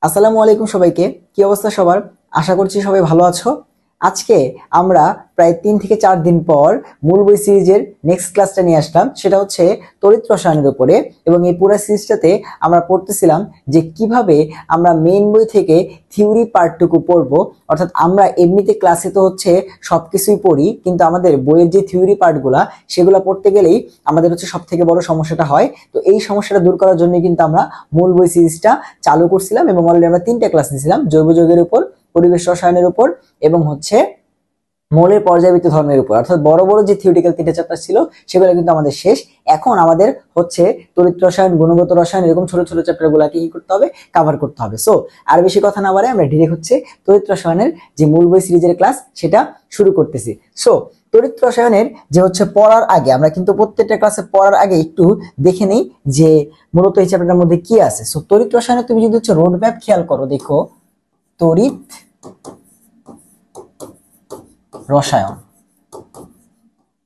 আসসালামু আলাইকুম সবাইকে। কি অবস্থা সবার? আশা করছি সবাই ভালো আছো। আজকে আমরা প্রায় 3 থেকে 4 দিন পর মূল বই সিরিজের নেক্সট ক্লাসটা নিয়ে আসলাম। সেটা হচ্ছে তড়িৎ রসায়নের উপরে, এবং এই পুরো সিরিজটাতে আমরা পড়তেছিলাম যে কিভাবে আমরা মেইন বই থেকে থিওরি পার্টটুকু পড়বো। অর্থাৎ আমরা এমনিতে ক্লাসে তো হচ্ছে সবকিছুই পড়ি, কিন্তু আমাদের বইয়ের যে থিওরি পার্টগুলা সেগুলো পড়তে গেলেই আমাদের হচ্ছে সব থেকে বড় সমস্যাটা হয়। তো এই সমস্যাটা দূর করার জন্য কিন্তু আমরা মূল বই সিরিজটা চালু করছিলাম, এবং অলরেডি আমরা 3টা ক্লাস নিয়েছিলাম: জৈব যৌগের উপর, পরিবেশ রসায়নের উপর, এবং হচ্ছে মৌলের পর্যায়বৃত্ত ধর্মের উপর। অর্থাৎ বড় বড় যে থিওরিটিক্যাল 3টা চ্যাপ্টার ছিল সেগুলো কিন্তু আমাদের শেষ। এখন আমাদের হচ্ছে তড়িৎ রসায়ন, গুণগত রসায়ন, এরকম ছোট ছোট চ্যাপ্টার গুলাকে কি করতে হবে, কভার করতে হবে। সো আর বেশি কথা না বাড়াই আমরা ডিরেক্ট হচ্ছে তড়িৎ রসায়নের যে মূল বই সিরিজের ক্লাস সেটা শুরু করতেছি। সো তড়িৎ রসায়নের যে হচ্ছে পড়ার আগে আমরা কিন্তু প্রত্যেকটা ক্লাসে পড়ার আগে একটু দেখে নেই যে মূলত এই চ্যাপ্টারটার মধ্যে কি আছে। সো তড়িৎ রসায়নে তুমি যদি হচ্ছে রোড ম্যাপ খেয়াল করো, দেখো তড়িৎ রসায়ন।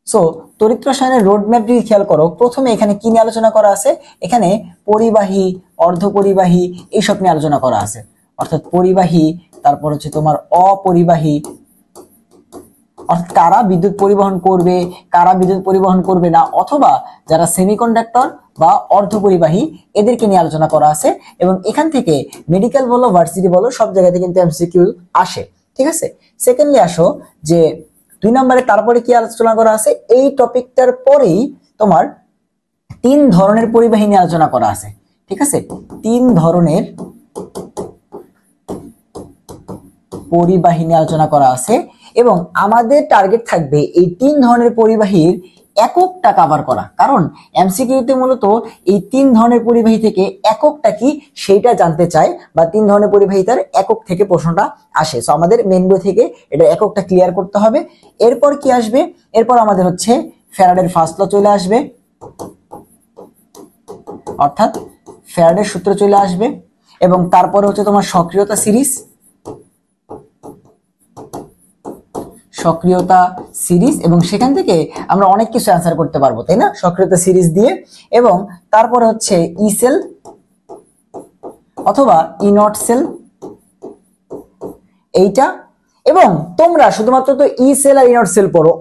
সো তড়িৎ রসায়নের রোড ম্যাপ যদি খেয়াল করো, প্রথমে এখানে কি নিয়ে আলোচনা করা আছে? এখানে পরিবাহী, অর্ধপরিবাহী এইসব নিয়ে আলোচনা করা আছে। অর্থাৎ পরিবাহী, তারপর হচ্ছে তোমার অপরিবাহী, অর্থাৎ কারা বিদ্যুৎ পরিবহন করবে, কারা বিদ্যুৎ পরিবহন করবে না, অথবা যারা সেমিকন্ডাক্টর বা অর্ধপরিবাহী এদেরকে নিয়ে আলোচনা করা আছে। এবং এখান থেকে মেডিকেল বলো, ভার্সিটি বলো, সব জায়গাতে কিন্তু এমসিকিউ আসে। ঠিক আছে। সেকেন্ডলি আসো যে 2 নম্বরে তারপরে কি আলোচনা করা আছে? এই টপিকটার পরেই তোমার 3 ধরনের পরিবাহী নিয়ে আলোচনা করা আছে। ঠিক আছে, 3 ধরনের পরিবাহী নিয়ে আলোচনা করা আছে, এবং আমাদের টার্গেট থাকবে এই 3 ধরনের পরিবাহীর এককটা কভার করা। কারণ এমসিকিউতে মূলত এই 3 ধরনের পরিবাহী থেকে এককটা কি সেটা জানতে চায়, বা 3 ধরনের পরিবাহিতার একক থেকে প্রশ্নটা আসে। সো আমাদের মেইন বই থেকে এটা এককটা ক্লিয়ার করতে হবে। এরপর কি আসবে? এরপর আমাদের হচ্ছে ফ্যারাডের ফার্স্ট ল চলে আসবে, অর্থাৎ ফ্যারাডের সূত্র চলে আসবে, এবং তারপরে হচ্ছে তোমার সক্রিয়তা সিরিজ, সক্রিয়তা সিরিজ, এবং সেখান থেকে আমরা অনেক কিছু অ্যান্সার করতে পারবো, তাই না, সক্রিয়তা সিরিজ দিয়ে। এবং তারপরে হচ্ছে ই সেল অথবা ই নট সেল, এইটা। এবং তোমরা শুধুমাত্র তো ই সেল আর ই নট সেল পড়ো,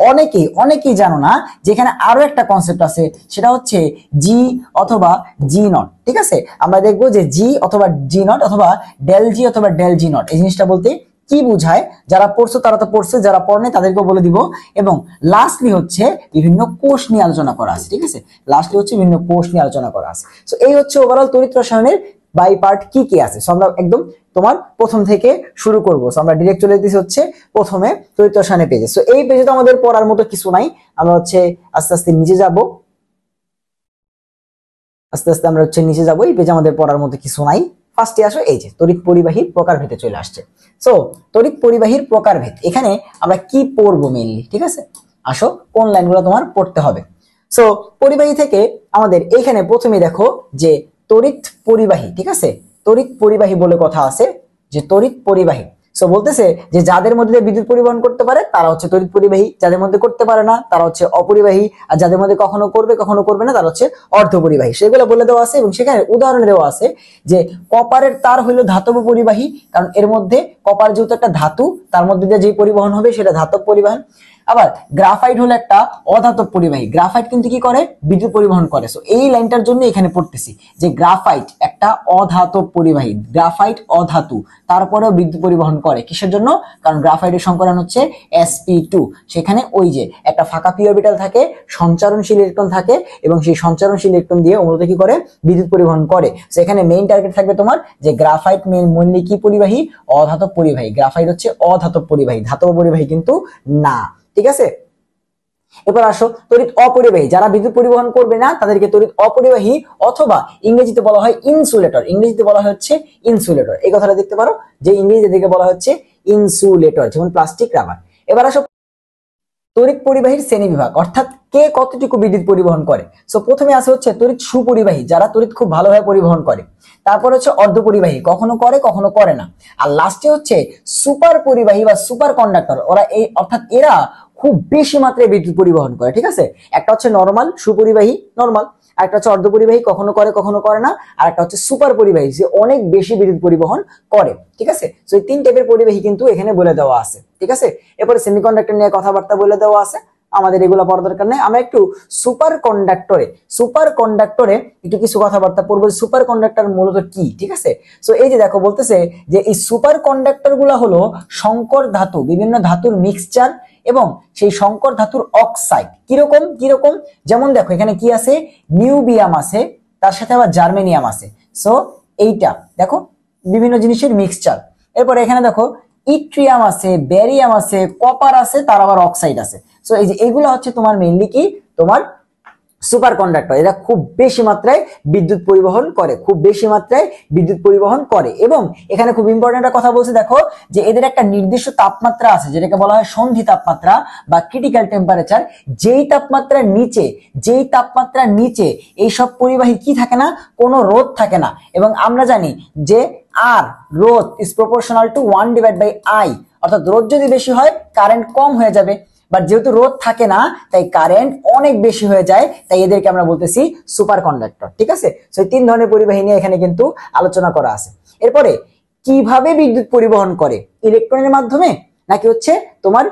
অনেকেই জানো না যেখানে আরো একটা কনসেপ্ট আছে, সেটা হচ্ছে জি অথবা জি নট। ঠিক আছে, আমরা দেখবো যে জি অথবা জি নট অথবা ডেল জি অথবা ডেল জি নট এই জিনিসটা বলতে কি বুঝায়। যারা পড়ছো তারা তো পড়ছে, যারা পড়নে তাদেরকেও বলে দিব। এবং লাস্টলি হচ্ছে বিভিন্ন কোষ নিয়ে আলোচনা করা আছে। ঠিক আছে, লাস্টলি হচ্ছে বিভিন্ন কোষ নিয়ে আলোচনা করা আছে। সো এই হচ্ছে ওভারঅল তড়িৎ রসায়নের বাই পার্ট কি কি আছে। সো আমরা একদম তোমার প্রথম থেকে শুরু করব। সো আমরা ডাইরেক্ট চলে যেতেছি হচ্ছে প্রথমে তড়িৎ রসায়নের পেজে। সো এই পেজে তো আমাদের পড়ার মতো কিছু নাই, আমরা হচ্ছে আস্তে আস্তে নিচে যাব। আমরা হচ্ছে নিচে যাব, এই পেজে আমাদের পড়ার মতো কিছু নাই। ফার্স্টে আসো, এই যে তড়িৎ পরিবাহীর প্রকারভেদে চলে আসছে। সো তড়িৎ পরিবাহীর প্রকারভেদ, এখানে আমরা কি পড়বো মেইনলি? ঠিক আছে, আসো কোন লাইনগুলো তোমার পড়তে হবে। সো পরিবাহী থেকে আমাদের এইখানে প্রথমে দেখো যে তড়িৎ পরিবাহী। ঠিক আছে, তড়িৎ পরিবাহী বলে কথা আছে, যে তড়িৎ পরিবাহী। সো বলতেছে যে যাদের মধ্যে বিদ্যুৎ পরিবহন করতে পারে তারা হচ্ছে তড়িৎ পরিবাহী, যাদের মধ্যে করতে পারে না তারা হচ্ছে অপরিবাহী, আর যাদের মধ্যে কখনো করবে কখনো করবে না তারা হচ্ছে অর্ধপরিবাহী। সেগুলো বলে দেওয়া আছে, এবং সেখানে উদাহরণ দেওয়া আছে যে কপারের তার হইল ধাতব পরিবাহী, কারণ এর মধ্যে কপার যেহেতু একটা ধাতু, তার মধ্যে দিয়ে যে পরিবহন হবে সেটা ধাতব পরিবহন। আবার গ্রাফাইট হলো একটা অধাতব পরিবাহী, গ্রাফাইট কিন্তু কি করে, বিদ্যুৎ পরিবহন করে। সো এই লাইনটার জন্য এখানে পড়তেছি যে গ্রাফাইট একটা অধাতব পরিবাহী, গ্রাফাইট অধাতু, তারপরেও বিদ্যুৎ পরিবহন করে। কিসের জন্য? কারণ গ্রাফাইটের সংকরণ হচ্ছে sp2, সেখানে ওই যে একটা ফাঁকা পি অরবিটাল থাকে, সঞ্চারণশীল ইলেকট্রন থাকে, এবং সেই সঞ্চারণশীল ইলেকট্রন দিয়ে মূলত কি করে, বিদ্যুৎ পরিবহন করে। সো এখানে মেইন টার্গেট থাকবে তোমার যে গ্রাফাইট মেইনলি কি পরিবাহী, অধাতব পরিবাহী। গ্রাফাইট হচ্ছে অধাতব পরিবাহী, ধাতব পরিবাহী কিন্তু না। ঠিক আছে, এবার আসো তড়িৎ অপরিবাহী, যারা বিদ্যুৎ পরিবহন করবে না তাদেরকে তড়িৎ অপরিবাহী অথবা ইংরেজিতে বলা হয় ইনসুলেটর। ইংরেজিতে বলা হচ্ছে ইনসুলেটর, এই কথাটা দেখতে পারো যে ইংরেজিতে দিকে বলা হচ্ছে ইনসুলেটর, যেমন প্লাস্টিক, রাবার। এবার আসো তড়িৎ পরিবাহীর শ্রেণী বিভাগ, অর্থাৎ কে কতটুকু বিদ্যুৎ পরিবহন করে। সো প্রথমে আছে হচ্ছে তড়িৎ সুপরিবাহী, যারা তড়িৎ খুব ভালোভাবে পরিবহন করে। তারপর হচ্ছে অর্ধপরিবাহী, কখনো করে কখনো করে না। আর লাস্টে হচ্ছে সুপার পরিবাহী বা সুপার কন্ডাক্টর, ওরা এই অর্থাৎ এরা খুব বেশি মাত্রায় বিদ্যুৎ পরিবহন করে। ঠিক আছে, একটা হচ্ছে নরমাল সুপরিবাহী, নরমাল, আর একটা হচ্ছে অর্ধপরিবাহী, কখনো করে কখনো করে না, আর একটা হচ্ছে সুপার পরিবাহী, যে অনেক বেশি বিদ্যুৎ পরিবহন করে। ঠিক আছে, তো এই 3 টাইপের পরিবাহী কিন্তু এখানে বলে দেওয়া আছে। ঠিক আছে, এরপরে সেমিকন্ডাক্টর নিয়ে কথাবার্তা বলে দেওয়া আছে, আমাদের এগুলো পড়ার দরকার নেই। আমরা একটু সুপার কন্ডাক্টরে একটু কিছু কথাবার্তা পড়বো। সুপার কন্ডাক্টর মূলত কি? ঠিক আছে, তো এই যে দেখো বলতেছে যে এই সুপার কন্ডাক্টর গুলা হলো সংকর ধাতু, বিভিন্ন ধাতুর মিক্সচার, এবং সেই সংকর ধাতুর অক্সাইড। কিরকম কিরকম, যেমন দেখো এখানে কি আছে, নিউবিয়াম আছে, তার সাথে আবার জার্মেনিয়াম আছে। সো এইটা দেখো বিভিন্ন জিনিসের মিক্সচার। এরপরে এখানে দেখো ইট্রিয়াম আছে, ব্যারিয়াম আছে, কপার আছে, তার আবার অক্সাইড আছে। সো এই যে এগুলো হচ্ছে তোমার মেইনলি কি, তোমার সুপার কন্ডাক্টর। এরা খুব বেশি মাত্রায় বিদ্যুৎ পরিবহন করে, খুব বেশি মাত্রায় বিদ্যুৎ পরিবহন করে। এবং এখানে খুব ইম্পর্টেন্ট একটা কথা বলছে, দেখো যে এদের একটা নির্দিষ্ট তাপমাত্রা আছে, যেটাকে বলা হয় সন্ধি তাপমাত্রা বা ক্রিটিক্যাল টেম্পারেচার। যেই তাপমাত্রার নিচে এইসব পরিবাহী কি থাকে না, কোনো রোধ থাকে না। এবং আমরা জানি যে আর রোধ ইজ প্রপোর্শনাল টু 1/I, অর্থাৎ রোধ যদি বেশি হয় কারেন্ট কম হয়ে যাবে, বাট যেহেতু রোধ থাকে না তাই কারেন্ট অনেক বেশি হয়ে যায়, তাই এদেরকে আমরা বলতেছি সুপার কন্ডাক্টর। ঠিক আছে, তো এই 3 ধরনের পরিবাহী নিয়ে এখানে কিন্তু আলোচনা করা আছে। এরপরে কিভাবে বিদ্যুৎ পরিবহন করে, ইলেকট্রনের মাধ্যমে নাকি হচ্ছে তোমার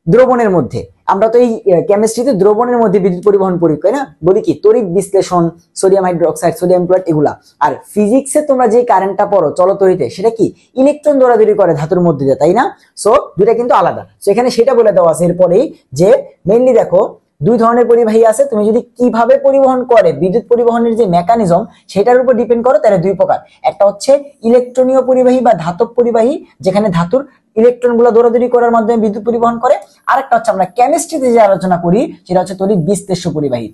দ্রবণের মধ্যে? আমরা তো এই কেমিস্ট্রিতে দ্রবণের মধ্যে বিদ্যুৎ পরিবহন পড়ি, তাই না? বলি কি তড়িৎ বিশ্লেষণ, সোডিয়াম হাইড্রোক্সাইড, সোডিয়াম ক্লোরাইড, এগুলা। আর ফিজিক্সে তোমরা যে কারেন্টটা পড়ো চলতড়িতে, সেটা কি ইলেকট্রন দৌড়াদৌড়ি করে ধাতুর মধ্যে দিয়ে, তাই না? সো দুটা কিন্তু আলাদা। সো এখানে সেটা বলে দেওয়া আছে এরপরেই, যে মেইনলি দেখো 2 ধরনের পরিবাহী আছে। তুমি যদি কিভাবে পরিবহন করে, বিদ্যুৎ পরিবহনের যে মেকানিজম সেটার উপর ডিপেন্ড করো, তাহলে 2 প্রকার। একটা হচ্ছে ইলেকট্রনীয় পরিবাহী বা ধাতব পরিবাহী, যেখানে ধাতুর ইলেকট্রন গুলো দৌড়াদৌড়ি করার মাধ্যমে বিদ্যুৎ পরিবহন করে। আরেকটা হচ্ছে আমরা কেমিস্ট্রিতে যে আলোচনা করি, সেটা হচ্ছে তড়িৎ বিশ্লেষ্য পরিবাহী,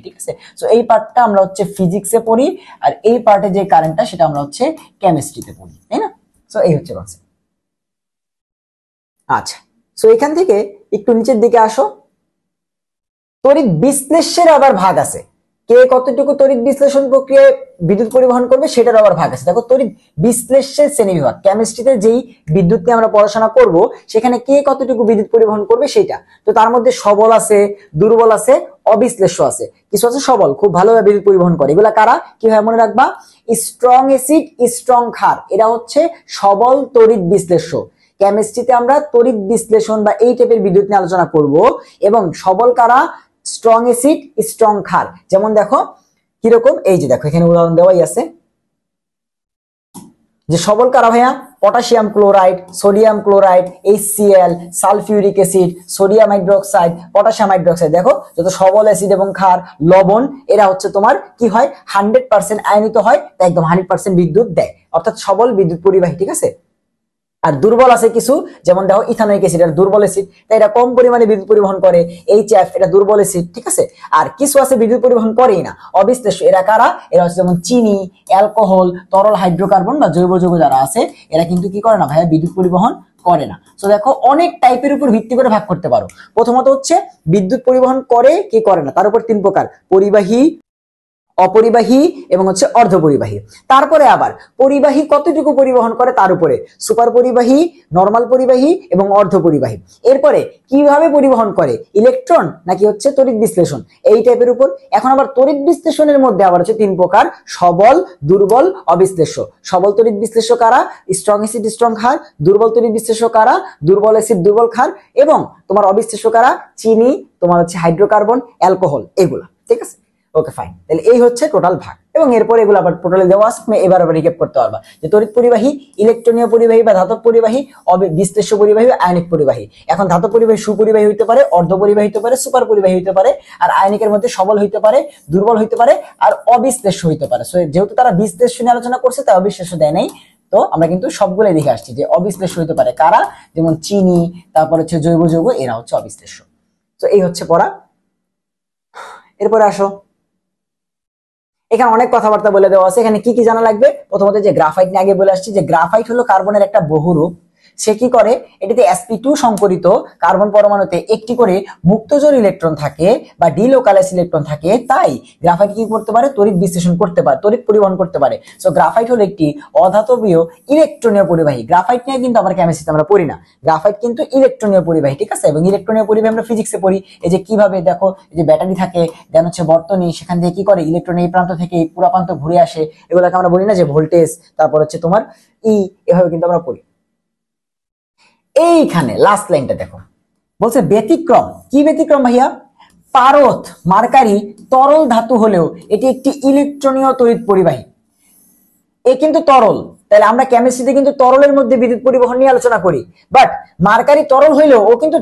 ঠিক আছে। তো এই পার্টটা আমরা হচ্ছে ফিজিক্সে পড়ি, আর এই পার্টে যে কারেন্টটা সেটা আমরা হচ্ছে কেমিস্ট্রিতে পড়ি, তাই না? তো এই হচ্ছে কনসেপ্ট। আচ্ছা, তো এখান থেকে একটু নিচের দিকে আসো। তড়িৎ বিশ্লেষ্যের আবার ভাগ আছে, কে কতটুকু তড়িৎ বিশ্লেষণ প্রক্রিয়ায় বিদ্যুৎ পরিবহন করবে সেটার আবার ভাগ আছে। দেখো তড়িৎ বিশ্লেষ্যের শ্রেণী বিভাগ, কেমিস্ট্রিতে যেই বিদ্যুৎ নিয়ে আমরা পড়াশোনা করব সেখানে কে কতটুকু বিদ্যুৎ পরিবহন করবে সেটা। তো তার মধ্যে সবল আছে, দুর্বল আছে, অবিশ্লেষ্য আছে। কিছু আছে সবল, খুব ভালোভাবে বিদ্যুৎ পরিবহন করে। এগুলা কারা, কি হয় মনে রাখবা, স্ট্রং অ্যাসিড, স্ট্রং ক্ষার, এরা হচ্ছে সবল তড়িৎ বিশ্লেষ্য। কেমিস্ট্রিতে আমরা তড়িৎ বিশ্লেষণ বা এই টাইপের বিদ্যুৎ নিয়ে আলোচনা করব। এবং সবল কারা, স্ট্রং অ্যাসিড, স্ট্রং ক্ষার। যেমন দেখো কিরকম, এই যে দেখো এখানে উদাহরণ দেওয়াই আছে, যে সবল কারা ভাইয়া, potassium chloride, sodium chloride, HCl, sulphuric acid, sodium hydroxide, potassium hydroxide. দেখো যত সবল অ্যাসিড এবং ক্ষার, লবণ, এরা হচ্ছে তোমার কি হয়, 100% আয়নিত হয়, তাই একদম 100% বিদ্যুৎ দেয়, অর্থাৎ সবল বিদ্যুৎ পরিবাহী। ঠিক আছে, আর দুর্বল আছে কিছু, যেমন দেখো ইথানোয়িক অ্যাসিড, এটা দুর্বল অ্যাসিড, তাই এটা কম পরিমাণে বিদ্যুৎ পরিবহন করে। HF, এটা দুর্বল অ্যাসিড। ঠিক আছে, আর কিছু আছে বিদ্যুৎ পরিবহন করেই না, অবিশ্লেষ্য। এরা কারা, এরা হচ্ছে যেমন চিনি, অ্যালকোহল, তরল হাইড্রোকার্বন বা জৈব যৌগ যারা আছে, এরা কিন্তু কি করে না ভাইয়া, বিদ্যুৎ পরিবহন করে না। তো দেখো অনেক টাইপের উপর ভিত্তি করে ভাগ করতে পারো। প্রথমত হচ্ছে বিদ্যুৎ পরিবহন করে কি করে না, তার উপর 3 প্রকার, পরিবাহী, অপরিবাহী এবং হচ্ছে অর্ধপরিবাহী। তারপরে আবার পরিবাহী কতটুকু পরিবহন করে তার উপরে, সুপার পরিবাহী, নরমাল পরিবাহী এবং অর্ধপরিবাহী। এরপরে কিভাবে পরিবহন করে, ইলেকট্রন নাকি হচ্ছে তড়িৎ বিশ্লেষণ, এই টাইপের উপর। এখন আবার তড়িৎ বিশ্লেষণের মধ্যে আবার হচ্ছে 3 প্রকার, সবল, দুর্বল, অবিশ্লেষ্য। সবল তড়িৎ বিশ্লেষ্য কারা, স্ট্রং অ্যাসিড, স্ট্রং ক্ষার। দুর্বল তড়িৎ বিশ্লেষ্য কারা, দুর্বল অ্যাসিড, দুর্বল ক্ষার। এবং তোমার অবিশ্লেষ্য কারা, চিনি, তোমার হচ্ছে হাইড্রোকার্বন, অ্যালকোহল, এগুলা। ঠিক আছে, ওকে ফাইন। তাহলে এই হচ্ছে টোটাল ভাগ, এবং এরপর এগুলো আবার টোটালি দেওয়া আছে, তুমি এবার আবার রিক্যাপ করতে পারবা যে তড়িৎ পরিবাহী, ইলেকট্রনীয় পরিবাহী বা ধাতব পরিবাহী, বিশ্লেষ্য পরিবাহী, আয়নিক পরিবাহী। এখন ধাতব পরিবাহী সুপরিবাহী হইতে পারে, অর্ধপরিবাহী হইতে পারে, সুপার পরিবাহী হইতে পারে। আর আয়নিকের মধ্যে সবল হইতে পারে, দুর্বল হইতে পারে, আর অবিশ্লেষ্য হইতে পারে। সো যেহেতু তারা বিশ্লেষ্য নিয়ে আলোচনা করছে তাই অবিশ্লেষ্য দেয় নাই, তো আমরা কিন্তু সবগুলোই দেখে আসছি যে অবিশ্লেষ্য হইতে পারে কারা, যেমন চিনি, তারপর হচ্ছে জৈব যৌগ, এরা হচ্ছে অবিশ্লেষ্য। তো এই হচ্ছে পড়া। এরপরে আসো, এখানে অনেক কথাবার্তা বলে দেওয়া আছে। এখানে কি কি জানা লাগবে, প্রথমত যে গ্রাফাইট নিয়ে আগে বলে আসছি, যে গ্রাফাইট হলো কার্বনের একটা বহুরূপ। সে কি করে, এটিতে sp2 সংকরিত কার্বন পরমাণুতে একটি করে মুক্তজোড় ইলেকট্রন থাকে বা ডিলোকালাইজ ইলেকট্রন থাকে, তাই গ্রাফাইট কি করতে পারে, তড়িৎ বিশ্লেষণ করতে পারে, তড়িৎ পরিবহন করতে পারে। সো গ্রাফাইট হলো একটি অধাতবীয় ইলেকট্রনীয় পরিবাহী। গ্রাফাইট নিয়ে কিন্তু আমরা কেমিস্ট্রিতে আমরা পড়ি না, গ্রাফাইট কিন্তু ইলেকট্রনীয় পরিবাহী, ঠিক আছে। এবং ইলেকট্রনীয় পরিবাহী আমরা ফিজিক্সে পড়ি। এই যে কিভাবে দেখো, এই যে ব্যাটারি থাকে, দেন হচ্ছে বর্তনী, সেখান থেকে কি করে ইলেকট্রন এই প্রান্ত থেকে এই পুরো প্রান্ত ঘুরে আসে, এগুলোকে আমরা বলি না যে ভোল্টেজ, তারপর হচ্ছে তোমার এভাবে কিন্তু আমরা পড়ি। এইখানে লাস্ট লাইনটা দেখো, বলছে ব্যতিক্রম। কি ব্যতিক্রম ভাইয়া? পারদ মার্কারি তরল ধাতু হলেও এটি একটি ইলেকট্রনীয় তড়িৎ পরিবাহী। এ কিন্তু তরল, তাহলে আমরা কেমিস্ট্রিতে কিন্তু তরলের মধ্যে বিদ্যুৎ পরিবহন নিয়ে আলোচনা করি। বাট মার্কারি তরল হইলেও ও কিন্তু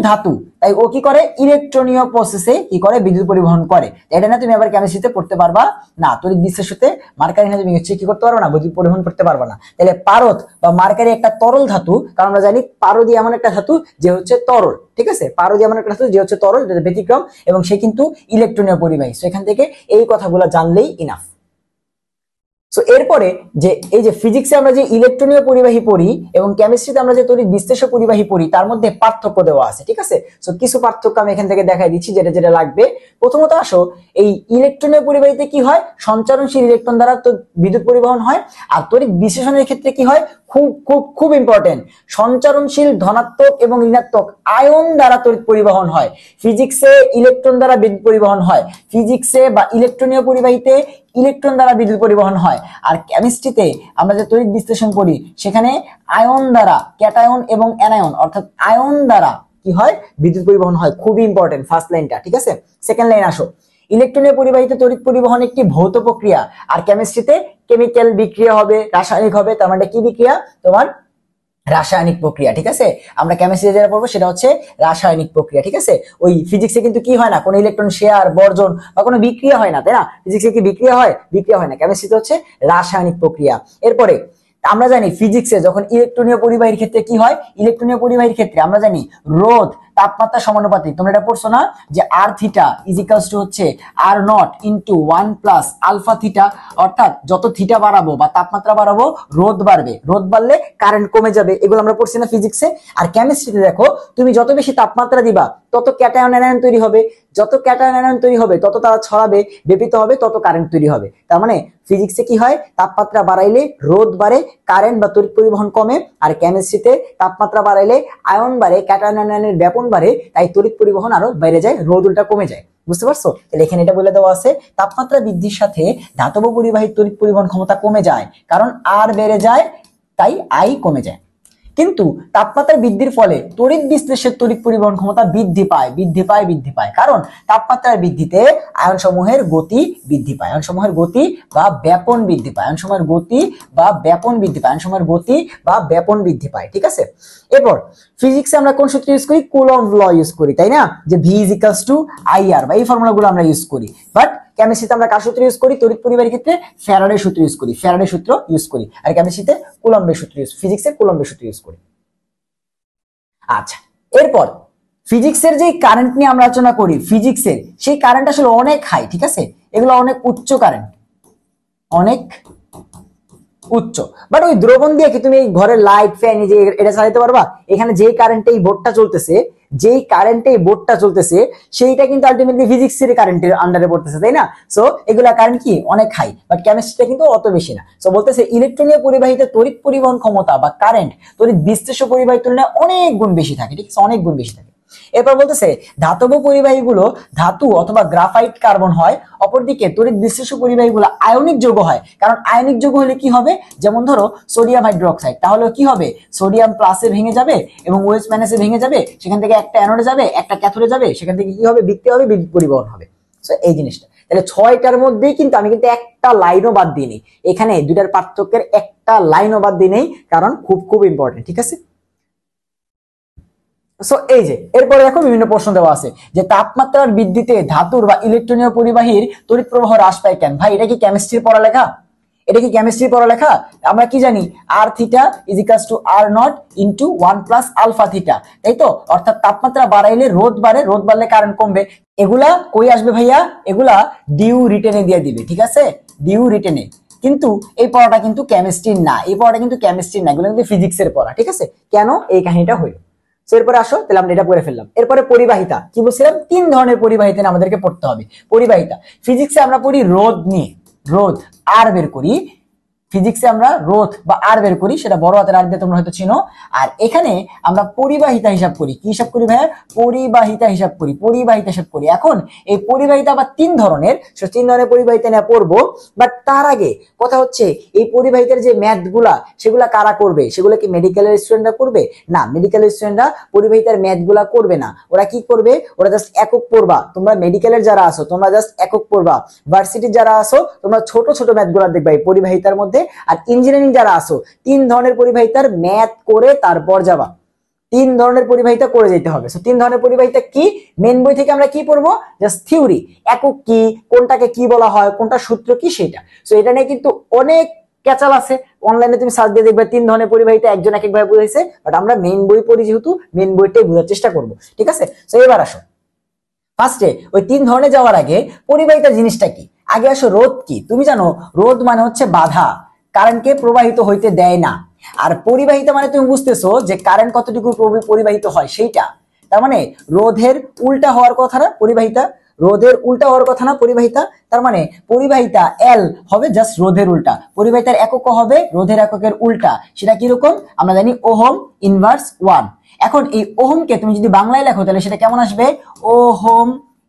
ধাতু, তাই ও কি করে, ইলেকট্রনীয় প্রসেসে কি করে, বিদ্যুৎ পরিবহন করে। এটা না তুমি আবার কেমিস্ট্রিতে পড়তে পারবা না, তড়িৎ বিশ্লেষণে মার্কারি না তুমি হচ্ছে কি করতে পারবে না, বিদ্যুৎ পরিবহন করতে পারবে না। তাহলে পারদ বা মার্কারি একটা তরল ধাতু, কারণ আমরা জানি পারদ এমন একটা ধাতু যে হচ্ছে তরল, ঠিক আছে। পারদ এমন একটা ধাতু যে হচ্ছে তরল, যেটা ব্যতিক্রম, এবং সে কিন্তু ইলেকট্রনীয় পরিবাহী। সো এখান থেকে এই কথাগুলো জানলেই ইনাফ। সো এরপরে যে এই যে ফিজিক্সে আমরা যে ইলেকট্রনীয় পরিবাহী পড়ি এবং কেমিস্ট্রিতে আমরা যে তড়িৎ বিশ্লেষ্য পরিবাহী পড়ি, তার মধ্যে পার্থক্য দেওয়া আছে, ঠিক আছে। সো কিছু পার্থক্য আমি এখান থেকে দেখাই দিচ্ছি, যেটা যেটা লাগবে। প্রথমত আসো, এই ইলেকট্রনীয় পরিবাহীতে কি হয়, সঞ্চারণশীল ইলেকট্রন দ্বারা তো বিদ্যুৎ পরিবহন হয়। আর তড়িৎ বিশ্লেষণের ক্ষেত্রে কি হয়, খুব খুব খুব ইম্পর্টেন্ট, সঞ্চারণশীল ধনাত্মক এবং ঋণাত্মক আয়ন দ্বারা তড়িৎ পরিবহন হয়। ফিজিক্সে ইলেকট্রন দ্বারা বিদ্যুৎ পরিবহন হয়, ফিজিক্সে বা ইলেকট্রনীয় পরিবাহীতে ইলেকট্রন দ্বারা বিদ্যুৎ পরিবহন হয়। আর কেমিস্ট্রিতে আমরা যে তড়িৎ বিশ্লেষণ করি, সেখানে আয়ন দ্বারা, ক্যাটায়ন এবং অ্যানায়ন অর্থাৎ আয়ন দ্বারা কি হয়, বিদ্যুৎ পরিবহন হয়। খুবই ইম্পর্টেন্ট ফার্স্ট লাইনটা, ঠিক আছে। সেকেন্ড লাইন আসো, ইলেকট্রনীয় পরিবাহীতে তড়িৎ পরিবহন একটি ভৌত প্রক্রিয়া, আর কেমিস্ট্রিতে কেমিক্যাল বিক্রিয়া হবে, রাসায়নিক হবে। তার মানে কি বিক্রিয়া, তোমার রাসায়নিক প্রক্রিয়া, ঠিক আছে। আমরা কেমিস্ট্রি যেটা পড়বো সেটা হচ্ছে রাসায়নিক প্রক্রিয়া, ঠিক আছে। ওই ফিজিক্সে কিন্তু কি হয় না, কোনো ইলেকট্রন শেয়ার, বর্জন বা কোনো বিক্রিয়া হয় না, তাই না। ফিজিক্সে কি বিক্রিয়া হয়, বিক্রিয়া হয় না। কেমিস্ট্রিতে হচ্ছে রাসায়নিক প্রক্রিয়া। এরপরে আমরা জানি ফিজিক্সে যখন ইলেকট্রনীয় পরিবাহীর ক্ষেত্রে কি হয়, ইলেকট্রনীয় পরিবাহীর ক্ষেত্রে আমরা জানি রোধ তাপমাত্রা সমানুপাতিক। তোমরা এটা পড়ছো না, যে R theta is equals to হচ্ছে R not into 1 plus alpha theta. অর্থাৎ যত থিটা বাড়াবো বা তাপমাত্রা বাড়াবো, রোধ বাড়বে, রোধ বাড়লে কারেন্ট কমে যাবে। এগুলো আমরা পড়ছি না ফিজিক্সে। আর কেমিস্ট্রিতে দেখো, তুমি যত বেশি তাপমাত্রা দিবা, তত ক্যাটায়ন অ্যানায়ন তৈরি হবে, যত ক্যাটায়ন অ্যানায়ন তৈরি হবে, তত তারা ছড়াবে, ব্যাপিত হবে, তত কারেন্ট তৈরি হবে। তার মানে ফিজিক্সে কি হয়, তাপমাত্রা বাড়াইলে রোধ বাড়ে, কারেন্ট বা তড়িৎ পরিবহন কমে। আর কেমিস্ট্রিতে তাপমাত্রা বাড়াইলে আয়ন বাড়ে, ক্যাটায়ন আয়নের ব্যাপন বাড়ে, তাই তড়িৎ পরিবহন আরো বেড়ে যায়, রোধ উল্টা কমে যায়। বুঝতে পারছো? তাহলে এখানে এটা বলে দেওয়া আছে, তাপমাত্রা বৃদ্ধির সাথে ধাতব পরিবাহীর তড়িৎ পরিবহন ক্ষমতা কমে যায়, কারণ আর বেড়ে যায়, তাই আই কমে যায়। কিন্তু তাপমাত্রা বৃদ্ধির ফলে তড়িৎ বিশ্লেষের তড়িৎ পরিবহন ক্ষমতা বৃদ্ধি পায়, কারণ তাপমাত্রার বৃদ্ধিতে আয়ন সমূহের গতি বৃদ্ধি পায়, আয়ন সমূহের গতি বা ব্যাপন বৃদ্ধি পায়, আয়ন সমূহের গতি বা ব্যাপন বৃদ্ধি পায়, আয়ন সমূহের গতি বা ব্যাপন বৃদ্ধি পায়, ঠিক আছে। এরপর ফিজিক্সে আমরা কোন সূত্র ইউজ করি, কুলম্ব ল ইউজ করি, তাই না, যে V is equals two IR, বা এই ফর্মুলাগুলো আমরা ইউজ করি। বাট কেমিস্ট্রিতে আমরা কার সূত্র ইউজ করি, তড়িৎ পরিবাহীর ক্ষেত্রে ফ্যারাডের সূত্র ইউজ করি, আর কেমিস্ট্রিতে কুলম্বের সূত্র ইউজ, ফিজিক্সে কুলম্বের সূত্র ইউজ করি। আচ্ছা, এরপর ফিজিক্সের যে কারেন্ট নিয়ে আমরা আলোচনা করি, ফিজিক্সের সেই কারেন্ট আসলে অনেক হাই, ঠিক আছে। এগুলো অনেক উচ্চ কারেন্ট, অনেক উচ্চ। বাট ওই দ্রবণ দিয়ে কি তুমি ঘরের লাইট, ফ্যান, যে এটা চালাতে পারবা? এখানে যে কারেন্টে এই বোর্ডটা চলতেছে, সেইটা কিন্তু আলটিমেটলি ফিজিক্সের কারেন্টের আন্ডারে পড়তেছে, তাই না। সো এগুলা কারেন্ট কি অনেক হাই, বাট কেমিস্ট্রিটা কিন্তু অত বেশি না। সো বলতেছে ইলেকট্রনীয় পরিবাহীতে তড়িৎ পরিবহন ক্ষমতা বা কারেন্ট তড়িৎ বিশ্লেষ্য পরিবাহীর তুলনায় অনেক গুণ বেশি থাকে, ঠিক আছে, অনেক গুণ বেশি থাকে। এরপর বলতেছে ধাতব পরিবাহীগুলো ধাতু অথবা গ্রাফাইট কার্বন হয়, অপরদিকে তড়িৎ বিশ্লেষ্য পরিবাহীগুলো আয়নিক যৌগ হয়। কারণ আয়নিক যৌগ হলে কি হবে, যেমন ধরো সোডিয়াম হাইড্রোক্সাইড, তাহলে কি হবে, সোডিয়াম প্লাসে ভেঙে যাবে এবং ওএইচ মাইনাসে ভেঙে যাবে, সেখান থেকে একটা অ্যানোডে যাবে, একটা ক্যাথোডে যাবে, সেখান থেকে কি হবে, বিক্রিয়া হবে, বিদ্যুৎ পরিবহন হবে। সো এই জিনিসটা তাহলে 6টার মধ্যেই কিন্তু আমি কিন্তু একটা লাইনও বাদ দিই নেই, এখানে দুটার পার্থক্যের একটা লাইনও বাদ দিই নেই, কারণ খুব খুব ইম্পর্টেন্ট, ঠিক আছে। সো এই যে এরপরে দেখো বিভিন্ন প্রশ্ন দেওয়া আছে, যে তাপমাত্রার বৃদ্ধিতে ধাতুর বা ইলেকট্রনীয় পরিবাহীর তড়িৎ প্রবাহ হ্রাস পায় কেন? ভাই এটা কি কেমিস্ট্রির পড়ালেখা? আমরা কি জানি, R theta is equals to R not into 1 plus alpha theta, তাই তো। অর্থাৎ তাপমাত্রা বাড়াইলে রোধ বাড়ে, রোধ বাড়লে কারেন্ট কমবে। এগুলা কই আসবে ভাইয়া, এগুলা ডিউ রিটেনে দিয়ে দিবে, ঠিক আছে, ডিউ রিটেনে। কিন্তু এই পড়াটা কিন্তু কেমিস্ট্রি না, এই পড়াটা কিন্তু কেমিস্ট্রি না, এগুলো কিন্তু ফিজিক্সের পড়া, ঠিক আছে? কেন এই কাহিনীটা হইলো। এরপরে আসো, তাহলে আমরা এটা পড়ে ফেললাম। এরপরে পরিবাহিতা কি বলছিলাম, 3 ধরনের পরিবাহিতা আমাদেরকে পড়তে হবে। পরিবাহিতা ফিজিক্সে আমরা পড়ি রোধ নিয়ে, রোধ আর বের করি, ফিজিক্সে আমরা রোধ বা আর বের করি, সেটা বড় হাতের আর দিয়ে তোমরা হয়তো চিনো। আর এখানে আমরা পরিবাহিতা হিসাব করি। কি হিসাব করি ভাইয়া? পরিবাহিতা হিসাব করি, পরিবাহিতা হিসাব করি। এখন এই পরিবাহিতা আবার 3 ধরনের, সে 3 ধরনের পরিবাহিতা নিয়ে পড়বো। বাট তার আগে কথা হচ্ছে, এই পরিবাহিতার যে ম্যাথ গুলা, সেগুলা কারা করবে? সেগুলো কি মেডিকেলের স্টুডেন্টরা করবে? না, মেডিকেলের স্টুডেন্টরা পরিবাহিতার ম্যাথ গুলা করবে না। ওরা কি করবে? ওরা জাস্ট একক পড়বা। তোমরা মেডিকেলের যারা আসো তোমরা জাস্ট একক পড়বা। ভার্সিটির যারা আসো তোমরা ছোট ছোট ম্যাথ গুলা দেখবা এই পরিবাহিতার মধ্যে। আর ইঞ্জিনিয়ারিং যারা আসো 3 ধরনের পরিবাহিতার ম্যাথ করে তারপর যাবা। 3 ধরনের পরিবাহিতা করে যেতে হবে। সো 3 ধরনের পরিবাহিতা কি? মেন বই থেকে আমরা কি পড়বো? জাস্ট থিওরি, একক কি, কোনটাকে কি বলা হয়, কোনটা সূত্র কি, সেটা। সো এটা নিয়ে কিন্তু অনেক ক্যাচাল আছে, অনলাইনে তুমি সার্চ দিয়ে দেখবে 3 ধরনের পরিবাহিতা একজন এক এক ভাবে বুঝাইছে। বাট আমরা মেন বই পড়ি যেহেতু, মেন বইটাই বোঝার চেষ্টা করবো, ঠিক আছে? সো এবার আসো, ফার্স্টে ওই 3 ধরনে যাওয়ার আগে পরিবাহিতা জিনিসটা কি? আগে আসো, রোধ কি? তুমি জানো রোধ মানে হচ্ছে বাধা, কারেন্টকে প্রবাহিত হইতে দেয় না। আর পরিবাহিতা মানে তুমি বুঝতেছো যে কারেন্ট কতটুকু পরিবাহিত হয় সেইটা। তার মানে রোধের উল্টা হওয়ার কথা না পরিবাহিতা, রোধের উল্টা হওয়ার কথা না পরিবাহিতা। তার মানে পরিবাহিতা এল হবে জাস্ট রোধের উল্টা, পরিবাহিতার একক হবে রোধের এককের উল্টা। সেটা কিরকম? আমরা জানি ওহম ইনভার্স 1। এখন এই ওহমকে তুমি যদি বাংলায় লেখো তাহলে সেটা কেমন আসবে? ওহম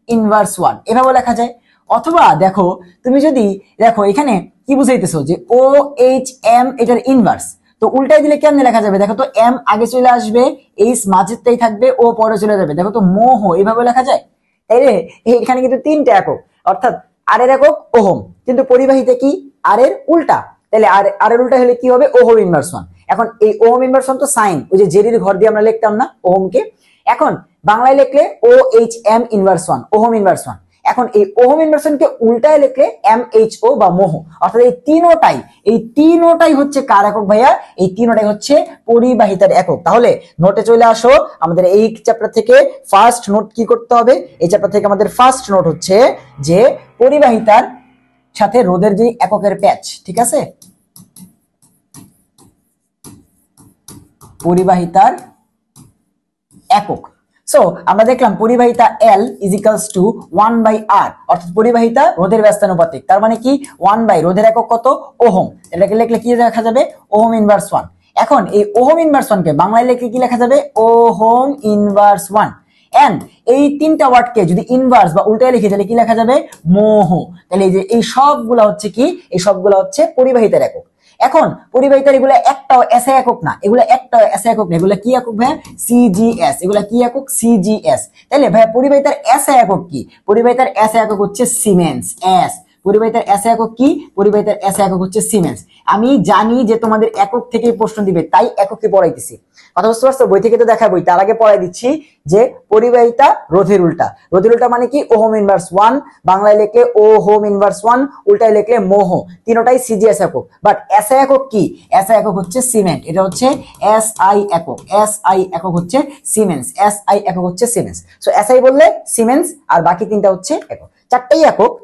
ইনভার্স 1 এভাবে লেখা যায়। অথবা দেখো, তুমি যদি দেখো এখানে কি বুঝাইতেছো যে ও এইচ এম এটার ইনভার্স, তো উল্টাই দিলে কেমনে লেখা যাবে? দেখো তো, এম আগে চলে আসবে, এইচ মাঝেরটাই থাকবে, ও পরে চলে যাবে। দেখো তো, মোহ এভাবে লেখা যায়। তাই রে, এখানে কিন্তু 3টা একক, অর্থাৎ আর এর একক ওহম, কিন্তু পরিবাহিতা কি? আর এর উল্টা। তাহলে আর এর উল্টা হলে কি হবে? Ohm inverse 1। এখন এই ওহম ইনভার্স 1 তো সাইন, ওই যে জেরির ঘর দিয়ে আমরা লিখতাম না ওহমকে, এখন বাংলায় লিখলে O H M inverse 1, ohm inverse 1। এখন এই ওহম ইনভার্সনকে উল্টায় লিখলে এম এইচ ও বা মোহ। অর্থাৎ এই তিনোটাই হচ্ছে কার একক ভাইয়া? এই তিনোটাই হচ্ছে পরিবাহিতার একক। তাহলে নোটে চলে আসো, আমাদের এই চ্যাপ্টার থেকে ফার্স্ট নোট কি করতে হবে? এই চ্যাপ্টার থেকে আমাদের ফার্স্ট নোট হচ্ছে যে পরিবাহিতার সাথে রোধের যে এককের প্যাচ, ঠিক আছে? পরিবাহিতার একক। সো আমরা দেখলাম পরিবাহিতা L is equals two 1/R, অর্থাৎ পরিবাহিতা রোধের ব্যস্তানুপাতিক। তার মানে কি? 1/, রোধের একক কত? ওহম। এটাকে লিখলে কি লেখা যাবে? Ohm inverse 1। এখন এই ওহম ইনভার্স 1 কে বাংলায় লিখলে কি লেখা যাবে? Ohm inverse 1। এন্ড এই 3টা ওয়ার্ডকে যদি ইনভার্স বা উল্টায় লিখি তাহলে কি লেখা যাবে? মোহ। তাহলে এই যে এই সবগুলা হচ্ছে কি? এই সবগুলা হচ্ছে পরিবাহিতার একক। এখন পরিবাহিতার এগুলা একটাও এসআই একক না, এগুলা একটাও এসআই একক না, এগুলা কি একক ভাই? সিজিএস। এগুলা কি একক? সিজিএস। তাহলে ভাই পরিবাহিতার এসআই একক কি? পরিবাহিতার এসআই একক হচ্ছে সিমেন্স। এস পরিবাহিতার এসআই একক কি? পরিবাহিতার এসআই একক হচ্ছে সিমেন্স। আমি জানি যে তোমাদের একক থেকে প্রশ্ন দিবে, তাই এককে পড়াইতেছি। কথা বুঝতে পারছো? বই থেকে তো দেখাবোই, তার আগে পড়াই দিচ্ছি যে পরিবাহিতা রোধের উল্টা। রোধের উল্টা মানে কি? ওহম ইনভার্স 1, বাংলায় লিখলে ওহম ইনভার্স 1, উল্টায় লিখলে মোহ। তিনটাই সিজিএস একক। বাট এসআই একক কি? এসআই একক হচ্ছে সিমেন্ট। এটা হচ্ছে এসআই একক। এসআই একক হচ্ছে সিমেন্স। এসআই একক হচ্ছে সিমেন্স। সো এসআই বললে সিমেন্স, আর বাকি 3টা হচ্ছে একক।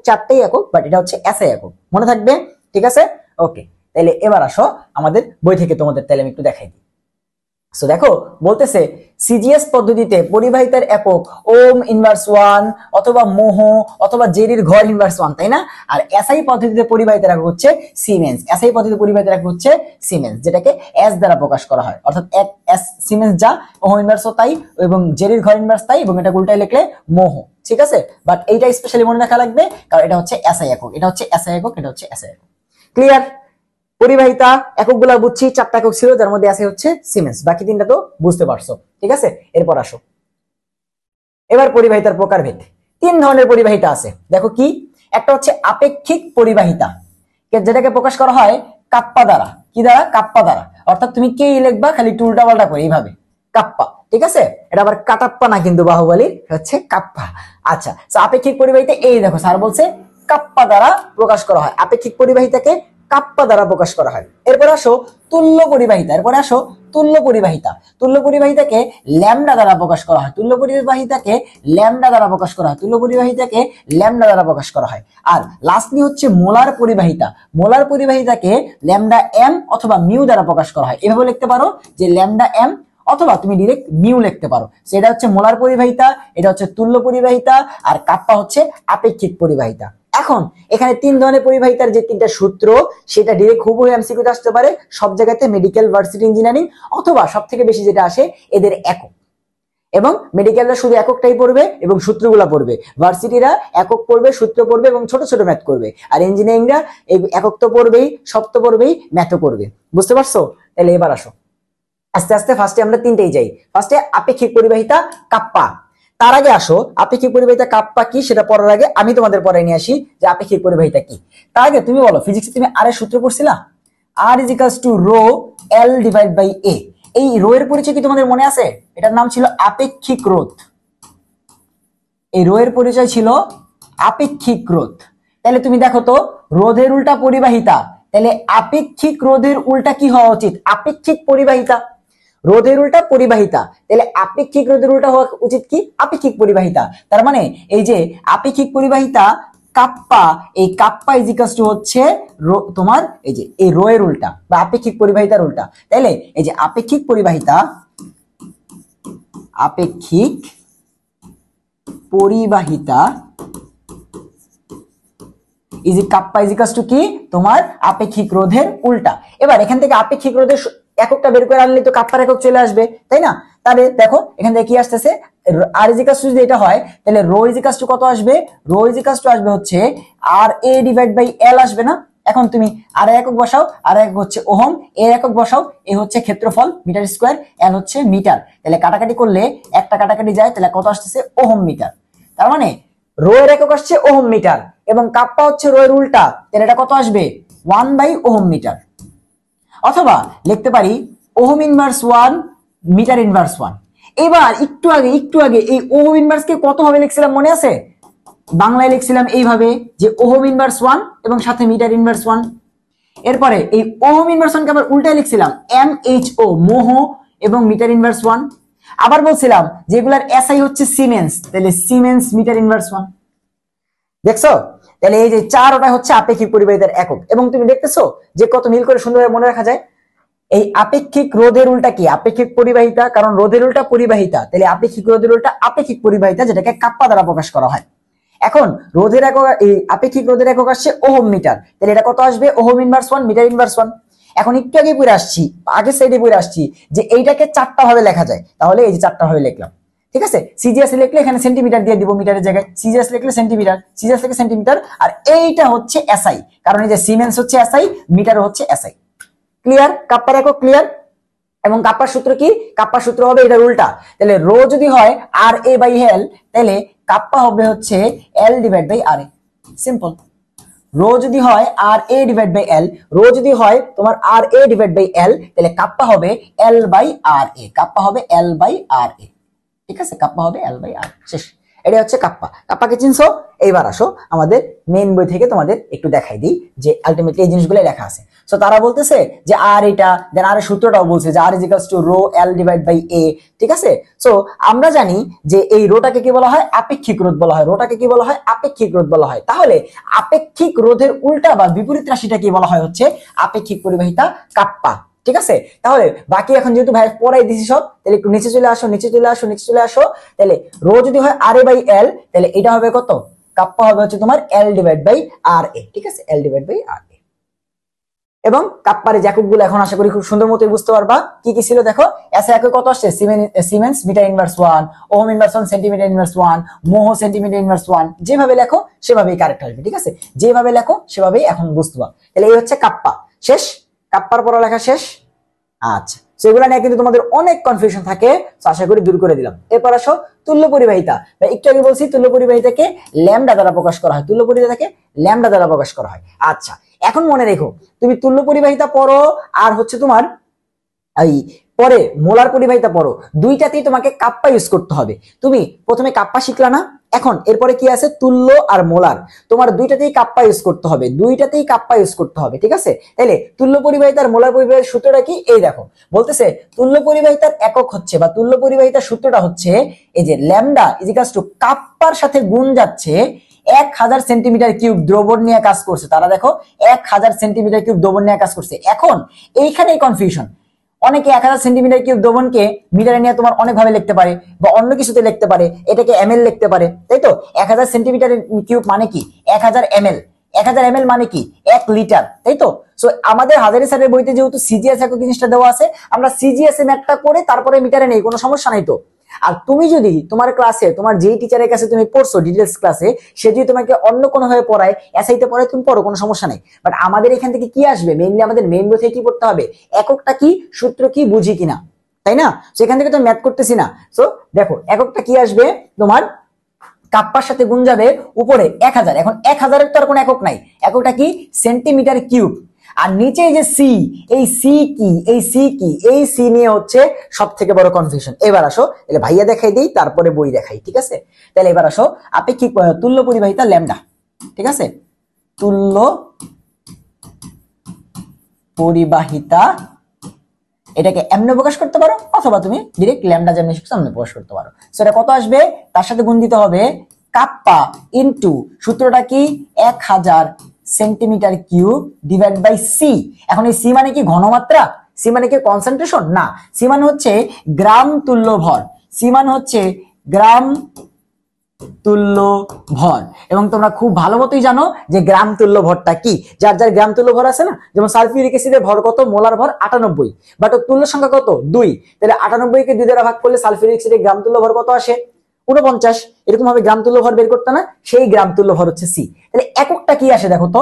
চারটাই একক, বাট এটা হচ্ছে এসআই একক। মনে থাকবে? ঠিক আছে, ওকে। তাহলে এবার আসো আমাদের বই থেকে তোমাদের তাহলে আমি একটু দেখাই দিই। সো দেখো বলতেছে সিজিএস পদ্ধতিতে পরিবাহিতার একক ওম ইনভার্স 1 অথবা মোহ অথবা জেরির ঘর ইনভার্স 1, তাই না? আর এসআই পদ্ধতিতে পরিবাহিতার একক হচ্ছে সিমেন্স। এসআই পদ্ধতিতে পরিবাহিতার একক হচ্ছে সিমেন্স, যেটাকে এস দ্বারা প্রকাশ করা হয়। অর্থাৎ এস সিমেন্স যা, ওহম ইনভার্সও তাই, এবং জেরির ঘর ইনভার্স তাই, এবং এটা উল্টায় লিখলে মোহ। ঠিক আছে, বাট এইটা স্পেশালি মনে রাখা লাগবে, কারণ এটা হচ্ছে এসআই একক, এটা হচ্ছে এসআই একক, এটা হচ্ছে এসআই একক। ক্লিয়ার? পরিবাহিতা এককগুলা বুঝছি, 4টা একক ছিল, যার মধ্যে আছে হচ্ছে সিমেন্স, বাকি 3টা তো বুঝতে পারছো। ঠিক আছে, এরপর আসো এবার পরিবাহিতার প্রকারভেদ। 3 ধরনের পরিবাহিতা আছে, দেখো কি? একটা হচ্ছে আপেক্ষিক পরিবাহিতা, যেটাকে প্রকাশ করা হয় কাপ্পা দ্বারা। কি দ্বারা? কাপ্পা দ্বারা। অর্থাৎ তুমি কে লিখবা খালি উল্টা পাল্টা করে এইভাবে, কাপ্পা। ঠিক আছে, এটা আবার কাটাপ্পা না কিন্তু, বাহুবলীর হচ্ছে কাপ্পা। আচ্ছা, আপেক্ষিক পরিবাহিতা এই দেখো স্যার বলছে কাপ্পা দ্বারা প্রকাশ করা হয়। আপেক্ষিক পরিবাহিতাকে কাপ্পা দ্বারা প্রকাশ করা হয়। এরপর আসো তুল্য পরিবাহিতা, এরপরে আসো তুল্য পরিবাহিতা। তুল্য পরিবাহিতাকে ল্যামডা দ্বারা প্রকাশ করা হয়, তুল্য পরিবাহিতাকে ল্যামডা দ্বারা প্রকাশ করা হয়, তুল্য পরিবাহিতাকে ল্যামডা দ্বারা প্রকাশ করা হয়। আর লাস্টলি হচ্ছে মোলার পরিবাহিতা। মোলার পরিবাহিতাকে ল্যামডা এম অথবা মিউ দ্বারা প্রকাশ করা হয়। এভাবে লিখতে পারো যে ল্যামডা এম অথবা তুমি ডিরেক্ট মিউ লিখতে পারো। সেটা হচ্ছে মোলার পরিবাহিতা, এটা হচ্ছে তুল্য পরিবাহিতা, আর কাপ্পা হচ্ছে আপেক্ষিক পরিবাহিতা। এখন এখানে তিন ধরনের পরিবাহিতার যে তিনটা সূত্র সেটা ডিরেক্ট হুবহু এমসিকিউতে আসতে পারে সব জায়গাতে, মেডিকেল, ভার্সিটি, ইঞ্জিনিয়ারিং, অথবা সব থেকে বেশি যেটা আসে এদের একক। এবং মেডিকেলরা শুধু এককটাই পড়বে এবং সূত্রগুলা পড়বে, ভার্সিটিরা একক পড়বে, সূত্র পড়বে এবং ছোট ছোট ম্যাথ করবে, আর ইঞ্জিনিয়ারিংরা এই একক তো পড়বেই, সব তো পড়বেই, ম্যাথও করবে। বুঝতে পারছো? তাহলে এবার আসো আস্তে আস্তে ফার্স্টে আমরা তিনটেই যাই। ফার্স্টে আপেক্ষিক পরিবাহিতা কাপ্পা। তার আগে আসো আপেক্ষিক পরিবাহিতা কাপ্পা কি সেটা পড়ার আগে আমি তোমাদের পড়ায় নিয়ে আসি যে আপেক্ষিক পরিবাহিতা কি। তার আগে তুমি বলো, ফিজিক্সে তুমি আর এর সূত্র পড়ছিলা? R is equals to rho L divide by A. এই রো এর পরিচয় কি তোমাদের মনে আছে? এটার নাম ছিল আপেক্ষিক রোধ। এই রো এর পরিচয় ছিল আপেক্ষিক রোধ। তাহলে তুমি দেখো তো, রোধের উল্টা পরিবাহিতা, তাহলে আপেক্ষিক রোধের উল্টা কি হওয়া উচিত? আপেক্ষিক পরিবাহিতা। রোধের উল্টা পরিবাহিতা, তাহলে আপেক্ষিক রোধের উল্টা হওয়া উচিত কি? আপেক্ষিক পরিবাহিতা। তার মানে এই যে আপেক্ষিক পরিবাহিতা কাপ্পা, এই কাপ্পা ইজ ইকুয়ালস টু হচ্ছে তোমার এই যে এই রো এর উল্টা বা আপেক্ষিক পরিবাহিতার উল্টা। তাহলে এই যে আপেক্ষিক পরিবাহিতা, আপেক্ষিক পরিবাহিতা is kappa is equals two কি? তোমার আপেক্ষিক রোধের উল্টা। এবার এখান থেকে আপেক্ষিক রোধের এককটা বের করে আনলে তো কাপ্পার একক চলে আসবে, তাই না? তাহলে দেখো এখান থেকে কি আসতেছে, আর ইজ ইকুয়ালস টু যদি এটা হয় তাহলে রো ইজ ইকুয়ালস টু কত আসবে? রো ইজ ইকুয়ালস টু আসবে হচ্ছে আর এ ডিভাইড বাই এল আসবে না? এখন তুমি আর একক বসাও, আর একক হচ্ছে ওহম, এর একক বসাও, এ হচ্ছে ক্ষেত্রফল মিটার স্কয়ার, এল হচ্ছে মিটার। তাহলে কাটাকাটি করলে একটা কাটাকাটি যায়, তাহলে কত আসতেছে? Ohm metre. তার মানে রো এর একক আসছে ওহম মিটার এবং কাপ্পা হচ্ছে রো এর উল্টা, তাহলে এটা কত আসবে? 1 বাই ওহম মিটার। অথবা লিখতে পারি ওহম ইনভার্স 1 মিটার ইনভার্স 1। এবার একটু আগে এই ওহম ইনভার্স কে কত ভাবে লিখছিলাম মনে আছে? বাংলায় লিখছিলাম এইভাবে যে ওহম ইনভার্স 1 এবং সাথে মিটার ইনভার্স 1। এরপরে এই ওহম ইনভার্স 1 কে আবার উল্টায় লিখছিলাম এম এইচ ও মোহ এবং মিটার ইনভার্স 1। আবার বলছিলাম যেগুলার এসআই হচ্ছে সিমেন্স, তাহলে সিমেন্স মিটার ইনভার্স 1। দেখছো? তাহলে এই যে 4 ওটা হচ্ছে আপেক্ষিক পরিবাহিতার একক। এবং তুমি দেখতেছো যে কত মিল করে সুন্দরভাবে মনে রাখা যায়। এই আপেক্ষিক রোধের উল্টা কি? আপেক্ষিক পরিবাহিতা, কারণ রোধের উল্টা পরিবাহিতা, তাহলে আপেক্ষিক রোধের উল্টা আপেক্ষিক পরিবাহিতা, যেটাকে কাপ্পা দ্বারা প্রকাশ করা হয়। এখন রোধের একক, এই আপেক্ষিক রোধের একক আসছে ওহম মিটার, তাহলে এটা কত আসবে? Ohm inverse 1 metre inverse 1। এখন একটু আগে পড়ে আসছি, আগের সাইডে পড়ে আসছি যে এইটাকে 4টা ভাবে লেখা যায়, তাহলে এই যে 4টা ভাবে লিখলাম। ঠিক আছে? সিজিএস লিখলে এখানে সেন্টিমিটার দিয়ে দিব, মিটারের জায়গায় সিজিএস লিখলে সেন্টিমিটার, সিজিএস লিখে সেন্টিমিটার, আর এইটা হচ্ছে এসআই, কারণ এই যে সিমেন্স হচ্ছে এসআই, মিটার হচ্ছে এসআই। ক্লিয়ার? কাপ্পার একক ক্লিয়ার? এবং কাপ্পার সূত্র কি? কাপ্পার সূত্র হবে এটার উল্টা। তাহলে রো যদি হয় আর এ বাই এল, তাহলে কাপ্পা হবে হচ্ছে L divide by R A. Simple. Rho যদি হয় R A divide by L, rho যদি হয় তোমার আর এ ডিভাইড বাই এল, তাহলে কাপ্পা হবে L by R A, kappa হবে এল বাই আর এ। ঠিক আছে? কাপ্পা হবে এল বাই আর। শেষ। এটা হচ্ছে কাপ্পা। কাপ্পাকে চিনছো? এইবার আসো আমাদের মেইন বই থেকে তোমাদের একটু দেখাই দিই যে আলটিমেটলি এই জিনিসগুলো লেখা আছে। সো তারা বলতেছে যে আর এটা, দেন আর সূত্রটাও বলছে যে R is equals to rho L divide by A. ঠিক আছে? সো আমরা জানি যে এই রোটাকে কি বলা হয়? আপেক্ষিক রোধ বলা হয়। রোটাকে কি বলা হয়? আপেক্ষিক রোধ বলা হয়। তাহলে আপেক্ষিক রোধের উল্টা বা বিপরীত রাশিটা কি বলা হয়? হচ্ছে আপেক্ষিক পরিবাহিতা কাপ্পা। ঠিক আছে? তাহলে বাকি এখন যেহেতু ভাই পড়াই দিছি সব, তাহলে একটু নিচে চলে আসো, নিচে চলে আসো, নিচে চলে আসো। তাহলে রো যদি হয় আর এ বাই এল, তাহলে এটা হবে কত? কাপ্পা হবে হচ্ছে তোমার এল ডিভাইড বাই আর এ। ঠিক আছে? এল ডিভাইড বাই আর এ। এবং কাপ্পার এককগুলো এখন আশা করি খুব সুন্দর মতো বুঝতে পারবা কি কি ছিল। দেখো এসআই একক কত আসছে? Siemens metre inverse 1, ohm inverse 1 centimetre inverse 1, mho centimetre inverse 1। যেভাবে লেখো সেভাবেই কারেক্ট আসবে। ঠিক আছে? যেভাবে লেখো সেভাবেই এখন বুঝতে পারবা। তাহলে এই হচ্ছে কাপ্পা। শেষ? কাপ্পার পড়ালেখা শেষ। আচ্ছা, সেগুলো নিয়ে কিন্তু তোমাদের অনেক কনফিউশন থাকে, আশা করি দূর করে দিলাম। এরপর আসো তুল্য পরিবাহিতা। একটু আগে বলছি তুল্য পরিবাহিতাকে ল্যামডা দ্বারা প্রকাশ করা হয়, তুল্য পরিবাহিতাকে ল্যামডা দ্বারা প্রকাশ করা হয়। আচ্ছা, এখন মনে রেখো তুমি তুল্য পরিবাহিতা পড়ো আর হচ্ছে তোমার এই পরে মোলার পরিবাহিতা পড়ো, দুইটাতেই তোমাকে কাপ্পা ইউজ করতে হবে। তুমি প্রথমে কাপ্পা শিখলা না, এখন এরপরে কি আছে তুল্য আর মোলার, তোমার দুইটাতেই কাপ্পা ইউজ করতে হবে, দুইটাতেই কাপ্পা ইউজ করতে হবে, ঠিক আছে। তাহলে তুল্য পরিবাহিতার মোলার পরিবাহিতার সূত্রটা কি, এই দেখো বলতেছে তুল্য পরিবাহিতার একক হচ্ছে বা তুল্য পরিবাহিতার সূত্রটা হচ্ছে এই যে ল্যামডা ইজিকালস টু কাপ্পার সাথে গুণ যাচ্ছে 1000 সেন্টিমিটার কিউব দ্রবণ নিয়ে কাজ করছে, তারা দেখো 1000 সেন্টিমিটার কিউব দ্রবণ নিয়ে কাজ করছে। এখন এইখানেই কনফিউশন, অনেকে 1000 সেন্টিমিটার কিউব দ্রবণকে মিটারে নিয়ে তোমার অনেকভাবে লিখতে পারে বা অন্য কিছুতে লিখতে পারে, এটাকে এমএল লিখতে পারে, তাই তো। 1000 সেন্টিমিটার কিউব মানে কি 1000 এমএল, 1000 এমএল মানে কি 1 লিটার, তাই তো। সো আমাদের হাজারি স্যারের বইতে যেহেতু সিজিএস একক জিনিসটা দেওয়া আছে, আমরা সিজিএস এ ম্যাথটা করে তারপরে মিটারে নেই, কোনো সমস্যা নাই তো। আর তুমি যদি তোমার ক্লাসে তোমার যেই টিচারের কাছে তুমি পড়ছো ডিটেলস ক্লাসে, সে যদি তোমাকে অন্য কোনো ভাবে পড়ায়, এসআইতে পড়ায়, তুমি পড়ো, কোনো সমস্যা নেই। বাট আমাদের এখান থেকে কি আসবে, মেইনলি আমাদের মেইন বই থেকে কি পড়তে হবে, এককটা কি, সূত্র কি, বুঝি কিনা, তাই না। সেখান থেকে তো ম্যাথ করতেছি না। সো দেখো এককটা কি আসবে তোমার, কাপ্পার সাথে গুণ যাবে উপরে 1000, এখন 1000 এর তো আর কোনো একক নাই, এককটা কি সেন্টিমিটার কিউব। আর নিচে এই যে সি, এই সি কি, এই সি কি, এই সি নিয়ে হচ্ছে সব থেকে বড় কনফিউশন। এবার আসো, তাহলে ভাইয়া দেখাই দিই তারপরে বই দেখাই, ঠিক আছে। তাহলে এবার আসো আপেক্ষিক তুল্য পরিবাহিতা ল্যামডা, ঠিক আছে, তুল্য পরিবাহিতা, এটাকে এমনি প্রকাশ করতে পারো অথবা তুমি ডিরেক্ট ল্যামডা যেমনি শিখছো এমনি প্রকাশ করতে পারো। সেটা কত আসবে, তার সাথে গুণ দিতে হবে কাপ্পা ইনটু সূত্রটা কি 1000 centimetre cube divide by C. এখন এই সি মানে কি ঘনমাত্রা, সি মানে কি কনসেন্ট্রেশন, না, সি মানে হচ্ছে গ্রাম তুল্য ভর, সি মানে হচ্ছে গ্রাম তুল্য ভর। এবং তোমরা খুব ভালো মতোই জানো যে গ্রাম তুল্য ভরটা কি, যার যার গ্রাম তুল্য ভর আছে না, যেমন সালফিউরিক অ্যাসিডের ভর কত, মোলার ভর 98, বাট ওর তুল্য সংখ্যা কত 2, তাহলে 98 কে 2 দ্বারা ভাগ করলে সালফিউরিক অ্যাসিডের গ্রাম তুল্য ভর কত আসে 49। এরকম ভাবে গ্রাম তুল্য ভর বের করতে না, সেই গ্রাম তুল্য ভর হচ্ছে সি। তাহলে এককটা কি আসে দেখো তো,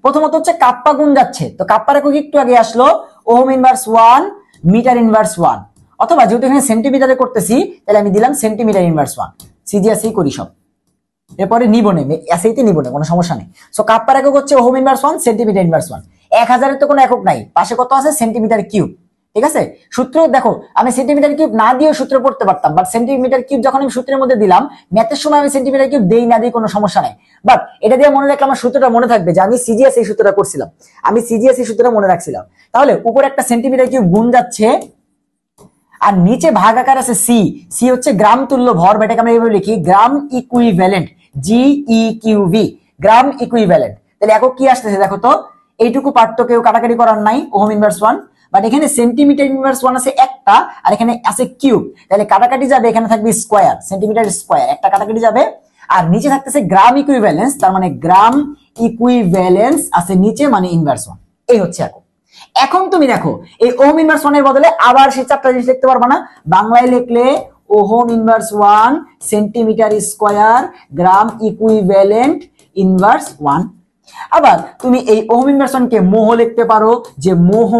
প্রথমত হচ্ছে কাপ্পা গুণ যাচ্ছে, তো কাপ্পার একক একটু আগে আসলো ওহম ইনভার্স 1 মিটার ইনভার্স 1, অথবা যেহেতু এখানে সেন্টিমিটারে করতেছি তাহলে আমি দিলাম সেন্টিমিটার ইনভার্স 1, সিজিএসই করি সব, এরপরে নিব নেই, এসআইতে নিব না, কোনো সমস্যা নেই। সো কাপ্পার একক হচ্ছে ওহম ইনভার্স 1 সেন্টিমিটার ইনভার্স 1, 1000 এর তো কোনো একক নাই, পাশে কত আছে সেন্টিমিটার কিউব, ঠিক আছে। সূত্র দেখো আমি সেন্টিমিটার কিউব না দিয়েও সূত্র পড়তে পারতাম, বাট সেন্টিমিটার কিউব যখন আমি সূত্রের মধ্যে দিলাম, ম্যাথের সময় আমি সেন্টিমিটার কিউব দেই না দিই কোনো সমস্যা নাই, বাট এটা দিয়ে মনে রাখলে আমার সূত্রটা মনে থাকবে যে আমি সিজিএস এই সূত্রটা করছিলাম, আমি সিজিএস এই সূত্রটা মনে রাখছিলাম। তাহলে উপরে একটা সেন্টিমিটার কিউব গুণ যাচ্ছে আর নিচে ভাগ আকার আছে সি, সি হচ্ছে গ্রাম তুল্য ভর, এটাকে আমরা এইভাবে লিখি গ্রাম ইকুইভ্যালেন্ট, GEQV, গ্রাম ইকুইভ্যালেন্ট। তাহলে একক কি আসতেছে দেখো তো, এইটুকু পার্ট তো কেউ কাটাকাটি করার নাই, ওহম ইনভার্স 1, বাট এখানে সেন্টিমিটার ইনভার্স 1 আছে একটা, আর এখানে আছে কিউব, তাহলে কাটাকাটি যাবে, এখানে থাকবে স্কয়ার, সেন্টিমিটার স্কয়ার, একটা কাটাকাটি যাবে। আর নিচে থাকতেছে গ্রাম ইকুইভ্যালেন্স, তার মানে গ্রাম ইকুইভ্যালেন্স আছে নিচে, মানে ইনভার্স 1, এই হচ্ছে একক। এখন তুমি দেখো এই ওহম ইনভার্স 1 এর বদলে আবার সেই চারটা জিনিস লিখতে পারবা না, বাংলায় লিখলে ওহম ইনভার্স 1 সেন্টিমিটার স্কয়ার গ্রাম ইকুইভ্যালেন্ট ইনভার্স 1। আবার তুমি এই ওহম ইনভার্স 1 কে মোহ লিখতে পারো, যে মোহ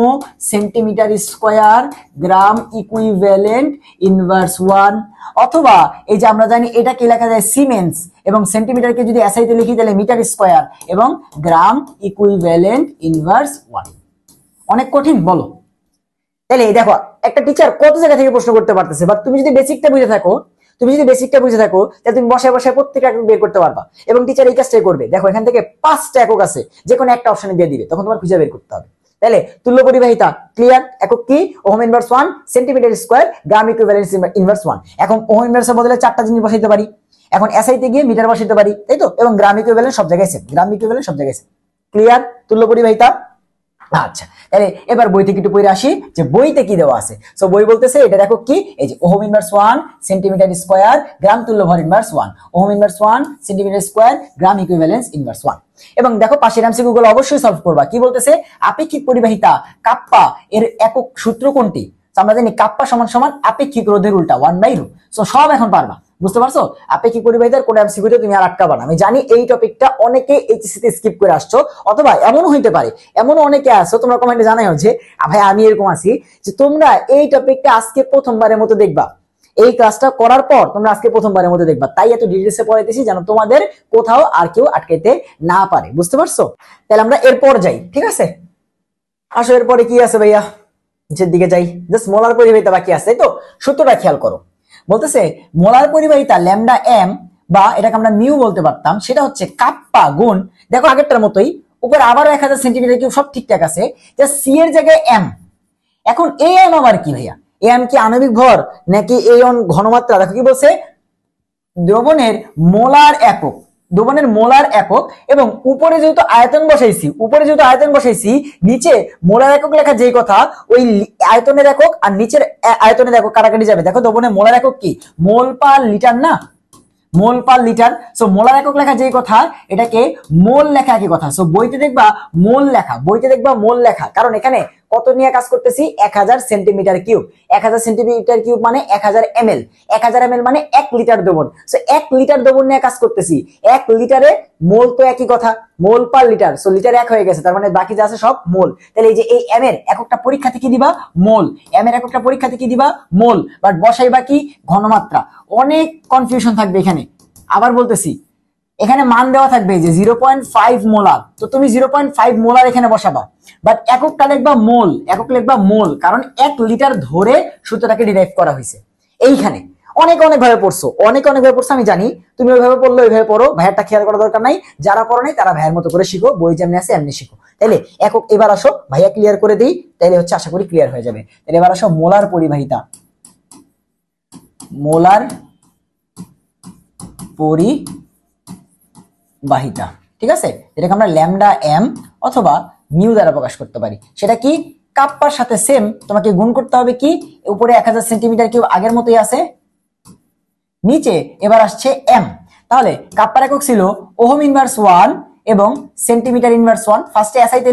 সেন্টিমিটার স্কয়ার গ্রাম ইকুইভ্যালেন্ট ইনভার্স 1, অথবা এই যে আমরা জানি এটা কি লেখা যায় সিমেন্স, এবং সেন্টিমিটারকে যদি এসআইতে লিখি তাহলে মিটার স্কয়ার এবং গ্রাম ইকুইভ্যালেন্ট ইনভার্স 1। অনেক কঠিন বলো? তাহলে দেখো একটা টিচার কত জায়গা থেকে প্রশ্ন করতে পারতেছে, বাট তুমি যদি বেসিকটা বুঝে থাকো, তাহলে তুমি বসায় বসায় প্রত্যেকটা একক বের করতে পারবা, এবং টিচার এই কাজটাই করবে। দেখো এখান থেকে 5টা একক আছে, যে কোনো একটা অপশনে দিয়ে দিবে, তখন তোমার খুঁজে বের করতে হবে। তাহলে তুল্য পরিবাহিতা ক্লিয়ার, একক কি ohm inverse 1 centimetre square gram equivalence inverse 1। এখন ওহম ইনভার্সের বদলে চারটা জিনিস বসাইতে পারি, এখন এসআইতে গিয়ে মিটার বসাইতে পারি, তাই তো, এবং গ্রাম ইকুইভ্যালেন্স সব জায়গায় সেম, গ্রাম ইকুইভ্যালেন্স সব জায়গায় সেম। ক্লিয়ার তুল্য পরিবাহিতা? আচ্ছা, তাহলে এবার বই থেকে একটু পড়ে আসি যে বইতে কি দেওয়া আছে। সো বই বলতেছে এটা দেখো কি, এই যে ohm inverse 1 centimetre square gram তুল্য ভর inverse 1, ohm inverse 1 centimetre square gram equivalence inverse 1। এবং দেখো পাশের এমসিকিউ গুলো অবশ্যই সলভ করবা। কি বলতেছে, আপেক্ষিক পরিবাহিতা কাপ্পা এর একক সূত্র কোনটি? আমরা জানি কাপ্পা সমান সমান আপেক্ষিক রোধের উল্টা 1/ρ। সো সব এখন পারবা, বুঝতে পারছো? আপেক্ষিক পরিবাহিতার কোন এমসিকিউতে তুমি আর আটকাবা না। আমি জানি এই টপিকটা অনেকে এইচএসসি তে স্কিপ করে আসছো, অথবা এমনও হইতে পারে, এমনও অনেকে আসছো তোমরা কমেন্টে জানাই যে ভাই আমি এরকম আছি যে তোমরা এই টপিকটা আজকে প্রথমবারের মতো দেখবা, এই ক্লাসটা করার পর তোমরা আজকে প্রথমবারের মতো দেখবা, তাই এত ডিটেইলসে পড়াইতেছি যেন তোমাদের কোথাও আর কেউ আটকাইতে না পারে, বুঝতে পারছো? তাহলে আমরা এরপর যাই, ঠিক আছে? আসো এরপরে কি আছে ভাইয়া? নিচের দিকে যাই, জাস্ট মোলার পরিবাহিতা বাকি আছে, তো সূত্রটা খেয়াল করো। বলতেছে মোলার পরিবাহিতা ল্যামডা এম, বা এটাকে আমরা মিউ বলতে পারতাম, সেটা হচ্ছে কাপ্পা গুণ, দেখো আগেরটার মতোই উপরে আবারও 1000 সেন্টিমিটার কিউব, সব ঠিকঠাক আছে, যা সি এর জায়গায় এম। এখন এ এম আবার কি ভাইয়া? এ এম কি আণবিক ভর নাকি এ অন ঘনমাত্রা? দেখো কি বলছে, দ্রবণের মোলার একক, দ্রবণের মোলার একক, এবং উপরে যেহেতু আয়তন বসাইছি, নিচে মোলার একক লেখা যেই কথা, ওই আয়তনের একক আর নিচের আয়তনের একক কাটাকাটি যাবে। দেখো দ্রবণের মোলার একক কি, মোল পার লিটার না, মোল পার লিটার। সো মোলার একক লেখা যেই কথা, এটাকে মোল লেখা একই কথা। সো বইতে দেখবা মোল লেখা, কারণ এখানে কত নিয়ে কাজ করতেছি, 1000 সেন্টিমিটার কিউব। 1000 সেন্টিমিটার কিউব মানে 1000 ml, 1000 ml মানে 1 লিটার দ্রবণ। সো 1 লিটার দ্রবণ নিয়ে কাজ করতেছি, 1 লিটারে মোল তো একই কথা, মোল পার লিটার। সো লিটার 1 হয়ে গেছে, তার মানে বাকি যা আছে সব মোল। তাহলে এই যে এই এম এর এককটা পরীক্ষা থেকে দিবা মোল, এম এর এককটা পরীক্ষা থেকে দিবা মোল, বাট বসাইবা কি ঘনমাত্রা। অনেক কনফিউশন থাকবে এখানে। আবার বলতেছি, এখানে মান দেওয়া থাকবে যে 0.5 মোলার, তো তুমি 0.5 মোলার এখানে বসাবা, বাট এককটা লিখবা মোল, কারণ 1 লিটার ধরে সূত্রটাকে ডিরাইভ করা হয়েছে। এইখানে অনেক ভাবে পড়ছো, আমি জানি, তুমি ওইভাবে পড়লে ওইভাবে পড়ো, ভাইয়ারটা খেয়াল করার দরকার নাই। যারা পড়ো নাই তারা ভাইয়ের মতো করে শিখো, বই যেমনি আছে এমনি শিখো। তাইলে একক এবার আসো, ভাইয়া ক্লিয়ার করে দিই, তাইলে হচ্ছে আশা করি ক্লিয়ার হয়ে যাবে। তাহলে এবার আসো মোলার পরিবাহিতা, মোলার পরিবাহিতা, ঠিক আছে, এটাকে আমরা ল্যামডা এম অথবা মিউ দ্বারা প্রকাশ করতে পারি। সেটা কি, কাপ্পার সাথে সেম, তোমাকে গুণ করতে হবে কি, উপরে 1000 সেন্টিমিটার কিউব আগের মতোই আছে, নিচে এবার আসছে এম। তাহলে কাপ্পার একক ছিল ওহম ইনভার্স 1 এবং সেন্টিমিটার ইনভার্স 1। ফার্স্টে এসআইতে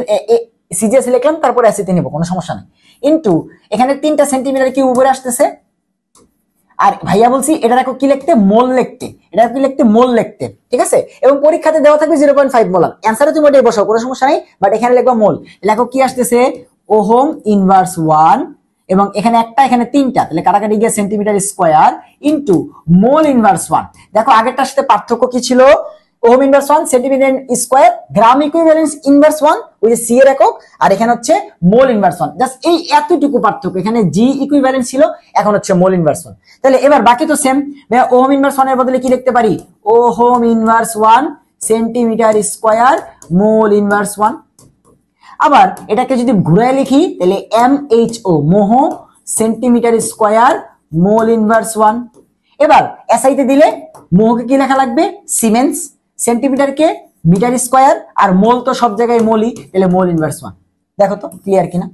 সিজিএস লিখলাম, তারপর এসআইতে নেব, কোনো সমস্যা নেই। ইনটু এখানে 3টা সেন্টিমিটার কিউব উপরে আসতেছে, আর ভাইয়া বলছি এটার একক কি লিখতে, মোল লিখতে, ঠিক আছে। এবং পরীক্ষাতে দেওয়া থাকবে 0.5 মোলার, অ্যানসারে তুমি ওটাই বসাও, কোনো সমস্যা নেই, বাট এখানে লিখবা মোল। লেখক কি আসতেছে, ওহম ইনভার্স 1, এবং এখানে একটা এখানে 3টা, তাহলে কাটাকাটি গিয়ে centimetre square into mole inverse 1। দেখো আগেরটার সাথে পার্থক্য কি ছিল, ohm inverse 1 centimetre square, gram equivalence inverse 1 ওই যে সি এর একক, আর এখানে হচ্ছে মোল ইনভার্স 1, জাস্ট এই এতটুকু পার্থক্য। এখানে জি ইকুইভ্যালেন্স ছিল, এখন হচ্ছে মোল ইনভার্স 1। তাহলে এবার বাকি তো সেম, ওহম ইনভার্স 1 এর বদলে কি লিখতে পারি, ohm inverse 1 centimetre square mole inverse 1। আবার এটাকে যদি ঘুরায় লিখি, তাহলে MHO মোহ সেন্টিমিটার স্কয়ার মোল ইনভার্স 1। এবার এসআইতে দিলে মোহকে কি লেখা লাগবে, সিমেন্স, সেন্টিমিটারকে মিটার স্কয়ার, আর মোল তো সব জায়গায় মোলই, তাহলে মোল ইনভার্স 1। দেখো তো ক্লিয়ার কিনা।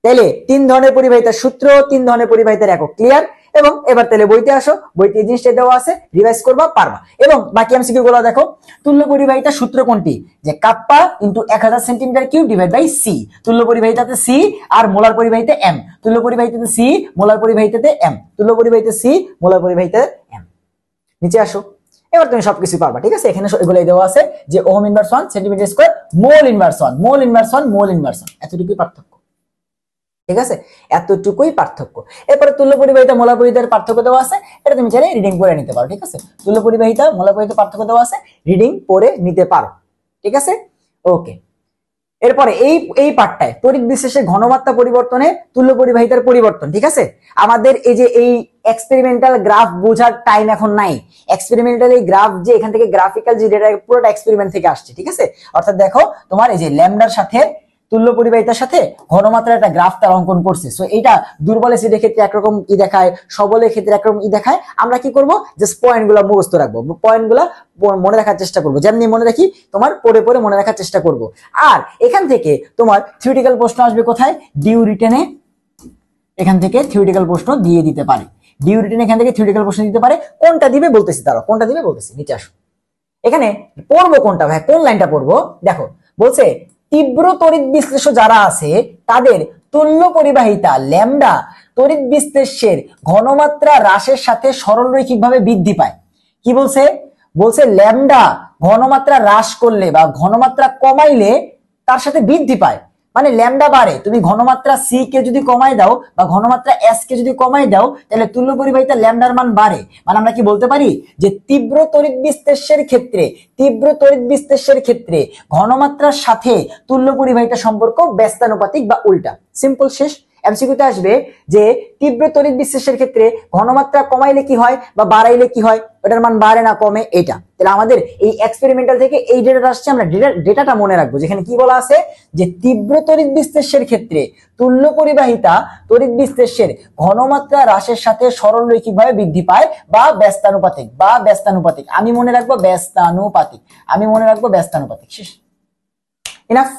তাহলে 3 ধরনের পরিবাহিতার সূত্র, 3 ধরনের পরিবাহিতার একক ক্লিয়ার। এবং এবার তাহলে বইতে আসো, বইতে এই জিনিসটা দেওয়া আছে, রিভাইজ করবা, পারবা। এবং বাকি এমসিকিউ গুলো দেখো, তুল্য পরিবাহিতার সূত্র কোনটি, যে kappa into 1000 centimetre cube divide by C. তুল্য পরিবাহিতাতে সি আর মোলার পরিবাহিতে এম, তুল্য পরিবাহিতাতে সি, মোলার পরিবাহিতাতে এম, তুল্য পরিবাহিতে সি, মোলার পরিবাহিতাতে এম। নিচে আসো, এবার তুমি সবকিছু পারবা, ঠিক আছে। এখানে এগুলো দেওয়া আছে যে ohm inverse 1 centimetre square mole inverse 1, mole inverse 1, mole inverse 1, এতটুকুই পার্থক্য, ঠিক আছে, এতটুকুই পার্থক্য। এরপরে তুল্য পরিবাহিতা মোলার পরিবাহিতার পার্থক্য দেওয়া আছে, এটা তুমি চাইলে রিডিং করে নিতে পারো, ঠিক আছে। তুল্য পরিবাহিতা মোলার পরিবাহিতা পার্থক্য দেওয়া আছে, রিডিং করে নিতে পারো, ঠিক আছে, ওকে। এরপরে এই পার্টটায় তড়িৎ বিশ্লেষের ঘনমাত্রা পরিবর্তনে তুল্য পরিবাহিতার পরিবর্তন, ঠিক আছে। আমাদের এই যে এই এক্সপেরিমেন্টাল গ্রাফ বোঝার টাইম এখন নাই। এক্সপেরিমেন্টাল এই গ্রাফ যে এখান থেকে গ্রাফিক্যাল যে ডেটা, পুরোটা এক্সপেরিমেন্ট থেকে আসছে, ঠিক আছে। অর্থাৎ দেখো তোমার এই যে ল্যামডার সাথে তুল্য পরিবাহিতার সাথে ঘনমাত্রার একটা গ্রাফ তার অঙ্কন করছে। সো এইটা দুর্বল অ্যাসিডের ক্ষেত্রে একরকম ই দেখায়, সবলের ক্ষেত্রে একরকম ই দেখায়। আমরা কি করব, জাস্ট পয়েন্টগুলো মুখস্থ রাখবো, পয়েন্টগুলো মনে রাখার চেষ্টা করবো, যেমনি মনে রাখি তোমার পড়ে পড়ে মনে রাখার চেষ্টা করব। আর এখান থেকে তোমার থিওরিটিক্যাল প্রশ্ন আসবে কোথায়, ডিউ রিটেনে, এখান থেকে থিওরিটিক্যাল প্রশ্ন দিয়ে দিতে পারে, ডিউ রিটেনে এখান থেকে থিওরিটিক্যাল প্রশ্ন দিতে পারে। কোনটা দিবে বলতেছি, তারা কোনটা দিবে বলতেছি, নিচে আসো। এখানে পড়বো কোনটা ভাই, কোন লাইনটা পড়বো, দেখো বলছে তীব্র তড়িৎ বিশ্লেষ্য যারা আছে তাদের তুল্য পরিবাহিতা ল্যামডা তড়িৎ বিশ্লেষ্যের ঘনমাত্রা হ্রাসের সাথে সরলরৈখিকভাবে বৃদ্ধি পায়। কি বলছে, বলছে ল্যামডা ঘনমাত্রা হ্রাস করলে বা ঘনমাত্রা কমাইলে তার সাথে বৃদ্ধি পায়। মানে ল্যামডা বাড়ে, তুমি ঘনমাত্রা সি কে যদি কমাই দাও বা ঘনমাত্রা এস কে যদি কমাই দাও তাহলে তুল্য পরিবাহিতা ল্যামডার মান বাড়ে। মানে আমরা কি বলতে পারি যে তীব্র তড়িৎ বিশ্লেষের ক্ষেত্রে ঘনমাত্রার সাথে তুল্য পরিবাহিতা সম্পর্ক ব্যস্তানুপাতিক বা উল্টা। সিম্পল, শেষ। এমসিকিউতে আসবে যে তীব্র তড়িৎ বিশ্লেষের ক্ষেত্রে ঘনমাত্রা কমাইলে কি হয় বা বাড়াইলে কি হয়, ওটার মান বাড়ে না কমে, এটা। তাহলে আমাদের এই এক্সপেরিমেন্টাল থেকে এই ডেটাটা আসছে, আমরা ডেটাটা মনে রাখবো, যেখানে কি বলা আছে যে তীব্র তড়িৎ বিশ্লেষের ক্ষেত্রে তুল্য পরিবাহিতা তড়িৎ বিশ্লেষের ঘনমাত্রা হ্রাসের সাথে সরলরৈখিকভাবে বৃদ্ধি পায় বা ব্যস্তানুপাতিক। আমি মনে রাখবো ব্যস্তানুপাতিক। শেষ। ইনাফ।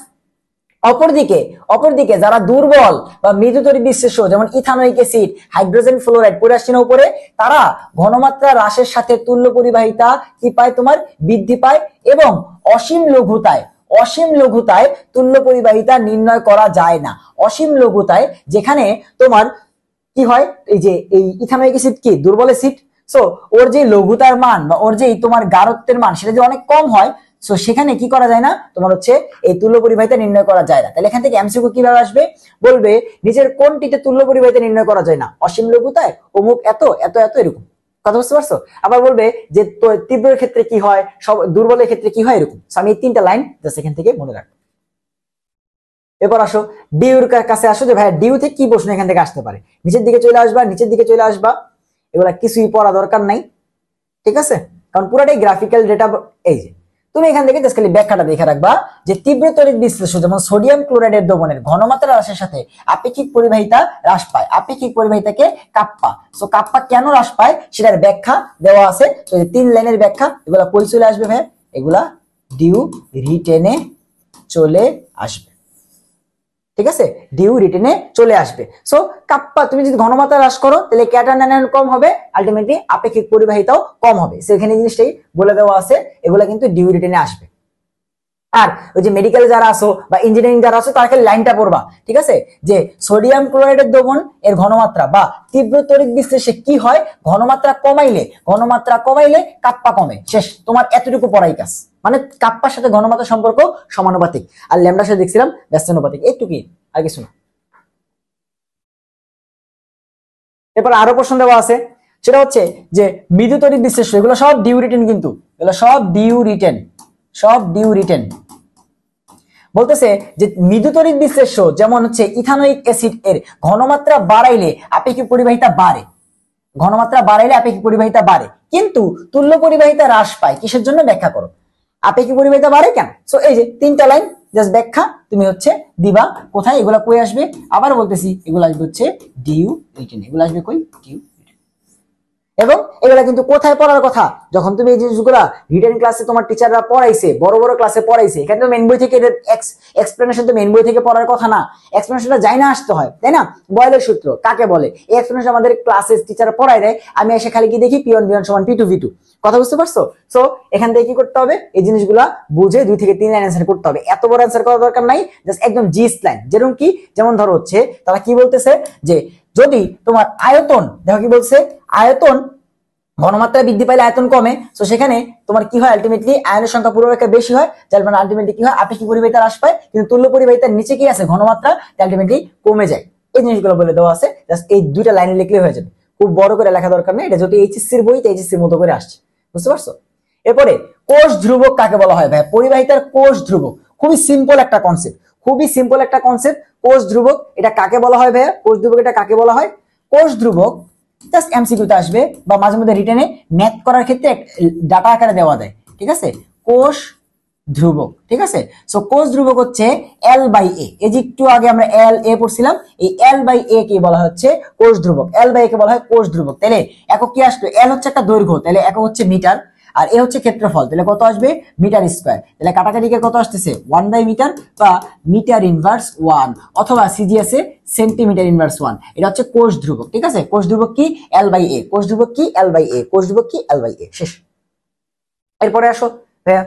অপরদিকে যারা দুর্বল বা মৃদু তড়িৎ বিশ্লেষ্য, যেমন ইথানোয়িক অ্যাসিড, হাইড্রোজেন ফ্লোরাইড, পড়ে আসছে না উপরে, তারা ঘনমাত্রা হ্রাসের সাথে তুল্য পরিবাহিতা কি পায়, তোমার বৃদ্ধি পায়, এবং অসীম লঘুতায় তুল্য পরিবাহিতা নির্ণয় করা যায় না। অসীম লঘুতায়, যেখানে তোমার কি হয়, এই যে এই ইথানোয়িক অ্যাসিড কি দুর্বল অ্যাসিড, সো ওর যে লঘুতার মান বা ওর যে তোমার গাঢ়ত্বের মান সেটা যে অনেক কম হয়, সো সেখানে কি করা যায় না, তোমার হচ্ছে এই তুল্য পরিবাহিতা নির্ণয় করা যায় না। তাহলে এখান থেকে এমসিকিউ কিভাবে আসবে, বলবে নিচের কোনটিতে তুল্য পরিবাহিতা নির্ণয় করা যায় না, অসীম লঘুতায়, অমুক এত এত এত এরকম। কথা বুঝতে পারছো? আবার বলবে যে তীব্রের ক্ষেত্রে কি হয়, সব দুর্বলের ক্ষেত্রে কি হয়, এরকম। আমি এই 3টা লাইন জাস্ট এখান থেকে মনে রাখবো। এরপর আসো ডিউর কাছে আসো, যে ভাই ডিউ থেকে কি প্রশ্ন এখান থেকে আসতে পারে। নিচের দিকে চলে আসবা, এগুলা কিছুই পড়া দরকার নাই, ঠিক আছে, কারণ পুরাটাই গ্রাফিক্যাল ডেটা। এই যে তুমি এখান থেকে জাস্ট খালি ব্যাখ্যাটা দেখে রাখবা যে তীব্র তড়িৎ বিশ্লেষ্য, যেমন সোডিয়াম ক্লোরাইডের দ্রবণের ঘনমাত্রা হ্রাসের সাথে আপেক্ষিক পরিবাহিতা হ্রাস পায়। আপেক্ষিক পরিবাহিতাকে কাপ্পা, সো কাপ্পা কেন হ্রাস পায় সেটার ব্যাখ্যা দেওয়া আছে। তো এই 3 লাইনের ব্যাখ্যা, এগুলা কই চলে আসবে ভাই, এগুলা ডিউ রিটেনে চলে আসবে, ঠিক আছে, ডিউ রিটেনে চলে আসবে। সো কাপ্পা তুমি যদি ঘনমাত্রা হ্রাস করো তাহলে ক্যাটায়ন আয়ন কম হবে, আলটিমেটলি আপেক্ষিক পরিবাহিতাও কম হবে। সেখানে জিনিসটাই বলে দেওয়া আছে, এগুলা কিন্তু ডিউ রিটেনে আসবে। আর ওই যে মেডিকেল যারা আসো বা ইঞ্জিনিয়ারিং যারা আসো, তারা খালি লাইনটা পড়বা, ঠিক আছে, যে সোডিয়াম ক্লোরাইডের দ্রবণ এর ঘনমাত্রা বা তীব্র তড়িৎ বিশ্লেষে কি হয়, ঘনমাত্রা কমাইলে কাপ্পা কমে। শেষ, তোমার এতটুকু পড়াই কাজ। মানে কাপ্পার সাথে ঘনমাত্রা সম্পর্ক সমানুপাতিক, আর ল্যামডার সাথে দেখছিলাম ব্যস্তানুপাতিক, একটুকি, আর কিছু না। এরপর আরো প্রশ্ন দেওয়া আছে, সেটা হচ্ছে যে মৃদু তড়িৎ বিশ্লেষ্য, এগুলো সব ডিউ রিটেন, কিন্তু এগুলো সব ডিউ রিটেন বলতেছে যে মৃদু তড়িৎ বিশ্লেষ্য, যেমন হচ্ছে ইথানোয়িক অ্যাসিড এর ঘনমাত্রা বাড়াইলে আপেক্ষিক পরিবাহিতা বাড়ে, কিন্তু তুল্য পরিবাহিতা হ্রাস পায়। কিসের জন্য, ব্যাখ্যা করো। আপেক্ষিক পরিবাহিতা বাড়ে কেন? সো এই যে 3টা লাইন জাস্ট ব্যাখ্যা তুমি হচ্ছে দিবা। কোথায় এগুলা কই আসবে, আবার বলতেছি, এগুলো আসবে হচ্ছে ডিউ রিটেন, এগুলো আসবে কই, ডিউ। এবং এগুলা কিন্তু কোথায় পড়ার কথা, যখন তুমি এই জিনিসগুলা রিটেন ক্লাসে তোমার টিচাররা পড়াইছে, বড় ক্লাসে পড়াইছে, এখানে তো মেইন বই থেকে এক্সপ্লেনেশন তো মেইন বই থেকে পড়ার কথা না, এক্সপ্লেনেশনটা যাই না আসতে হয়, তাই না? বয়েলের সূত্র কাকে বলে, এই এক্সপ্লেনেশন আমাদের ক্লাসে টিচার পড়াই দেয়, আমি এসে খালি কি দেখি P1 V1 = P2 V2। কথা বুঝতে পারছো? সো এখান থেকে কি করতে হবে, এই জিনিসগুলা বুঝে 2 থেকে 3 লাইন অ্যানসার করতে হবে। এত বড় অ্যানসার করার দরকার নাই, জাস্ট একদম জিস্ট লাইন। যেরকম কি, যেমন ধরো হচ্ছে তারা কি বলতেছে যে যদি তোমার আয়তন, দেখো কি বলছে, আয়তন ঘনমাত্রা বৃদ্ধি পাইলে আয়তন কমে, তো সেখানে তোমার কি হয়, আলটিমেটলি আয়নের সংখ্যা পূর্বাপেক্ষা বেশি হয়, যার মানে আলটিমেটলি কি হয়, আপেক্ষিক পরিবাহিতা হ্রাস পায়, কিন্তু তুল্য পরিবাহিতার নিচে কি আছে, ঘনমাত্রা আলটিমেটলি কমে যায়। এই জিনিসগুলো বলে দেওয়া আছে, জাস্ট এই 2টা লাইনে লিখলে হয়ে যাবে, খুব বড় করে লেখা দরকার নেই। এটা যদি এইচএসসির বই, এইচএসসির মতো করে আসছে, বুঝতে পারছো? এরপরে কোষ ধ্রুবক কাকে বলা হয় ভাই, পরিবাহিতার কোষ ধ্রুবক, খুবই সিম্পল একটা কনসেপ্ট, কোষ ধ্রুবক এটা কাকে বলা হয় ভাইয়া, কোষ ধ্রুবক এটা কাকে বলা হয়? কোষ ধ্রুবক জাস্ট এমসিকিউতে আসবে বা মাঝে মধ্যে রিটেনে ম্যাথ করার ক্ষেত্রে ডাটা আকারে দেওয়া যায়, ঠিক আছে, কোষ ধ্রুবক, ঠিক আছে। সো কোষ ধ্রুবক হচ্ছে L/A, এই যে একটু আগে আমরা LA পড়ছিলাম, এই L/A কে বলা হচ্ছে কোষ ধ্রুবক, L/A কে বলা হয় কোষ ধ্রুবক। তাহলে একক কি আসবে, L হচ্ছে একটা দৈর্ঘ্য, তাহলে একক হচ্ছে মিটার, আর এ হচ্ছে ক্ষেত্রফল, তাহলে কত আসবে, মিটার স্কয়ার। তাহলে কাটাকাটিকে কত আসতেছে, 1/মিটার বা মিটার ইনভার্স 1, অথবা সিজিএস এ সেন্টিমিটার ইনভার্স 1। এটা হচ্ছে কোষ ধ্রুবক, ঠিক আছে। কোষ ধ্রুবক কি, L/A, কোষ ধ্রুবক কি, L/A, শেষ। এরপরে আসো ভাইয়া,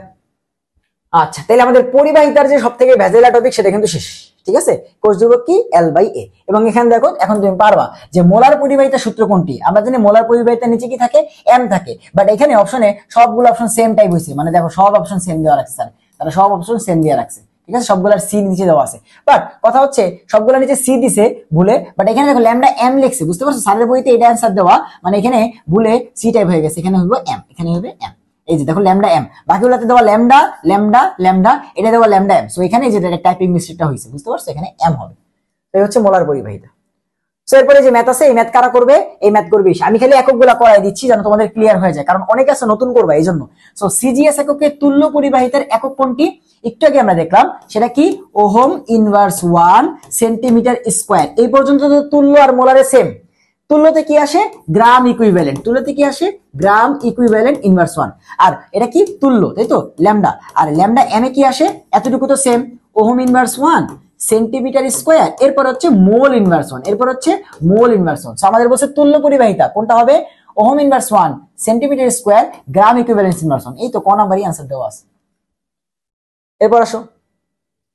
আচ্ছা তাহলে আমাদের পরিবাহিতার যে সব থেকে ভেজাইলা টপিক সেটা কিন্তু শেষ, ঠিক আছে। কোষ ধ্রুবক কি, L/A। এবং এখানে দেখো, এখন তুমি পারবা যে মোলার পরিবাহিতা সূত্র কোনটি। আমরা জানি মোলার পরিবাহিতার নিচে কি থাকে, M থাকে, বাট এখানে অপশনে সবগুলো অপশন সেম টাইপ হয়েছে, মানে দেখো সব অপশন সেম দেওয়া রাখছে, তারা সব অপশন সেম দিয়ে রাখছে, ঠিক আছে, সবগুলার সি নিচে দেওয়া আছে। বাট কথা হচ্ছে সবগুলা নিচে সি দিছে ভুলে, বাট এখানে দেখো ল্যামডা এম লিখছে, বুঝতে পারছো? স্যারের বইতে এটা অ্যান্সার দেওয়া, মানে এখানে ভুলে সি টাইপ হয়ে গেছে, এখানে হইব এম, এখানে হবে এম। এই যে দেখো ল্যামডা এম, বাকিগুলোতে দেওয়া ল্যামডা ল্যামডা ল্যামডা, এটা দেওয়া ল্যামডা এম। সো এখানে যে টাইপিং মিস্টেকটা হয়েছে, বুঝতে পারছো? এখানে এম হবে। তো এই হচ্ছে মোলার পরিবাহিতা। সো এরপরে যে ম্যাথ আছে, এই ম্যাথ কারা করবে? এই ম্যাথ করবে আমি খালি এককগুলা করাই দিচ্ছি যেন তোমাদের ক্লিয়ার হয়ে যায়, কারণ অনেকে আছে নতুন করবা এই জন্য। সো সিজিএস এককে তুল্য পরিবাহিতার একক কোনটি? একটু আগে আমরা দেখলাম, সেটা কি? Ohm inverse 1 centimetre square. এই পর্যন্ত তো তুল্য আর মোলারে সেম। তুল্যতে কি আসে? গ্রাম ইকুইভ্যালেন্ট। তুল্যতে কি আসে? গ্রাম ইকুইভ্যালেন্ট ইনভার্স 1। আর এটা কি? তুল্য, তাই তো, lambda. R lambda M A কি আসে? এতটুকু তো same, ohm inverse 1 centimetre square. এরপর হচ্ছে মোল ইনভার্স 1, এরপর হচ্ছে মোল ইনভার্স 1। সো আমাদের বলছে তুল্য পরিবাহিতা কোনটা হবে? Ohm inverse 1 centimetre square gram equivalence inverse 1। এই তো ক নাম্বারই आंसर দেওয়া আছে। এরপর আসো,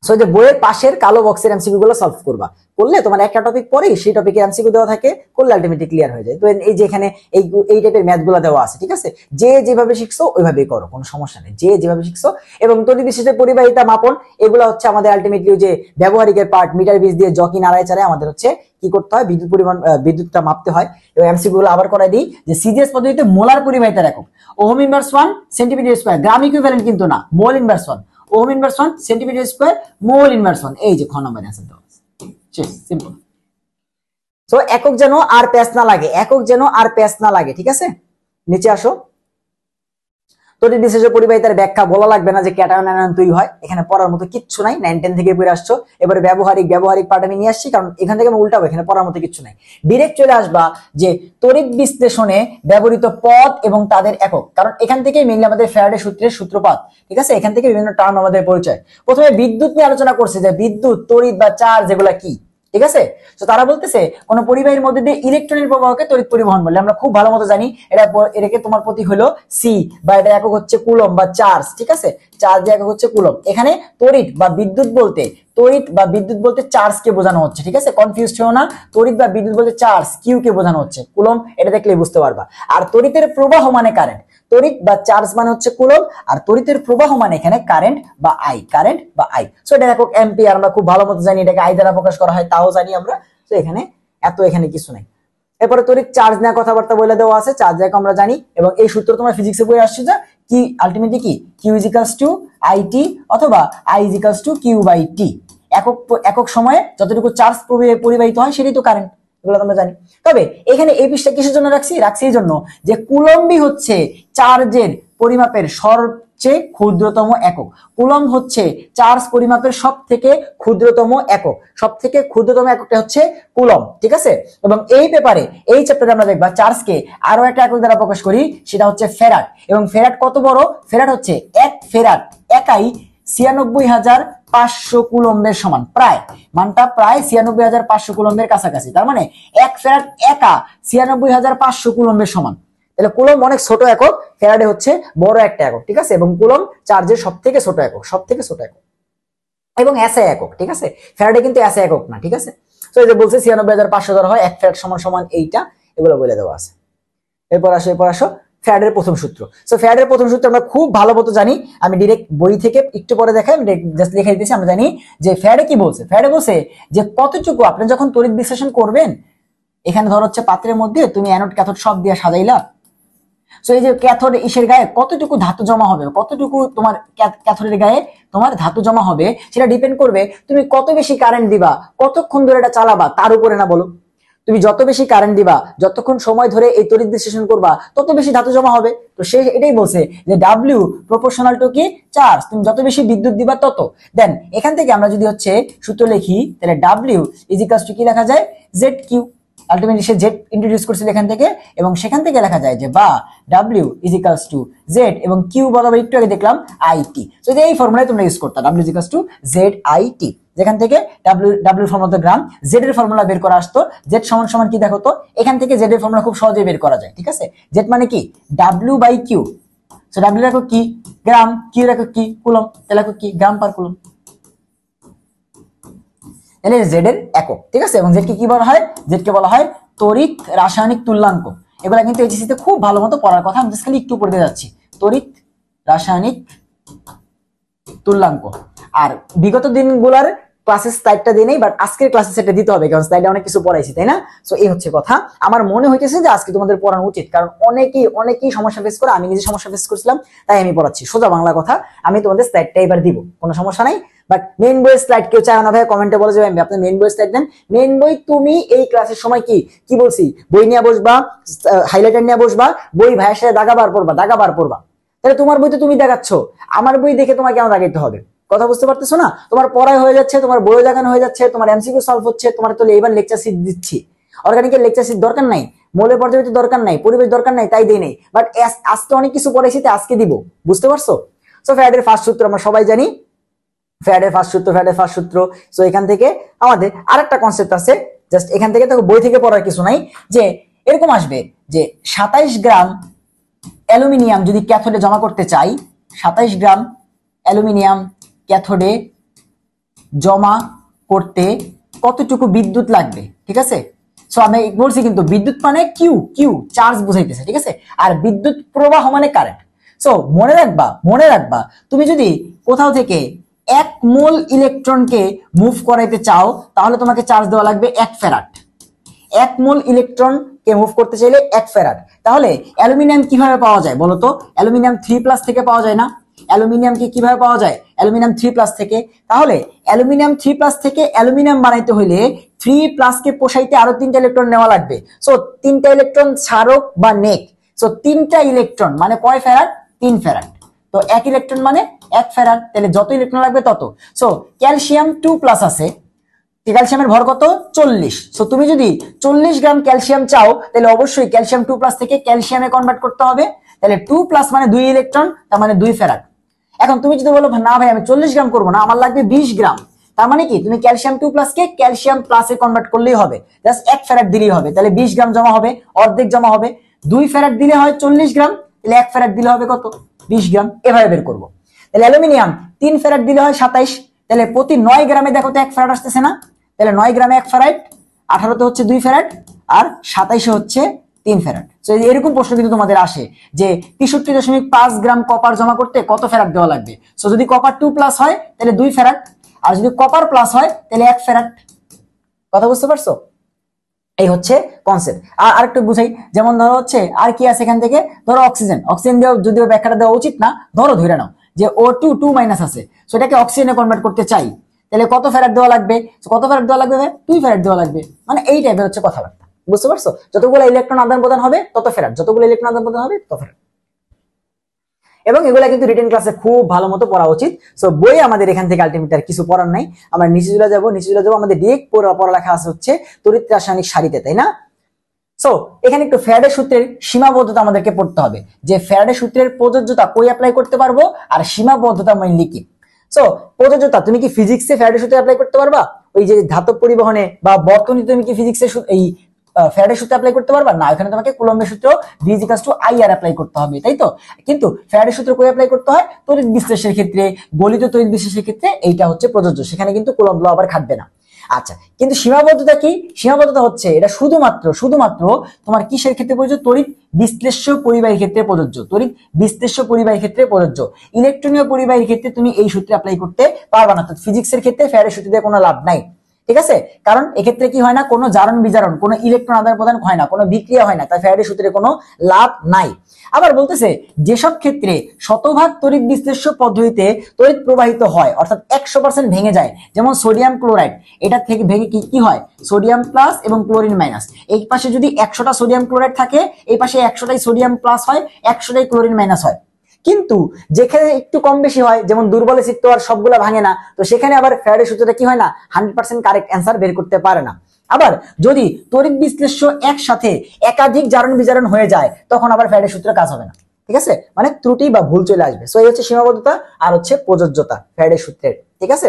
সো যে বইয়ের পাশের কালো বক্সের এমসিকিউ গুলো সলভ করবা, করলে তোমার একটা টপিক পরেই সেই টপিকের এমসিকিউ দেওয়া থাকে, করলে আলটিমেটলি ক্লিয়ার হয়ে যায়। তো এই যে এখানে এই টাইপের ম্যাথ গুলো দেওয়া আছে, ঠিক আছে? যে যেভাবে শিখছো ওইভাবেই করো, কোনো সমস্যা নেই, যে যেভাবে শিখছো। এবং তড়িৎ বিশেষের পরিবাহিতা মাপন, এগুলো হচ্ছে আমাদের আলটিমেটলি যে ব্যবহারিকের পার্ট, মিটার বিজ দিয়ে জকি নাড়ায় চাড়ায় আমাদের হচ্ছে কি করতে হয়? বিদ্যুৎ পরিমাণ, বিদ্যুৎটা মাপতে হয়। এবং এমসিকিউ গুলো আবার করাই দিই যে সিজিএস পদ্ধতিতে মোলার পরিবাহিতার একক ওহম ইনভার্স 1 সেন্টিমিটার স্কয়ার, গ্রাম ইকুইভ্যালেন্ট কিন্তু না, mole inverse 1, ohm inverse 1 centimetre square mole inverse 1। এই যে খ নম্বর आंसर দাও, সিম্পল। সো একক যেন আর প্যাচ না লাগে, একক যেন আর প্যাচ না লাগে, ঠিক আছে? নিচে আসো, তড়িৎ বিশেষের পরিবাহিতার ব্যাখ্যা বলা লাগবে না যে ক্যাটায়ন আয়ন তৈরি হয়, এখানে পড়ার মতো কিচ্ছু নাই, 9 10 থেকে পড়ে আসছো। এবারে ব্যবহারিক পার্ট আমি নিয়ে আসছি, কারণ এখান থেকে আমি উল্টাবো, এখানে পড়ার মতো কিচ্ছু নাই। ডাইরেক্ট চলে আসবা যে তড়িৎ বিশ্লেষণে ব্যবহৃত পদ এবং তাদের একক, কারণ এখান থেকে মেইনলি আমাদের ফ্যারাডে সূত্রের সূত্রপাত, ঠিক আছে? এখান থেকে বিভিন্ন টার্ম আমাদের পরিচয়। প্রথমে বিদ্যুৎ নিয়ে আলোচনা করছে যে বিদ্যুৎ, তড়িৎ বা চার্জ এগুলা কি, ঠিক আছে? তো তারা বলতেছে কোন পরিবাহীর মধ্যে দিয়ে ইলেকট্রনের প্রবাহকে তড়িৎ পরিবহন বলে। আমরা খুব ভালো মতো জানি এটাকে তোমার প্রতীক হলো সি, বা এটা একক হচ্ছে কুলম বা চার্জ, ঠিক আছে? চার্জের একক হচ্ছে কুলম। এখানে তড়িৎ বা বিদ্যুৎ বলতে চার্জকে বোঝানো হচ্ছে, ঠিক আছে? কনফিউজড হও না, তড়িৎ বা বিদ্যুৎ বলতে চার্জ, কিউ কে বোঝানো হচ্ছে, কুলম এটা দেখলে বুঝতে পারবা। আর তড়িতের প্রবাহ মানে কারেন্ট, তড়িৎ বা চার্জ মানে হচ্ছে কুলম, আর তড়িতের প্রবাহ মানে এখানে কারেন্ট বা আই। সো এটা একক অ্যাম্পিয়ার, আমরা খুব ভালো মতো জানি, এটাকে আই দ্বারা প্রকাশ করা হয়, তাও জানি আমরা। তো এখানে কিছু নাই। এরপরে তড়িৎ চার্জ নিয়ে কথাবার্তা বলে দেওয়া আছে, চার্জ এক আমরা জানি, এবং এই সূত্র তোমরা ফিজিক্সে বই আসছে যে কি আলটিমেটলি কি Q is equals to I T অথবা I is equals to Q by T. একক সময়ে যতটুকু চার্জ পরিবাহিত হয় সেটাই তো কারেন্ট, এগুলো আমরা জানি। তবে এখানে এই পৃষ্ঠা কিসের জন্য রাখছি এই জন্য যে কুলম্বই হচ্ছে চার্জের পরিমাপের সবচেয়ে ক্ষুদ্রতম একক। কুলম্ব হচ্ছে চার্জ পরিমাপের সব থেকে ক্ষুদ্রতম একক, সব থেকে ক্ষুদ্রতম এককটা হচ্ছে কুলম্ব, ঠিক আছে? এবং এই পেপারে এই চ্যাপ্টারে আমরা দেখবা চার্জকে আরো একটা একক দ্বারা প্রকাশ করি, সেটা হচ্ছে ফ্যারাড। এবং ফ্যারাড কত বড়? ফ্যারাড হচ্ছে এক ফ্যারাড একাই 96,500 কুলম্বের সমান, মানটা প্রায় 96,500 কুলম্বের কাছাকাছি। তার মানে এক ফ্যারাড একা 96,500 কুলম্বের সমান। তাহলে কুলম্ব অনেক ছোট একক, ফ্যারাডে হচ্ছে বড় একটা একক, ঠিক আছে? এবং কুলম্ব চার্জের সব থেকে ছোট একক এবং এসআই একক, ঠিক আছে? ফ্যারাডে কিন্তু এসআই একক না, ঠিক আছে? তো এই যে বলছে 96,500 ধরা হয়, এক ফ্যারাড সমান এইটা, এগুলো বলে দেওয়া আছে। এরপর আসো ফ্যারাডের প্রথম সূত্র। সো ফ্যারাডের প্রথম সূত্র আমরা খুব ভালো মতো জানি, আমি ডাইরেক্ট বই থেকে একটু পরে দেখাই, আমি জাস্ট লিখে দিতেছি। আমরা জানি যে ফ্যারাডে কি বলছে, ফ্যারাডে বলছে যে কতটুকু আপনি যখন তড়িৎ বিশ্লেষণ করবেন, এখানে ধর হচ্ছে পাত্রের মধ্যে তুমি অ্যানোড ক্যাথোড সব দিয়ে সাজাইলা। সো এই যে ক্যাথোড ইসের গায়ে কতটুকু ধাতু জমা হবে, কতটুকু তোমার ক্যাথোডের গায়ে তোমার ধাতু জমা হবে, সেটা ডিপেন্ড করবে তুমি কত বেশি কারেন্ট দিবা, কতক্ষণ ধরে এটা চালাবা তার উপরে না। বলো, তুমি যত বেশি কারেন্ট দিবা, যতক্ষণ সময় ধরে এই তড়িৎ বিশ্লেষণ করবা, তত বেশি ধাতু জমা হবে। তো সে এটাই বলছে যে ডাব্লিউ প্রপোর্শনাল টু কি চার্জ, তুমি যত বেশি বিদ্যুৎ দিবা তত। দেন এখান থেকে আমরা যদি হচ্ছে সূত্র লিখি, তাহলে ডাব্লিউ ইজ ইকুয়ালস টু কি লেখা যায়? Z Q. আলটিমেটলি সে জেড ইন্ট্রোডিউস করছিল এখান থেকে, এবং সেখান থেকে লেখা যায় যে বা W is equals to Z এবং কিউ বরাবর একটু আগে দেখলাম আইটি। তো এই ফর্মুলায় তোমরা ইউজ করতে, W is equals to Z IT, যেখান থেকে ডাব্লিউ ফর্মুলা গ্রাম, জেড এর ফর্মুলা বের করা আসতো। জেড সমান কি দেখো তো, এখান থেকে জেড এর ফর্মুলা খুব সহজেই বের করা যায়, ঠিক আছে? জেড মানে কি? W by Q. So W রাখো কি গ্রাম, কিউ রাখো কি কুলম, তাহলে রাখো কি গ্রাম পার কুলম। তাহলে জেড এর একক, ঠিক আছে? এবং জেড কে কি বলা হয়? জেড কে বলা হয় তড়িৎ রাসায়নিক তুল্যাঙ্ক। এগুলা কিন্তু এইচএসসি তে খুব ভালো মতো পড়ার কথা, আমি জাস্ট খালি একটু পড়তে যাচ্ছি। তড়িৎ রাসায়নিক তুল্যাঙ্ক। আর বিগত দিনগুলোর ক্লাসের স্লাইডটা দিই নেই, বাট আজকের ক্লাসে সেটা দিতে হবে, কারণ স্লাইডে অনেক কিছু পড়াইছি, তাই না? সো এই হচ্ছে কথা। আমার মনে হইতেছে যে আজকে তোমাদের পড়ানো উচিত, কারণ অনেকেই সমস্যা ফেস করে, আমি নিজে সমস্যা ফেস করছিলাম, তাই আমি পড়াচ্ছি। সোজা বাংলা কথা, আমি তোমাদের স্লাইডটা এবার দিব, কোনো সমস্যা নাই। বাট মেইন বইয়ের স্লাইড কেউ চায় না ভাই, কমেন্টে বলে যে আপনি মেইন বইয়ের স্লাইড দেন। মেইন বই তুমি এই ক্লাসের সময় কি বলছি, বই নিয়ে বসবা, হাইলাইটার নিয়ে বসবা, বই ভাইয়ের সাথে দাগাবার পড়বা। তাহলে তোমার বই তো তুমি দেখাচ্ছ, আমার বই দেখে তোমার কেন দাগাইতে হবে? কথা বুঝতে পারতেছো না? তোমার পড়ায় হয়ে যাচ্ছে, তোমার বইও দেখানো হয়ে যাচ্ছে, তোমার এমসিকিউ সলভ হচ্ছে, তোমার তো এবার লেকচার সিট দিচ্ছি। অর্গানিকের লেকচার সিট দরকার নাই, মৌলের পর্যাবৃত্তি দরকার নাই, পরিবেশ দরকার নাই, তাই দেই নেই। বাট আজকে অনেক কিছু পড়াইছি, আজকে দিব, বুঝতে পারছো? সো ফ্যারাডের ফার্স্ট সূত্র আমরা সবাই জানি, ফ্যারাডের ফার্স্ট সূত্র। সো এখান থেকে আমাদের আরেকটা কনসেপ্ট আছে, জাস্ট এখান থেকে দেখো, বই থেকে পড়ার কিছু নাই, যে এরকম আসবে যে 27 গ্রাম অ্যালুমিনিয়াম যদি ক্যাথোডে জমা করতে চাই, 27 গ্রাম অ্যালুমিনিয়াম ক্যাথোডে জমা করতে কতটুকু বিদ্যুৎ লাগবে, ঠিক আছে? সো আমি বলছি কিন্তু বিদ্যুৎ মানে কিউ চার্জ বুঝাইতেছে, ঠিক আছে? আর বিদ্যুৎ প্রবাহ মানে কারেন্ট। সো মনে রাখবা তুমি যদি কোথাও থেকে 1 মোল ইলেকট্রনকে মুভ করাইতে চাও, তাহলে তোমাকে চার্জ দেওয়া লাগবে 1 ফ্যারাড। 1 মোল ইলেকট্রনকে মুভ করতে চাইলে 1 ফ্যারাড। তাহলে অ্যালুমিনিয়াম কিভাবে পাওয়া যায় বলো তো? অ্যালুমিনিয়াম 3+ থেকে পাওয়া যায় না? অ্যালুমিনিয়ামকে কিভাবে পাওয়া যায়? অ্যালুমিনিয়াম 3+ থেকে। তাহলে অ্যালুমিনিয়াম 3+ থেকে অ্যালুমিনিয়াম বানাইতে হইলে 3+ কে পোষাইতে আরো 3টা ইলেকট্রন নেওয়া লাগবে। সো 3টা ইলেকট্রন ছাড়ক বা নেক, সো 3টা ইলেকট্রন মানে কয় ফ্যারাড? 3 ফ্যারাড। তো 1 ইলেকট্রন মানে 1 ফ্যারাড, তাহলে যত ইলেকট্রন লাগবে তত। সো ক্যালসিয়াম 2+ আছে, ক্যালসিয়ামের ভর কত? 40। সো তুমি যদি 40 গ্রাম ক্যালসিয়াম চাও, তাহলে অবশ্যই ক্যালসিয়াম 2+ থেকে ক্যালসিয়ামে কনভার্ট করতে হবে। তাহলে 2+ মানে 2 ইলেকট্রন, তার মানে 2 ফ্যারাড। এখন তুমি যদি বলো না ভাই আমি 40 গ্রাম করবো না, আমার লাগবে 20 গ্রাম, তার মানে কি তুমি ক্যালসিয়াম 2+ কে ক্যালসিয়াম প্লাসে কনভার্ট করলেই হবে, জাস্ট 1 ফ্যারাড দিলেই হবে। তাহলে 20 গ্রাম জমা হবে, অর্ধেক জমা হবে। 2 ফ্যারাড দিলে হয় 40 গ্রাম, তাহলে 1 ফ্যারাড দিলে হবে কত? 20 গ্রাম। এভাবে বের করবো। তাহলে অ্যালুমিনিয়াম 3 ফ্যারাড দিলে হয় 27, তাহলে প্রতি 9 গ্রামে দেখো তো 1 ফ্যারাড আসতেছে না? তাহলে 9 গ্রামে 1 ফ্যারাড, 18তে হচ্ছে 2 ফ্যারাড, আর 27-এ হচ্ছে 3 ফ্যারাড। সো এরকম প্রশ্ন কিন্তু তোমাদের আসে যে 63.5 গ্রাম কপার জমা করতে কত ফ্যারাড দেওয়া লাগবে। সো যদি কপার 2+ হয় তাহলে 2 ফ্যারাড, আর যদি কপার প্লাস হয় তাহলে 1 ফ্যারাড। কথা বুঝতে পারছো? এই হচ্ছে কনসেপ্ট। আর আরেকটু বুঝাই, যেমন ধরো হচ্ছে আর কি আছে এখান থেকে, ধরো অক্সিজেন দিয়েও যদিও ব্যাখ্যাটা দেওয়া উচিত না, ধরে নাও যে O2 2- আছে, সেটাকে অক্সিজেনে কনভার্ট করতে চাই, তাহলে কত ফ্যারাড দেওয়া লাগবে? কত ফ্যারাড দেওয়া লাগবে? 2 ফ্যারাড দেওয়া লাগবে। মানে এই টাইপের হচ্ছে কথাবার্তা, বুঝতে পারছো? যতগুলো ইলেকট্রন আদান প্রদান হবে তত ফ্যারাড, যতগুলো ইলেকট্রন আদান প্রদান হবে তত ফ্যারাড। এবং এগুলা কিন্তু রিটেন ক্লাসে খুব ভালো মতো পড়া উচিত। সো বই আমাদের এখান থেকে আলটিমেটলি আর কিছু পড়ার নাই, আমরা নিচে চলে যাবো। আমাদের ডিরেক্ট পড়ালেখা আছে হচ্ছে তড়িৎ রাসায়নিক সারিতে, তাই না? সো এখানে একটু ফ্যারাডের সূত্রের সীমাবদ্ধতা আমাদেরকে পড়তে হবে, যে ফ্যারাডের সূত্রের প্রযোজ্যতা কই অ্যাপ্লাই করতে পারবো, আর সীমাবদ্ধতা মেইনলি কি। সো প্রযোজ্যতা, তুমি কি ফিজিক্সে ফ্যারাডের সূত্র অ্যাপ্লাই করতে পারবা? ওই যে ধাতব পরিবহনে বা বর্তনীতে তুমি কি ফিজিক্সের এই ফ্যারাডের সূত্র অ্যাপ্লাই করতে পারবা না? এখানে তোমাকে কুলম্বের সূত্র V=IR অ্যাপ্লাই করতে হবে, তাই তো? কিন্তু ফ্যারাডের সূত্র কই অ্যাপ্লাই করতে হয়? তড়িৎ বিশ্লেষণের ক্ষেত্রে, গলিত তড়িৎ বিশ্লেষণের ক্ষেত্রে এইটা হচ্ছে প্রযোজ্য, সেখানে কিন্তু কুলম্ব ল আবার খাটবে না। আচ্ছা, কিন্তু সীমাবদ্ধতা কি? সীমাবদ্ধতা হচ্ছে এটা শুধুমাত্র তোমার কিসের ক্ষেত্রে প্রযোজ্য? তড়িৎ বিশ্লেষ্য পরিবাহীর ক্ষেত্রে প্রযোজ্য, তড়িৎ বিশ্লেষ্য পরিবাহীর ক্ষেত্রে প্রযোজ্য। ইলেকট্রনীয় পরিবাহীর ক্ষেত্রে তুমি এই সূত্রে অ্যাপ্লাই করতে পারবা না। ফিজিক্সের ক্ষেত্রে ফ্যারাডের সূত্র দিয়ে কোনো লাভ নাই, ঠিক আছে? কারণ এক্ষেত্রে কি হয় না, কোনো জারণ বিজারণ, কোনো ইলেকট্রন আদান প্রদান হয় না, কোনো বিক্রিয়া হয় না, তাই ফ্যারাডের সূত্রে কোনো লাভ নাই। আবার বলতেছে যেসব ক্ষেত্রে শতভাগ তড়িৎ বিশ্লেষ্য পদ্ধতিতে তড়িৎ প্রবাহিত হয়, অর্থাৎ 100% ভেঙে যায়, যেমন সোডিয়াম ক্লোরাইড, এটা থেকে ভেঙে কি হয়? সোডিয়াম প্লাস এবং ক্লোরিন মাইনাস। এই পাশে যদি 100টা সোডিয়াম ক্লোরাইড থাকে, এই পাশে 100টাই সোডিয়াম প্লাস হয়, 100টাই ক্লোরিন মাইনাস হয়। কিন্তু যেখানে একটু কম বেশি হয়, যেমন দুর্বল এসিড তো আর সবগুলা ভাঙে না, তো সেখানে আবার ফ্যারাডের সূত্রটা কি হয় না, 100% কারেক্ট অ্যান্সার বের করতে পারে না। আবার যদি তড়িৎ বিশ্লেষ্য একসাথে একাধিক জারণ বিজারণ হয়ে যায়, তখন আবার ফ্যারাডের সূত্র কাজ হবে না, ঠিক আছে? মানে ত্রুটি বা ভুল চলে আসবে। সো এই হচ্ছে সীমাবদ্ধতা আর হচ্ছে প্রযোজ্যতা ফ্যারাডের সূত্রের, ঠিক আছে?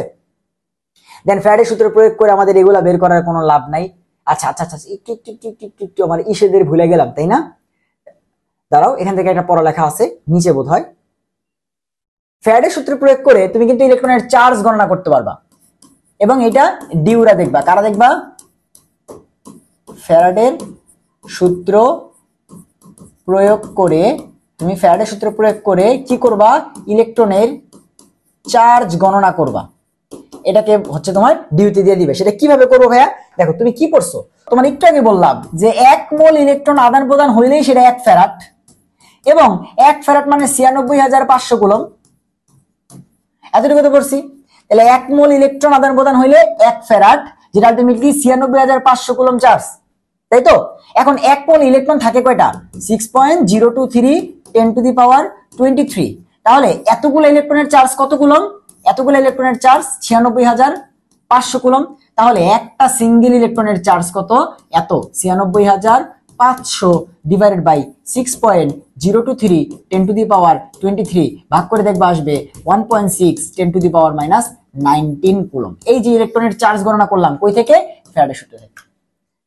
দেন ফ্যারাডের সূত্র প্রয়োগ করে আমাদের এগুলা বের করার কোনো লাভ নাই। আচ্ছা, একটু আমার ইসেদের ভুলে গেলাম, তাই না? দাঁড়াও, এখান থেকে একটা পড়ালেখা আছে নিচে বোধ হয়। ফ্যারাডের সূত্র প্রয়োগ করে তুমি কিন্তু ইলেকট্রনের চার্জ গণনা করতে পারবা, এবং এটা ডিউরা দেখবা। কারা দেখবা? ফ্যারাডের সূত্র প্রয়োগ করে, কি করবা? ইলেকট্রনের চার্জ গণনা করবা। এটাকে হচ্ছে তোমার ডিউতে দিয়ে দিবে। সেটা কিভাবে করবো ভাইয়া? দেখো তুমি কি পড়ছো, তোমার একটু আগে বললাম যে 1 মোল ইলেকট্রন আদান প্রদান হইলেই সেটা 1 ফ্যারাড, এবং 1 ফ্যারাড মানে 96,500 কুলম্ব। এতটুকু তো পড়ছি। তাহলে 1 মোল ইলেকট্রন আদান প্রদান হইলে 1 ফ্যারাড, যেটা আলটিমেটলি 96,500 কুলম্ব চার্জ, তাই তো? এখন 1 মোল ইলেকট্রন থাকে কয়টা? 6.023 10 টু দি পাওয়ার 23। তাহলে এতগুলো ইলেকট্রনের চার্জ কত কুলম্ব? এতগুলো ইলেকট্রনের চার্জ 96,500 কুলম্ব। তাহলে একটা সিঙ্গেল ইলেকট্রনের চার্জ কত? এত 96,500 ডিভাইডেড বাই 6.023 10 টু দি পাওয়ার 23 ভাগ করে দেখবা আসবে 1.6 10 টু দি পাওয়ার -19 কুলম্ব। এই যে ইলেকট্রনের চার্জ গণনা করলাম কই থেকে? ফ্যারাডের সূত্র থেকে।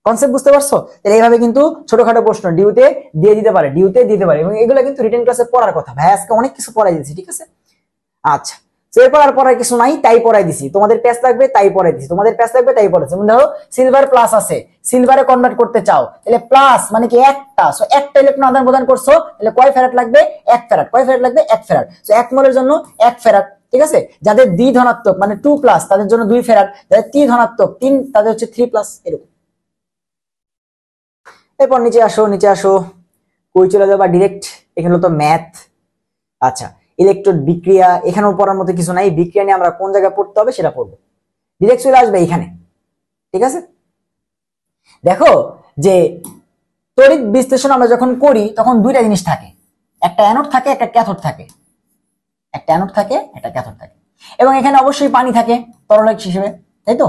কনসেপ্ট বুঝতে পারছো? তাহলে এইভাবে কিন্তু ছোটখাটো প্রশ্ন ডিউতে দিয়ে দিতে পারে, ডিউতে দিতে পারে, এবং এগুলো কিন্তু রিটেন ক্লাসে পড়ার কথা। ভাই আজকে অনেক কিছু পড়াই দিয়েছি, ঠিক আছে? আচ্ছা, এরপর আর পড়ার কিছু নাই, তাই পড়াই দিছি। তোমাদের প্যাচ লাগবে তাই পড়াই দিছি, তোমাদের প্যাচ লাগবে তাই পড়াইছি। যেমন ধরো সিলভার প্লাস আছে, সিলভারে কনভার্ট করতে চাও, তাহলে প্লাস মানে কি একটা, সো একটা ইলেকট্রন আদান প্রদান করছো, তাহলে কয় ফ্যারাড লাগবে? 1 ফ্যারাড। কয় ফ্যারাড লাগবে? 1 ফ্যারাড। সো 1 মোলের জন্য 1 ফ্যারাড, ঠিক আছে? যাদের দ্বি ধনাত্মক মানে 2 প্লাস তাদের জন্য 2 ফ্যারাড, যাদের ত্রি ধনাত্মক 3 তাদের হচ্ছে 3 প্লাস, এরকম। এরপর নিচে আসো, নিচে আসো, কই চলে যাবা ডিরেক্ট? এখানে তো ম্যাথ। আচ্ছা, ইলেকট্রোড বিক্রিয়া, এখানেও পড়ার মতো কিছু নাই। বিক্রিয়া নিয়ে আমরা কোন জায়গায় পড়তে হবে সেটা পড়বো, ডিরেক্ট চলে আসবে এখানে, ঠিক আছে? দেখো যে তড়িৎ বিশ্লেষণ আমরা যখন করি তখন দুইটা জিনিস থাকে, একটা অ্যানোড থাকে, একটা ক্যাথোড থাকে। একটা অ্যানোড থাকে, একটা ক্যাথোড থাকে, এবং এখানে অবশ্যই পানি থাকে তরল হিসেবে, তাই তো?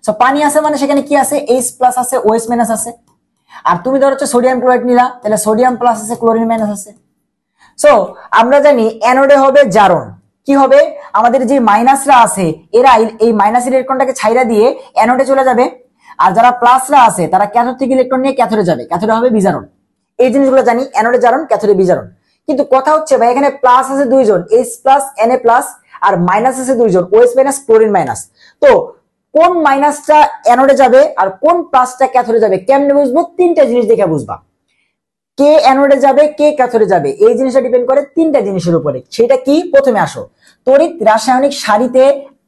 সো পানি আছে মানে সেখানে কি আছে? H প্লাস আছে, OH মাইনাস আছে। আর তুমি ধর হচ্ছে সোডিয়াম ক্লোরাইড নিলা, তাহলে সোডিয়াম প্লাস আছে, ক্লোরিন মাইনাস আছে। সো আমরা জানি অ্যানোডে হবে জারণ, কি হবে? আমাদের যে মাইনাসরা আছে এরা এই মাইনাস ইলেকট্রনটাকে ছাইরা দিয়ে অ্যানোডে চলে যাবে, আর যারা প্লাসরা আছে তারা ক্যাথোড থেকে ইলেকট্রন নিয়ে ক্যাথোডে যাবে, ক্যাথোডে হবে বিজারণ। এই জিনিসগুলো জানি, অ্যানোডে জারণ, ক্যাথোডে বিজারণ। কিন্তু কথা হচ্ছে ভাই এখানে প্লাস আছে দুইজন, H প্লাস Na প্লাস, আর মাইনাস আছে দুইজন, OH মাইনাস, ক্লোরিন মাইনাস। তো কোন মাইনাসটা অ্যানোডে যাবে আর কোন প্লাসটা ক্যাথোডে যাবে কেমনে বুঝবো? তিনটা জিনিস দেখে বুঝবা। কে অ্যানোডে যাবে, কে ক্যাথোডে যাবে, এই জিনিসটা ডিপেন্ড করে তিনটা জিনিসের উপরে। সেটা কি? প্রথমে আসো তড়িৎ রাসায়নিক সারিতে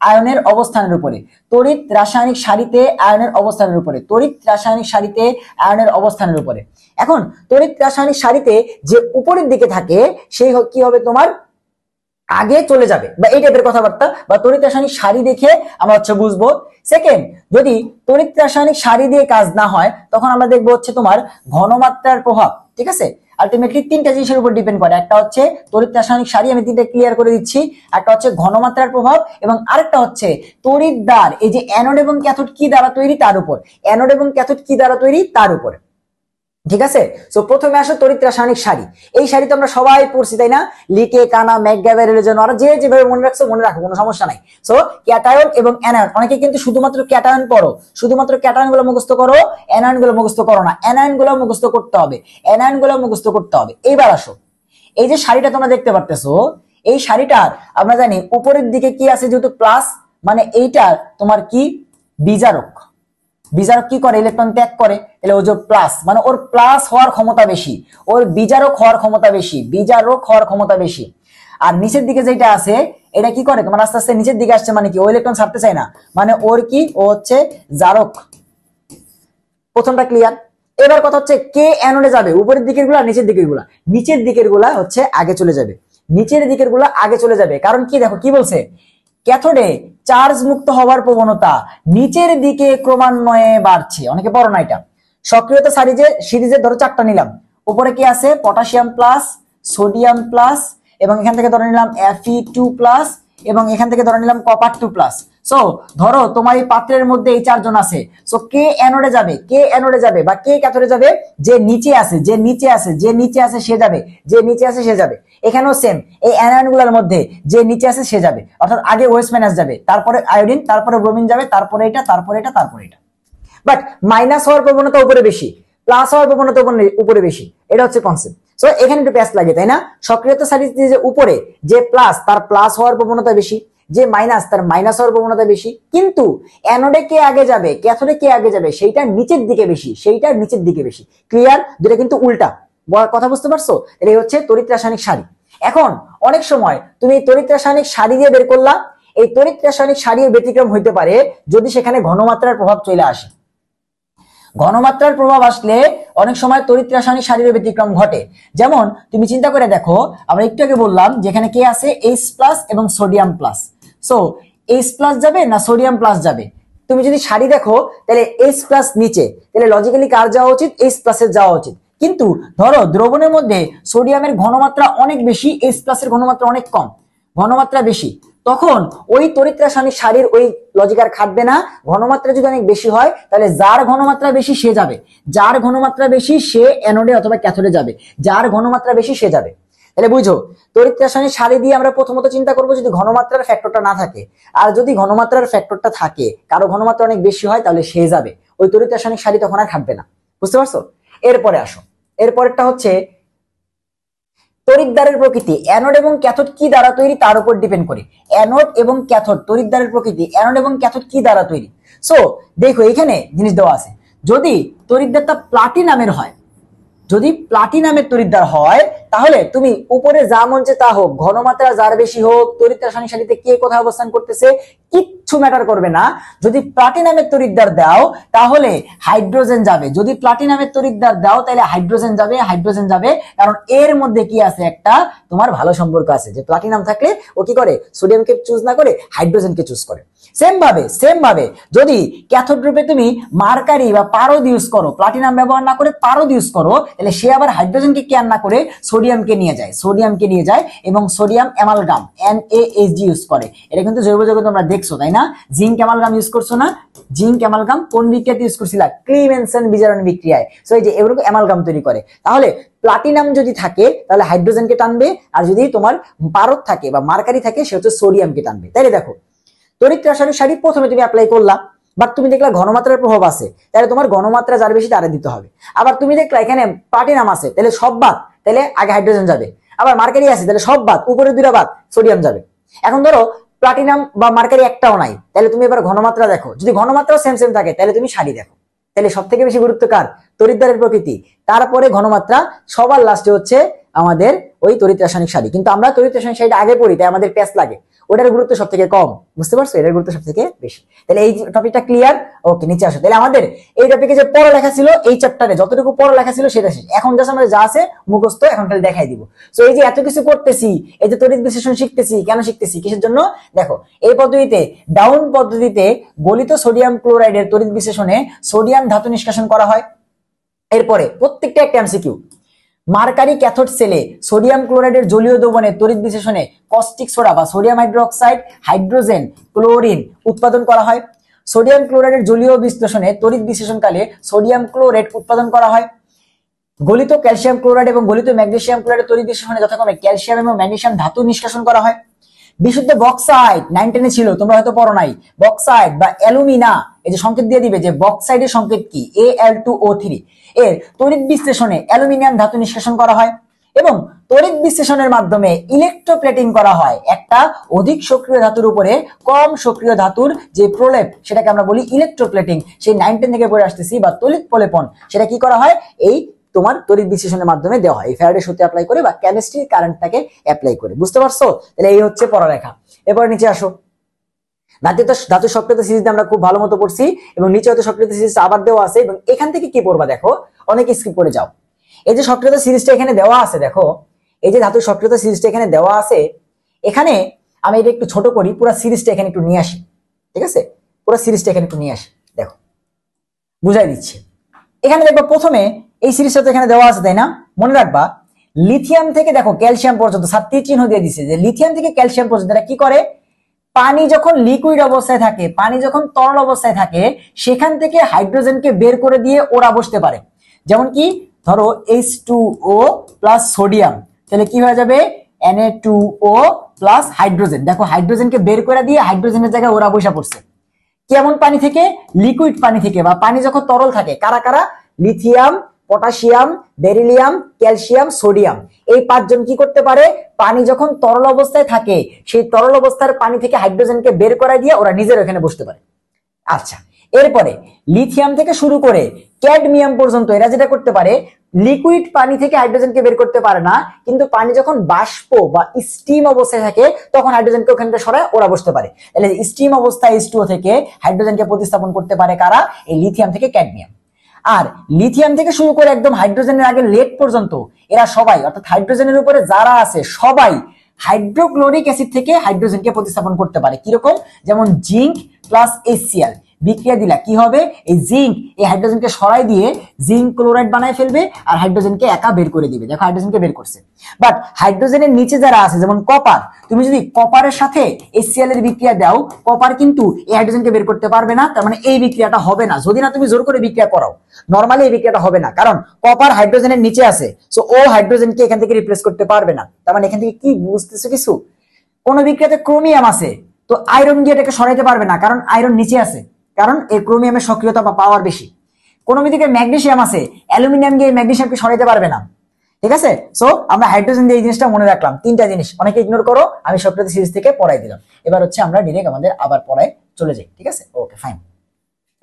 আয়নের অবস্থানের উপরে, তড়িৎ রাসায়নিক সারিতে আয়নের অবস্থানের উপরে, তড়িৎ রাসায়নিক সারিতে আয়নের অবস্থানের উপরে। এখন তড়িৎ রাসায়নিক সারিতে যে উপরের দিকে থাকে সেই কি হবে? তোমার আগে চলে যাবে, বা এই টাইপের কথাবার্তা, বা তড়িৎ রাসায়নিক সারি দেখে আমরা হচ্ছে বুঝবো। সেকেন্ড, যদি তড়িৎ রাসায়নিক সারি দিয়ে কাজ না হয় তখন আমরা দেখবো হচ্ছে তোমার ঘনমাত্রার প্রভাব, ঠিক আছে? আলটিমেটলি তিনটা জিনিসের উপর ডিপেন্ড করে, একটা হচ্ছে তড়িৎ রাসায়নিক সারি, আমি তিনটা ক্লিয়ার করে দিচ্ছি, একটা হচ্ছে ঘনমাত্রার প্রভাব, এবং আরেকটা হচ্ছে তড়িৎ দ্বার, এই যে অ্যানোড এবং ক্যাথোড কি দ্বারা তৈরি তার উপর, অ্যানোড এবং ক্যাথোড কি দ্বারা তৈরি তার উপর, ঠিক আছে? সো প্রথমে আসো তড়িৎ রাসায়নিক সারি। এই সারি তো আমরা সবাই পড়ছি, তাই না? লিকে, কানা, ম্যাকগ্যাভারের জন্য, আর যে যেভাবে মনে রাখছো মনে রাখো, কোনো সমস্যা নাই। সো ক্যাটায়ন এবং অ্যানায়ন, অনেকে কিন্তু শুধুমাত্র ক্যাটায়ন পড়ো, শুধুমাত্র ক্যাটায়ন গুলো মুখস্থ করো, অ্যানায়ন গুলো মুখস্থ করো না। অ্যানায়ন গুলো মুখস্থ করতে হবে, অ্যানায়ন গুলো মুখস্থ করতে হবে। এইবার আসো, এই যে সারিটা তোমরা দেখতে পারতেছো, এই সারিটার আমরা জানি উপরের দিকে কি আছে, যেহেতু প্লাস মানে এইটার তোমার কি বিজারক, বিজারক কি করে? ইলেকট্রন ত্যাগ করে, তাহলে ও যে প্লাস মানে ওর প্লাস হওয়ার ক্ষমতা বেশি, ওর বিজারক হওয়ার ক্ষমতা বেশি, বিজারক হওয়ার ক্ষমতা বেশি। আর নিচের দিকে যেটা আছে এটা কি করে? তোমার আস্তে আস্তে নিচের দিকে আসছে, মানে কি? ও ইলেকট্রন ছাড়তে চায় না, মানে ওর কি? ও হচ্ছে জারক। প্রথমটা ক্লিয়ার? এবার কথা হচ্ছে কে অ্যানোডে যাবে? উপরের দিকের গুলা, নিচের দিকের গুলা? নিচের দিকের গুলা হচ্ছে আগে চলে যাবে, নিচের দিকের গুলা আগে চলে যাবে। কারণ কি? দেখো কি বলছে, ক্যাথোডে চার্জ মুক্ত হওয়ার প্রবণতা নিচের দিকে ক্রমান্বয়ে বাড়ছে। অনেকে পড়ো না এটা। সক্রিয়তা সিরিজে ধরো 4টা নিলাম, উপরে কি আছে? পটাশিয়াম প্লাস, সোডিয়াম প্লাস, এবং এখান থেকে ধরে নিলাম Fe2 প্লাস, এবং এখান থেকে ধরে নিলাম কপার 2 প্লাস। সো ধরো তোমার এই পাত্রের মধ্যে এই 4 জন আছে। সো কে অ্যানোডে যাবে, কে অ্যানোডে যাবে, বা কে ক্যাথোডে যাবে? যে নিচে আছে, যে নিচে আছে, যে নিচে আছে সে যাবে, যে নিচে আছে সে যাবে। এখানেও সেম, এই অ্যানায়ন গুলোর মধ্যে যে নিচে আছে সে যাবে, অর্থাৎ আগে OH মাইনাস যাবে, তারপরে আয়োডিন, তারপরে ব্রোমিন যাবে, তারপরে এটা, তারপরে এটা, তারপরে এটা। বাট মাইনাস হওয়ার প্রবণতা উপরে বেশি, প্লাস হওয়ার প্রবণতা উপরে বেশি, এটা হচ্ছে কনসেপ্ট। সো এখানে একটু প্যাচ লাগে, তাই না? সক্রিয়তা সারিতে যে উপরে যে প্লাস, তার প্লাস হওয়ার প্রবণতা বেশি, যে মাইনাস তার মাইনাস হওয়ার প্রবণতা বেশি। কিন্তু অ্যানোডে কে আগে যাবে, ক্যাথোডে কে আগে যাবে, সেইটা নিচের দিকে বেশি, সেইটা নিচের দিকে বেশি। ক্লিয়ার? দুটা কিন্তু উল্টা কথা, বুঝতে পারছো? এই হচ্ছে তড়িৎ রাসায়নিক সারি। এখন অনেক সময় তুমি তড়িৎ রাসায়নিক সারি দিয়ে বের করলা, এই তড়িৎ রাসায়নিক সারির ব্যতিক্রম হইতে পারে যদি সেখানে ঘনমাত্রার প্রভাব চলে আসে। ঘনমাত্রার প্রভাব আসলে অনেক সময় তড়িৎ রাসায়নিক সারির ব্যতিক্রম ঘটে। যেমন তুমি চিন্তা করে দেখো, আমরা একটু আগে বললাম যেখানে কে আছে H+ এবং সোডিয়াম প্লাস। সো H+ যাবে না সোডিয়াম প্লাস যাবে? তুমি যদি সারি দেখো তাহলে H+ নিচে, তাহলে লজিক্যালি কার যাওয়া উচিত? H+ এর যাওয়া উচিত। কিন্তু ধরো দ্রবণের মধ্যে সোডিয়ামের ঘনমাত্রা অনেক বেশি, H+ এর ঘনমাত্রা অনেক কম, ঘনমাত্রা বেশি, তখন ওই তড়িৎ রাসায়নিক সারির ওই লজিক আর খাটবে না। ঘনমাত্রা যদি অনেক বেশি হয় তাহলে যার ঘনমাত্রা বেশি সে যাবে, যার ঘনমাত্রা বেশি সে অ্যানোডে অথবা ক্যাথোডে যাবে, যার ঘনমাত্রা বেশি সে যাবে। তাহলে বুঝো, তড়িৎ রাসায়নিক সারি দিয়ে আমরা প্রথমত চিন্তা করবো যদি ঘনমাত্রার ফ্যাক্টরটা না থাকে, আর যদি ঘনমাত্রার ফ্যাক্টরটা থাকে, কারো ঘনমাত্রা অনেক বেশি হয়, তাহলে সে যাবে, ওই তড়িৎ রাসায়নিক সারি তখন আর খাটবে না। বুঝতে পারছো? এরপরে আসো, এরপরেরটা হচ্ছে তড়িৎদ্বারের প্রকৃতি। অ্যানোড এবং ক্যাথোড কি দ্বারা তৈরি তার উপর ডিপেন্ড করে। অ্যানোড এবং ক্যাথোড, তড়িৎদ্বারের প্রকৃতি অ্যানোড এবং ক্যাথোড কি দ্বারা তৈরি। সো দেখো এখানে জিনিস দেওয়া আছে, যদি তড়িৎদ্বারটা প্লাটিনামের হয়, যদি প্লাটিনামের তড়িৎদ্বার হয়, তাহলে তুমি উপরে যা মন চায় তা হোক, ঘনমাত্রা যার বেশি হোক, তড়িৎ রাসায়নিক সারিতে কে কোথায় অবস্থান করতেছে কিচ্ছু ম্যাটার করবে না। যদি প্লাটিনামের তড়িৎদ্বার দাও তাহলে হাইড্রোজেন যাবে, যদি প্লাটিনামের তড়িৎদ্বার দাও তাহলে হাইড্রোজেন যাবে, হাইড্রোজেন যাবে, কারণ এর মধ্যে কি আছে, একটা তোমার ভালো সম্পর্ক আছে, যে প্লাটিনাম থাকলে ও কি করে, সোডিয়ামকে চুজ না করে হাইড্রোজেনকে চুজ করে। সেম ভাবে যদি ক্যাথোড রূপে তুমি মার্কারি বা পারদ ইউজ করো, প্লাটিনাম ব্যবহার না করে পারদ ইউজ করো, তাহলে সে আবার হাইড্রোজেনকে কেয়ার না করে সোডিয়ামকে নিয়ে যায় এবং সোডিয়াম অ্যামালগাম NaHG ইউজ করে। এটা কিন্তু জৈব যৌগ তোমরা দেখছো তাই না? জিঙ্ক অ্যামালগাম ইউজ করছো না? জিঙ্ক অ্যামালগাম কোন বিক্রিয়াতে ইউজ করছিলা? ক্লিমেনসন বিজারণ বিক্রিয়ায়। সো এই যে এগুলো অ্যামালগাম তৈরি করে। তাহলে প্লাটিনাম যদি থাকে তাহলে হাইড্রোজেনকে টানবে, আর যদি তোমার পারদ থাকে বা মার্কারি থাকে সে হচ্ছে সোডিয়ামকে টানবে। তাইলে দেখো, তড়িৎ রাসায়নিক সারি প্রথমে তুমি অ্যাপ্লাই করলা, বাট তুমি দেখলা ঘনমাত্রার প্রভাব আছে, তাহলে তোমার ঘনমাত্রা যার বেশি তারে দিতে হবে। আবার তুমি দেখলা এখানে প্লাটিনাম আছে, তাহলে সব বাদ, তাহলে আগে হাইড্রোজেন যাবে। আবার মার্কারি আছে, তাহলে সব বাদ, উপরে দুইটা বাদ, সোডিয়াম যাবে। এখন ধরো প্লাটিনাম বা মার্কারি একটাও নাই, তাহলে তুমি এবার ঘনমাত্রা দেখো, যদি ঘনমাত্রা সেম থাকে তাহলে তুমি সারি দেখো। তাহলে সব থেকে বেশি গুরুত্ব কার? তড়িৎদ্বারের প্রকৃতি, তারপরে ঘনমাত্রা, সবার লাস্টে হচ্ছে আমাদের ওই তড়িৎ রাসায়নিক সারি। কিন্তু আমরা তড়িৎ রাসায়নিক সারিটা আগে পড়ি, তাই আমাদের প্যাচ লাগে, ওটার গুরুত্ব সব থেকে কম। বুঝতে পারছো? এটার গুরুত্ব সব থেকে বেশি। তাহলে এই টপিকটা ক্লিয়ার? ওকে, নিচে আসো। তাহলে আমাদের এই টপিকে যে পড়ালেখা ছিল, এই চ্যাপ্টারে যতটুকু পড়ালেখা ছিল সেটা শেষ। এখন জাস্ট আমাদের যা আছে মুখস্থ, এখন খালি দেখাই দিব। সো এই যে এত কিছু করতেছি, এই যে তড়িৎ বিশ্লেষণ শিখতেছি, কেন শিখতেছি, কিসের জন্য? দেখো, এই পদ্ধতিতে, ডাউন পদ্ধতিতে গলিত সোডিয়াম ক্লোরাইডের তড়িৎ বিশ্লেষণে সোডিয়াম ধাতু নিষ্কাশন করা হয়। এরপরে প্রত্যেকটা একটা এমসিকিউ। মার্কারি ক্যাথোড সেলে সোডিয়াম ক্লোরাইডের জলীয় দ্রবণে তড়িৎ বিশ্লেষণে কস্টিক সোডা বা সোডিয়াম হাইড্রোক্সাইড, হাইড্রোজেন, ক্লোরিন উৎপাদন করা হয়। সোডিয়াম ক্লোরাইডের জলীয় বিশ্লেষণে তড়িৎ বিশ্লেষণকালে সোডিয়াম ক্লোরাইড উৎপাদন করা হয়। গলিত ক্যালসিয়াম ক্লোরাইড এবং গলিত ম্যাগনেসিয়াম ক্লোরাইডের তড়িৎ বিশ্লেষণে যথাক্রমে ক্যালসিয়াম এবং ম্যাগনেসিয়াম ধাতু নিষ্কাশন করা হয়। বিশুদ্ধ বক্সাইট 9 10-এ ছিল, তোমরা হয়তো পড়ো নাই। বক্সাইট বা অ্যালুমিনা, এই যে সংকেত দিয়ে দিবে যে বক্সাইটের সংকেত কি, Al2O3, এর তড়িৎ বিশ্লেষণে অ্যালুমিনিয়াম ধাতু নিষ্কাশন করা হয় এবং তড়িৎ বিশ্লেষণের মাধ্যমে ইলেকট্রোপ্লেটিং করা হয়। একটা অধিক সক্রিয় ধাতুর উপরে কম সক্রিয় ধাতুর যে প্রলেপ, সেটাকে আমরা বলি ইলেকট্রোপ্লেটিং। সেই 9 10 থেকে পড়ে আসতেছি, বা তড়িৎ প্রলেপন, সেটা কি করা হয়? এই তোমার তড়িৎ বিশ্লেষণের মাধ্যমে দেওয়া হয়, এই ফ্যারাডের সূত্র অ্যাপ্লাই করে বা কেমিস্ট্রির কারেন্টটাকে অ্যাপ্লাই করে। বুঝতে পারছো? তাহলে এই হচ্ছে পড়ালেখা। এরপর নিচে আসো। ধাতু সক্রিয়তা সিরিজে আমরা খুব ভালো মতো পড়ছি, এবং নিচে হয়তো সক্রিয়তা সিরিজ আবার দেওয়া আছে, এবং এখান থেকে কি পড়বা দেখো, অনেকে স্কিপ করে যাও। এই যে সক্রিয়তা সিরিজটা এখানে দেওয়া আছে, দেখো এই যে ধাতু সক্রিয়তা সিরিজটা এখানে দেওয়া আছে, এখানে আমি এটা একটু ছোট করি, পুরো সিরিজটা এখানে একটু নিয়ে আসি। ঠিক আছে, পুরো সিরিজটা এখানে একটু নিয়ে আসি, দেখো বুঝাই দিচ্ছি। এখানে দেখবা প্রথমে এই সিরিজটা তো এখানে দেওয়া আছে তাই না? মনে রাখবা লিথিয়াম থেকে দেখো ক্যালসিয়াম পর্যন্ত, সাতটি চিহ্ন দিয়ে দিছে যে লিথিয়াম থেকে ক্যালসিয়াম পর্যন্ত এরা কি করে, পানি যখন লিকুইড অবস্থায় থাকে, পানি যখন তরল অবস্থায় থাকে, সেখান থেকে হাইড্রোজেনকে বের করে দিয়ে ওরা বসতে পারে। যেমন কি ধরো H2O প্লাস সোডিয়াম, তাহলে কি হয়ে যাবে? Na2O plus hydrogen. দেখো হাইড্রোজেনকে বের করে দিয়ে হাইড্রোজেনের জায়গায় ওরা বসে পড়ছে। কেমন পানি থেকে? লিকুইড পানি থেকে, বা পানি যখন তরল থাকে। কারা কারা? Lithium, potassium, beryllium, calcium, sodium. এই পাঁচজন কি করতে পারে? পানি যখন তরল অবস্থায় থাকে, সেই তরল অবস্থার পানি থেকে হাইড্রোজেনকে বের করে দিয়ে ওরা নিজের এখানে বসতে পারে। আচ্ছা, এরপরে লিথিয়াম থেকে শুরু করে ক্যাডমিয়াম পর্যন্ত এরা যেটা করতে পারে, লিকুইড পানি থেকে হাইড্রোজেনকে বের করতে পারে না, কিন্তু পানি যখন বাষ্প বা স্টিম অবস্থায় থাকে তখন হাইড্রোজেনকে ওখান থেকে সরায় ওরা বসতে পারে। তাহলে স্টিম অবস্থায় H2O থেকে হাইড্রোজেনকে প্রতিস্থাপন করতে পারে কারা? এই লিথিয়াম থেকে ক্যাডমিয়াম। আর লিথিয়াম থেকে শুরু করে একদম হাইড্রোজেনের আগে লেড পর্যন্ত এরা সবাই, অর্থাৎ হাইড্রোজেনের উপরে যারা আছে সবাই হাইড্রোক্লোরিক অ্যাসিড থেকে হাইড্রোজেনকে প্রতিস্থাপন করতে পারে। কিরকম? যেমন জিঙ্ক প্লাস HCl বিক্রিয়া দিলা কি হবে? এই জিঙ্ক এই হাইড্রোজেনকে সরাই দিয়ে জিঙ্ক ক্লোরাইড বানায় ফেলবে আর হাইড্রোজেনকে একা বের করে দিবে। দেখো হাইড্রোজেনকে বের করছে। বাট হাইড্রোজেনের নিচে যারা আছে যেমন কপার, তুমি যদি কপারের সাথে HCl এর বিক্রিয়া দাও, কপার কিন্তু এই হাইড্রোজেনকে বের করতে পারবে না। তার মানে এই বিক্রিয়াটা হবে না, যদি না তুমি জোর করে বিক্রিয়া করাও। নরমালি এই বিক্রিয়াটা হবে না, কারণ কপার হাইড্রোজেনের নিচে আছে, সো ও হাইড্রোজেনকে এখান থেকে রিপ্লেস করতে পারবে না। তার মানে এখান থেকে কি বুঝতেছো কিছু? কোন বিক্রিয়াতে ক্রোমিয়াম আছে, তো আয়রন দিয়ে এটাকে সরাইতে পারবে না, কারণ আয়রন নিচে আছে, কারণ এই ক্রোমিয়ামের সক্রিয়তা বা পাওয়ার বেশি। কোন দিকে ম্যাগনেসিয়াম আছে, অ্যালুমিনিয়াম দিয়ে ম্যাগনেসিয়ামকে সরাইতে পারবে না। ঠিক আছে? সো আমরা হাইড্রোজেন দিয়ে এই জিনিসটা মনে রাখলাম, তিনটা জিনিস। অনেকে ইগনোর করো, আমি সক্রিয়তা সিরিজ থেকে পড়াই দিলাম। এবার হচ্ছে আমরা ডিরেক্ট আমাদের আবার পড়ায় চলে যাই। ঠিক আছে? Okay fine.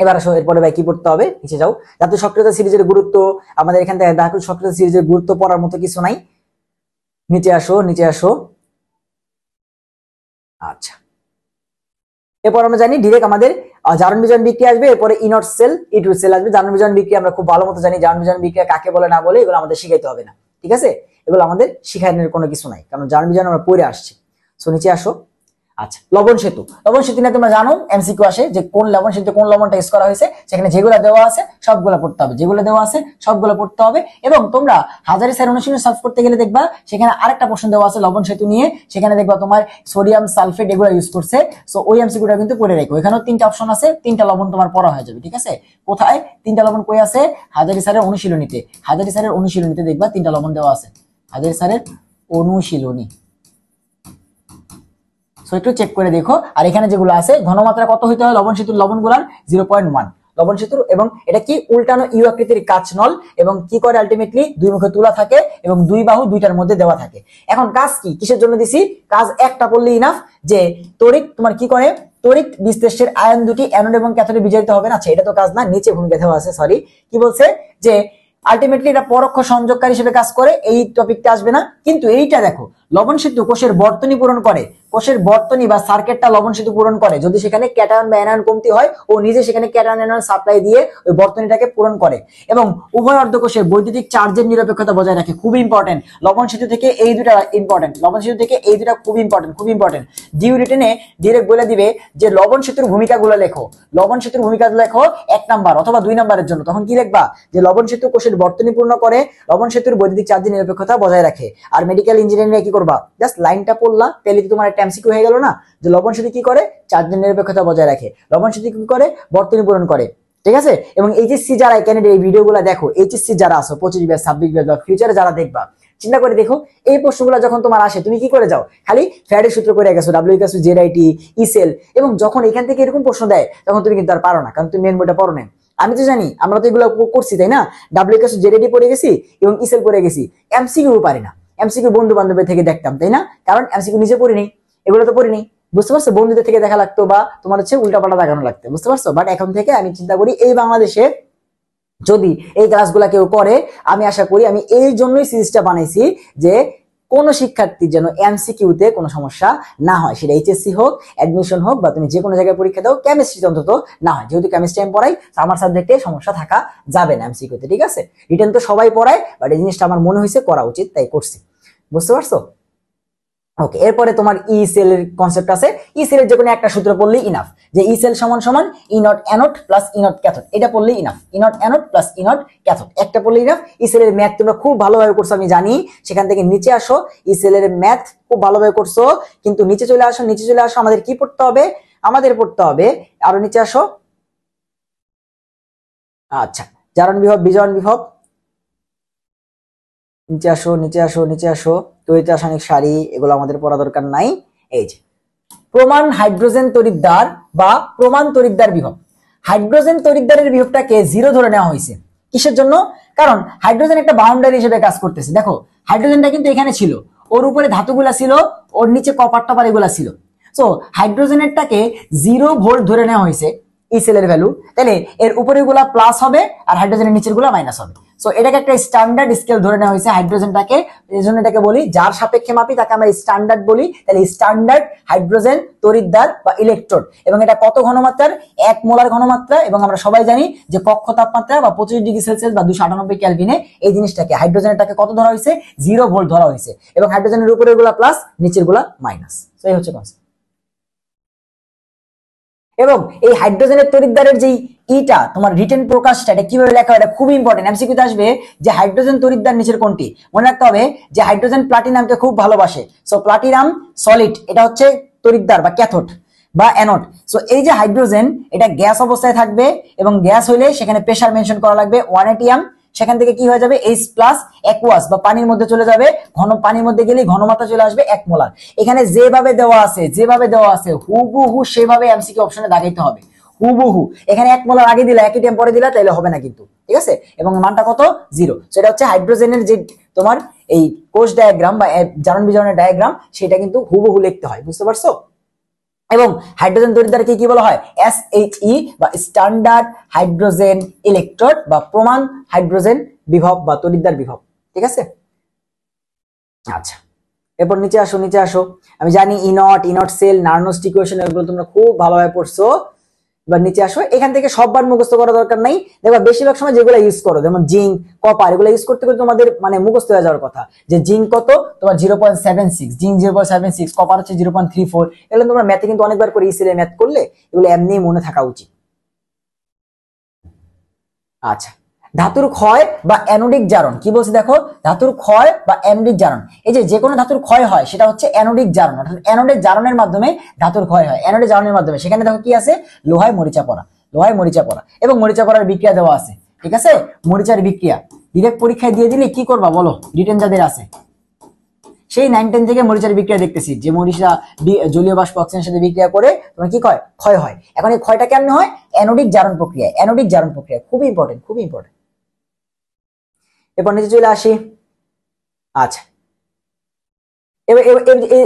এবার আসো এরপরে ভাই কি পড়তে হবে, নিচে যাও। ধাতু সক্রিয়তা সিরিজের গুরুত্ব, আমাদের এখান থেকে ধাতু সক্রিয়তা সিরিজের গুরুত্ব পড়ার মতো কিছু নাই। নিচে আসো, নিচে আসো। আচ্ছা, এরপর আমরা জানি ডিরেক্ট আমাদের জারণ বিজারণ বিক্রিয়া আসবে, এরপরে ইনট সেল ইটু সেল আসবে। জারণ বিজারণ বিক্রিয়া আমরা খুব ভালো মতো জানি, জারণ বিজারণ বিক্রিয়া কাকে বলে না বলে এগুলো আমাদের শিখাইতে হবে না। ঠিক আছে? এগুলো আমাদের শিখানোর কোনো কিছু নাই, কারণ জারণ বিজারণ আমরা পড়ে আসছি। সো নিচে আসো। আচ্ছা, লবণ সেতু। লবণ সেতু নিয়ে তোমরা জানো এমসিকিউ আসে যে কোন লবণ সেতু কোন লবণটা ইউজ করা হয়েছে, সেখানে যেগুলো দেওয়া আছে সবগুলো পড়তে হবে, যেগুলো দেওয়া আছে সবগুলো পড়তে হবে। এবং তোমরা হাজারি স্যার অনুশীলন সলভ করতে গেলে দেখবা সেখানে আরেকটা প্রশ্ন দেওয়া আছে লবণ সেতু নিয়ে, সেখানে দেখবা তোমার সোডিয়াম সালফেট এগুলো ইউজ করছে। সো ওই এমসিকিউটা কিন্তু পড়ে রেখো, এখানেও তিনটা অপশন আছে, তিনটা লবণ তোমার পড়া হয়ে যাবে। ঠিক আছে? কোথায় তিনটা লবণ কই আছে? হাজারি স্যারের অনুশীলনীতে। হাজারি স্যারের অনুশীলনীতে দেখবা তিনটা লবণ দেওয়া আছে, হাজারি স্যারের অনুশীলনী। সো একটু চেক করে দেখো। আর এখানে যেগুলো আছে ঘনমাত্রা কত হইতে হয় লবণ সেতুর লবণগুলার 0.1 লবণ সেতুর, এবং এটা কি উল্টানো ইউ আকৃতির কাচ নল, এবং কি করে আলটিমেটলি দুই মুখে তুলা থাকে এবং দুই বাহু দুইটার মধ্যে দেওয়া থাকে। এখন কাজ কি, কিসের জন্য দিছি? কাজ একটা বললেই ইনাফ, যে তড়িৎ তোমার কি করে তড়িৎ বিশ্লেষের আয়ন দুটি অ্যানোড এবং ক্যাথোডে বিজারিত হবে না। আচ্ছা, এটা তো কাজ না, নিচে ভূমিকা দেওয়া আছে, সরি। কি বলছে? যে আলটিমেটলি এটা পরোক্ষ সংযোগকারী হিসেবে কাজ করে, এই টপিকটা আসবে না। কিন্তু এইটা দেখো, লবণ সেতু কোষের বর্তনী পূরণ করে, কোষের বর্তনী বা সার্কিটটা লবণ সেতু পূরণ করে যদি সেখানে ক্যাটায়ন বা অ্যানায়ন কমতি হয়, ও নিজে সেখানে ক্যাটায়ন অ্যানায়ন সাপ্লাই দিয়ে ওই বর্তনীটাকে পূরণ করে। এবং উভয় অর্ধকোষের বৈদ্যুতিক চার্জের নিরপেক্ষতা বজায় রাখে। খুব ইম্পর্টেন্ট, লবণ সেতু থেকে এই দুটা ইম্পর্টেন্ট, লবণ সেতু থেকে এই দুটা খুব ইম্পর্টেন্ট, খুব ইম্পর্টেন্ট। ডিউ রিটেনে ডিরেক্ট বলে দিবে যে লবণ সেতুর ভূমিকাগুলো লেখো, লবণ সেতুর ভূমিকা লেখো 1 নাম্বার অথবা 2 নাম্বারের জন্য। তখন কি লিখবা? যে লবণ সেতু কোষের বর্তনী পূর্ণ করে, লবণ সেতুর বৈদ্যুতিক চার্জের নিরপেক্ষতা বজায় রাখে। আর মেডিকেল ইঞ্জিনিয়ারিং কি করবা? জাস্ট লাইনটা পড়লা, তাহলে তোমার একটা এমসিকিউ হয়ে গেল না, যে লবণ সেতু কি করে? চার্জের নিরপেক্ষতা বজায় রাখে। লবণ সেতু কি করে? বর্তনী পূরণ করে। ঠিক আছে? এবং এইচএসসি যারা এখানে এই ভিডিওগুলো দেখো, এইচএসসি যারা আছো 25 ব্যাচ 26 ব্যাচ বা ফিউচারে যারা দেখবা, চিন্তা করে দেখো এই প্রশ্নগুলো যখন তোমার আসে তুমি কি করে যাও? খালি ফ্যারাডের সূত্র করে গেছো, W=ZIT ই সেল, এবং যখন এখান থেকে এরকম প্রশ্ন দেয় তখন তুমি কিন্তু আর পারো না, কারণ তুমি মেন বইটা পড়ো না। আমি তো জানি, আমরা তো এগুলো করছি, তাই না? W=ZIT পড়ে গেছি এবং ই সেল পড়ে গেছি, এমসিকিউ পারি না। এমসিকিউ বন্ধু বান্ধবের থেকে দেখতাম, তাই না? কারণ এমসিকিউ নিজে পড়িনি, এগুলো তো পড়িনি, বুঝতে পারছো? বন্ধুদের থেকে দেখা লাগতো বা তোমার হচ্ছে উল্টাপাল্টা দেখানো লাগতো, বুঝতে পারছো? বাট এখন থেকে আমি চিন্তা করি এই বাংলাদেশে যদি এই ক্লাসগুলা কেউ করে, আমি আশা করি, আমি এই জন্যই সিরিজটা বানাইছি যে কোন শিক্ষার্থীর যেন এমসিকিউতে কোনো সমস্যা না হয়, সেটা এইচএসসি হোক, অ্যাডমিশন হোক, বা তুমি যে কোনো জায়গায় পরীক্ষা দাও, কেমিস্ট্রিতে অন্তত না হয়। যেহেতু কেমিস্ট্রি আমি পড়াই, আমার সাবজেক্টে সমস্যা থাকা যাবে না এমসিকিউতে। ঠিক আছে? রিটেন তো সবাই পড়ায়, বাট এই জিনিসটা আমার মনে হয়েছে করা উচিত, তাই করছি, বুঝতে পারছো? ওকে, এরপরে তোমার ই সেলের কনসেপ্ট আছে। ই সেলের যে কোনো একটা সূত্র পড়লেই ইনাফ, যে ই সেল সমান সমান E naught anode plus E naught cathode, এটা পড়লেই enough. E naught anode plus E naught cathode একটা পড়লেই ইনাফ। ই সেলের ম্যাথ তোমরা খুব ভালোভাবে করছো আমি জানি, সেখান থেকে নিচে আসো। ই সেলের ম্যাথ খুব ভালোভাবে করছো, কিন্তু নিচে চলে আসো, নিচে চলে আসো। আমাদের কি পড়তে হবে? আমাদের পড়তে হবে, আরো নিচে আসো। আচ্ছা, জারণ বিভব, বিজারণ বিভব, নিচে আসো, নিচে আসো, নিচে আসো। তড়িৎ রাসায়নিক সারি এগুলো আমাদের পড়া দরকার নাই। এই যে প্রমাণ হাইড্রোজেন তড়িৎদ্বার বা প্রমাণ তড়িৎদ্বার বিভব। হাইড্রোজেন তড়িৎদ্বারের বিভবটাকে 0 ধরে নেওয়া হয়েছে। কিসের জন্য? কারণ হাইড্রোজেন একটা বাউন্ডারি হিসেবে কাজ করতেছে। দেখো হাইড্রোজেনটা কিন্তু এখানে ছিল, ওর উপরে ধাতুগুলা ছিল, ওর নিচে কপার টপার এগুলা ছিল। সো হাইড্রোজেনেরটাকে 0 ভোল্ট ধরে নেওয়া হয়েছে ই সেলের ভ্যালু, তাহলে এর উপরে গুলা প্লাস হবে আর হাইড্রোজেনের নিচের গুলা মাইনাস হবে। সো এটাকে একটা স্ট্যান্ডার্ড স্কেল ধরে নেওয়া হয়েছে হাইড্রোজেনটাকে, এই জন্য এটাকে বলি যার সাপেক্ষে মাপি তাকে আমরা স্ট্যান্ডার্ড বলি। তাহলে স্ট্যান্ডার্ড হাইড্রোজেন তড়িৎদ্বার বা ইলেকট্রোড, এবং এটা কত ঘনমাত্রার? 1 মোলার ঘনমাত্রা, এবং আমরা সবাই জানি যে কক্ষ তাপমাত্রা বা 25 ডিগ্রি সেলসিয়াস বা 298 কেলভিনে এই জিনিসটাকে হাইড্রোজেনটাকে কত ধরা হয়েছে? 0 ভোল্ট ধরা হয়েছে, এবং হাইড্রোজেনের উপরের গুলা প্লাস নিচের গুলা মাইনাস। তো এই হচ্ছে কনসেপ্ট। এবং এই হাইড্রোজেনের তড়িৎদ্বারের যে ইটা তোমার রিটেন প্রকাশটা এটা কিভাবে লেখা হয় এটা খুব ইম্পর্টেন্ট। এমসিকিউতে আসবে যে হাইড্রোজেন তড়িৎদ্বার নিচের কোনটি? মনে রাখতে হবে যে হাইড্রোজেন প্লাটিনামকে খুব ভালোবাসে। সো প্লাটিনাম সলিড এটা হচ্ছে তড়িৎদ্বার বা ক্যাথোড বা অ্যানোড। সো এই যে হাইড্রোজেন এটা গ্যাস অবস্থায় থাকবে, এবং গ্যাস হইলে সেখানে প্রেসার মেনশন করা লাগবে 1 atm। সেখান থেকে কি হয়ে যাবে? H প্লাস অ্যাকুয়াস বা পানির মধ্যে চলে যাবে, ঘন পানির মধ্যে গেলে ঘনমাত্রা চলে আসবে 1 মোলার। এখানে যেভাবে দেওয়া আছে হুবহু সেভাবে এমসিকিউ অপশনে দাগাইতে হবে, হুবহু। এখানে 1 মোলার আগে দিলা 1 atm পরে দিলা তাহলে হবে না কিন্তু, ঠিক আছে? এবং মানটা কত? 0। সেটা হচ্ছে হাইড্রোজেনের যে তোমার এই কোষ ডায়াগ্রাম বা জারণ বিজারণের ডায়াগ্রাম সেটা কিন্তু হুবহু লিখতে হয়, বুঝতে পারছো? এবং হাইড্রোজেন তড়িৎদ্বারকে কি বলা হয়? SHE বা স্ট্যান্ডার্ড হাইড্রোজেন ইলেকট্রোড বা প্রমাণ হাইড্রোজেন বিভব বা তড়িৎদ্বার বিভব, ঠিক আছে? আচ্ছা, এরপর নিচে আসো। আমি জানি ইনট সেল, নার্নস্ট ইকুয়েশন এগুলো তোমরা খুব ভালোভাবে পড়ছো। এবার নিচে আসো, এখান থেকে সববার মুখস্থ করা দরকার নাই। দেখবা বেশিরভাগ সময় যেগুলো ইউজ করো যেমন জিঙ্ক, কপার, এগুলো ইউজ করতে করতে তোমাদের মানে মুখস্থ হয়ে যাওয়ার কথা। যে জিঙ্ক কত? তোমার 0.76, জিঙ্ক 0.76, কপার হচ্ছে 0.34। এগুলো তোমরা ম্যাথে কিন্তু অনেকবার করে ইসিলে ম্যাথ করলে এগুলো এমনি মনে থাকা উচিত। আচ্ছা, ধাতুর ক্ষয় বা অ্যানোডিক জারণ কি বলছে দেখো? ধাতুর ক্ষয় বা অ্যানোডিক জারণ, এই যে কোনো ধাতুর ক্ষয় হয় সেটা হচ্ছে অ্যানোডিক জারণ, অর্থাৎ অ্যানোডের জারণের মাধ্যমে ধাতুর ক্ষয় হয়। অ্যানোডের জারণের মাধ্যমে সেখানে দেখো কি আছে? লোহায় মরিচা পড়া, এবং মরিচা পড়ার বিক্রিয়া দেওয়া আছে, ঠিক আছে? মরিচার বিক্রিয়া ডিরেক্ট পরীক্ষায় দিয়ে দিলে কি করবা বলো? রিটেন যাদের আছে সেই 9-10 থেকে মরিচার বিক্রিয়া দেখতেছি যে মরিচা জলীয় বাষ্প অক্সিজেনের সাথে বিক্রিয়া করে তোমার কি ক্ষয় হয়। এখন এই ক্ষয়টা কেমন হয়? অ্যানোডিক জারণ প্রক্রিয়া। খুবই ইম্পর্টেন্ট। এরপর নিচে চলে আসি। আচ্ছা,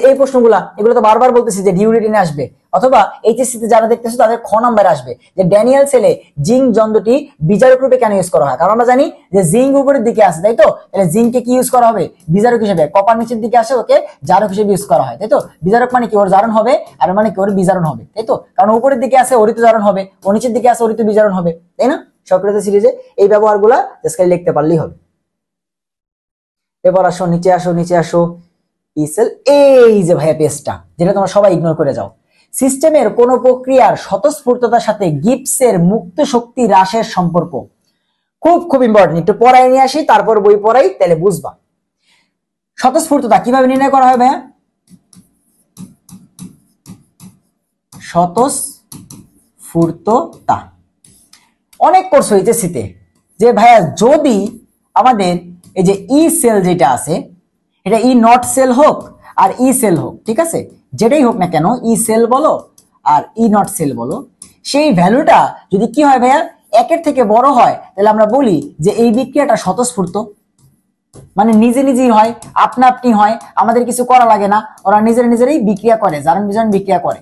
এই প্রশ্নগুলা এগুলো তো বারবার বলতেছি যে ডিউরিটিনে আসবে, অথবা এইচএসসি তে যারা দেখতেছো তাদের খ নাম্বার আসবে যে ড্যানিয়েল সেলে জিঙ্ক যন্ত্রটি বিজারক রূপে কেন ইউজ করা হয়? কারণ আমরা জানি যে জিঙ্ক উপরের দিকে আছে, তাই তো? তাহলে জিঙ্ককে কি ইউজ করা হবে? বিজারক হিসেবে। কপার নিচের দিকে আসে, ওকে জারক হিসেবে ইউজ করা হয়, তাই তো? বিজারক মানে কি? ওর জারণ হবে, আর মানে কি? ওর বিজারণ হবে, তাই তো? কারণ উপরের দিকে আছে ওরিত জারণ হবে, ও নিচের দিকে আছে ওরিত বিজারণ হবে, তাই না? সক্রেটিস সিরিজে এই ব্যবহারগুলা জাস্ট লিখতে পারলেই হবে। এবার আসো নিচে আসো। ইসেল, এই যে ভাইয়া পেজটা যেটা তোমরা সবাই ইগনোর করে যাও। সিস্টেমের কোন প্রক্রিয়ার স্বতঃস্ফূর্ততার সাথে গিবসের মুক্ত শক্তি হ্রাসের সম্পর্ক খুব ইম্পর্টেন্ট। একটু পড়াই নিয়ে আসি, তারপর বই পড়াই, তাহলে বুঝবা। স্বতঃস্ফূর্ততা কিভাবে নির্ণয় করা হয় ভাইয়া? স্বতঃস্ফূর্ততা অনেক কোর্স হয়েছে শীতে যে ভাইয়া যদি আমাদের এই যে ই সেল যেটা আছে এটা ই নট সেল হোক আর ই সেল হোক, ঠিক আছে? যেটাই হোক না কেন, ই সেল বলো আর ই নট সেল বলো, সেই ভ্যালুটা যদি কি হয় ভাইয়া 1-এর থেকে বড় হয় তাহলে আমরা বলি যে এই বিক্রিয়াটা স্বতঃস্ফূর্ত, মানে নিজেই হয়, আপনা আপনি হয়, আমাদের কিছু করা লাগে না, ওরা নিজেরাই বিক্রিয়া করে, জারণ বিজারণ বিক্রিয়া করে,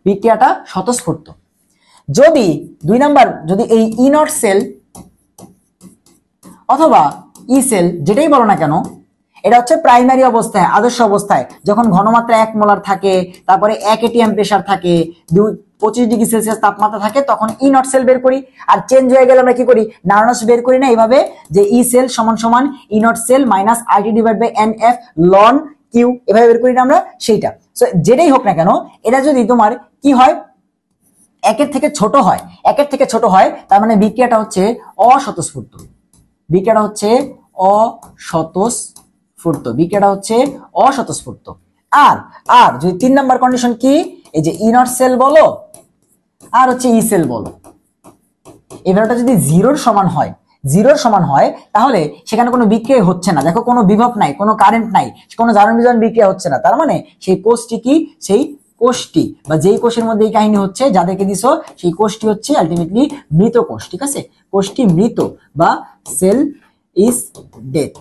বিক্রিয়াটা স্বতঃস্ফূর্ত। যদি 2 নাম্বার, যদি এই ই নট সেল অথবা ই সেল যেটাই বলো না কেন, এটা হচ্ছে প্রাইমারি অবস্থায়, আদর্শ অবস্থায়, যখন ঘনমাত্রা 1 মোলার থাকে, তারপরে 1 atm প্রেসার থাকে, 25 ডিগ্রি সেলসিয়াস তাপমাত্রা থাকে, তখন ই নট সেল বের করি। আর চেঞ্জ হয়ে গেলে আমরা কি করি? নার্নস বের করি না এইভাবে যে ই সেল সমান E not cell minus RT divide by NF লন কিউ, এভাবে বের করি না আমরা সেইটা। সো যেটাই হোক না কেন, এটা যদি তোমার কি হয় 1-এর থেকে ছোট হয়, তার মানে বিক্রিয়াটা হচ্ছে অস্বতঃস্ফূর্ত, অস্বতঃস্ফূর্ত। আর যদি 3 নাম্বার কন্ডিশন কি? এই যে ই নট সেল বলো আর হচ্ছে ই সেল বলো, এই ভ্যালুটা যদি 0-এর সমান হয় তাহলে সেখানে কোনো বিক্রিয়া হচ্ছে না। দেখো কোনো বিভব নাই, কোনো কারেন্ট নাই, কোনো জারণ বিজারণ বিক্রিয়া হচ্ছে না, তার মানে সেই কোষটি কি? সেই কোষটি বা যেই কোষের মধ্যে এই কাহিনী হচ্ছে, যাদেরকে দিছো সেই কোষটি হচ্ছে আলটিমেটলি মৃত কোষ, ঠিক আছে? কোষটি মৃত বা সেল ইজ ডেড।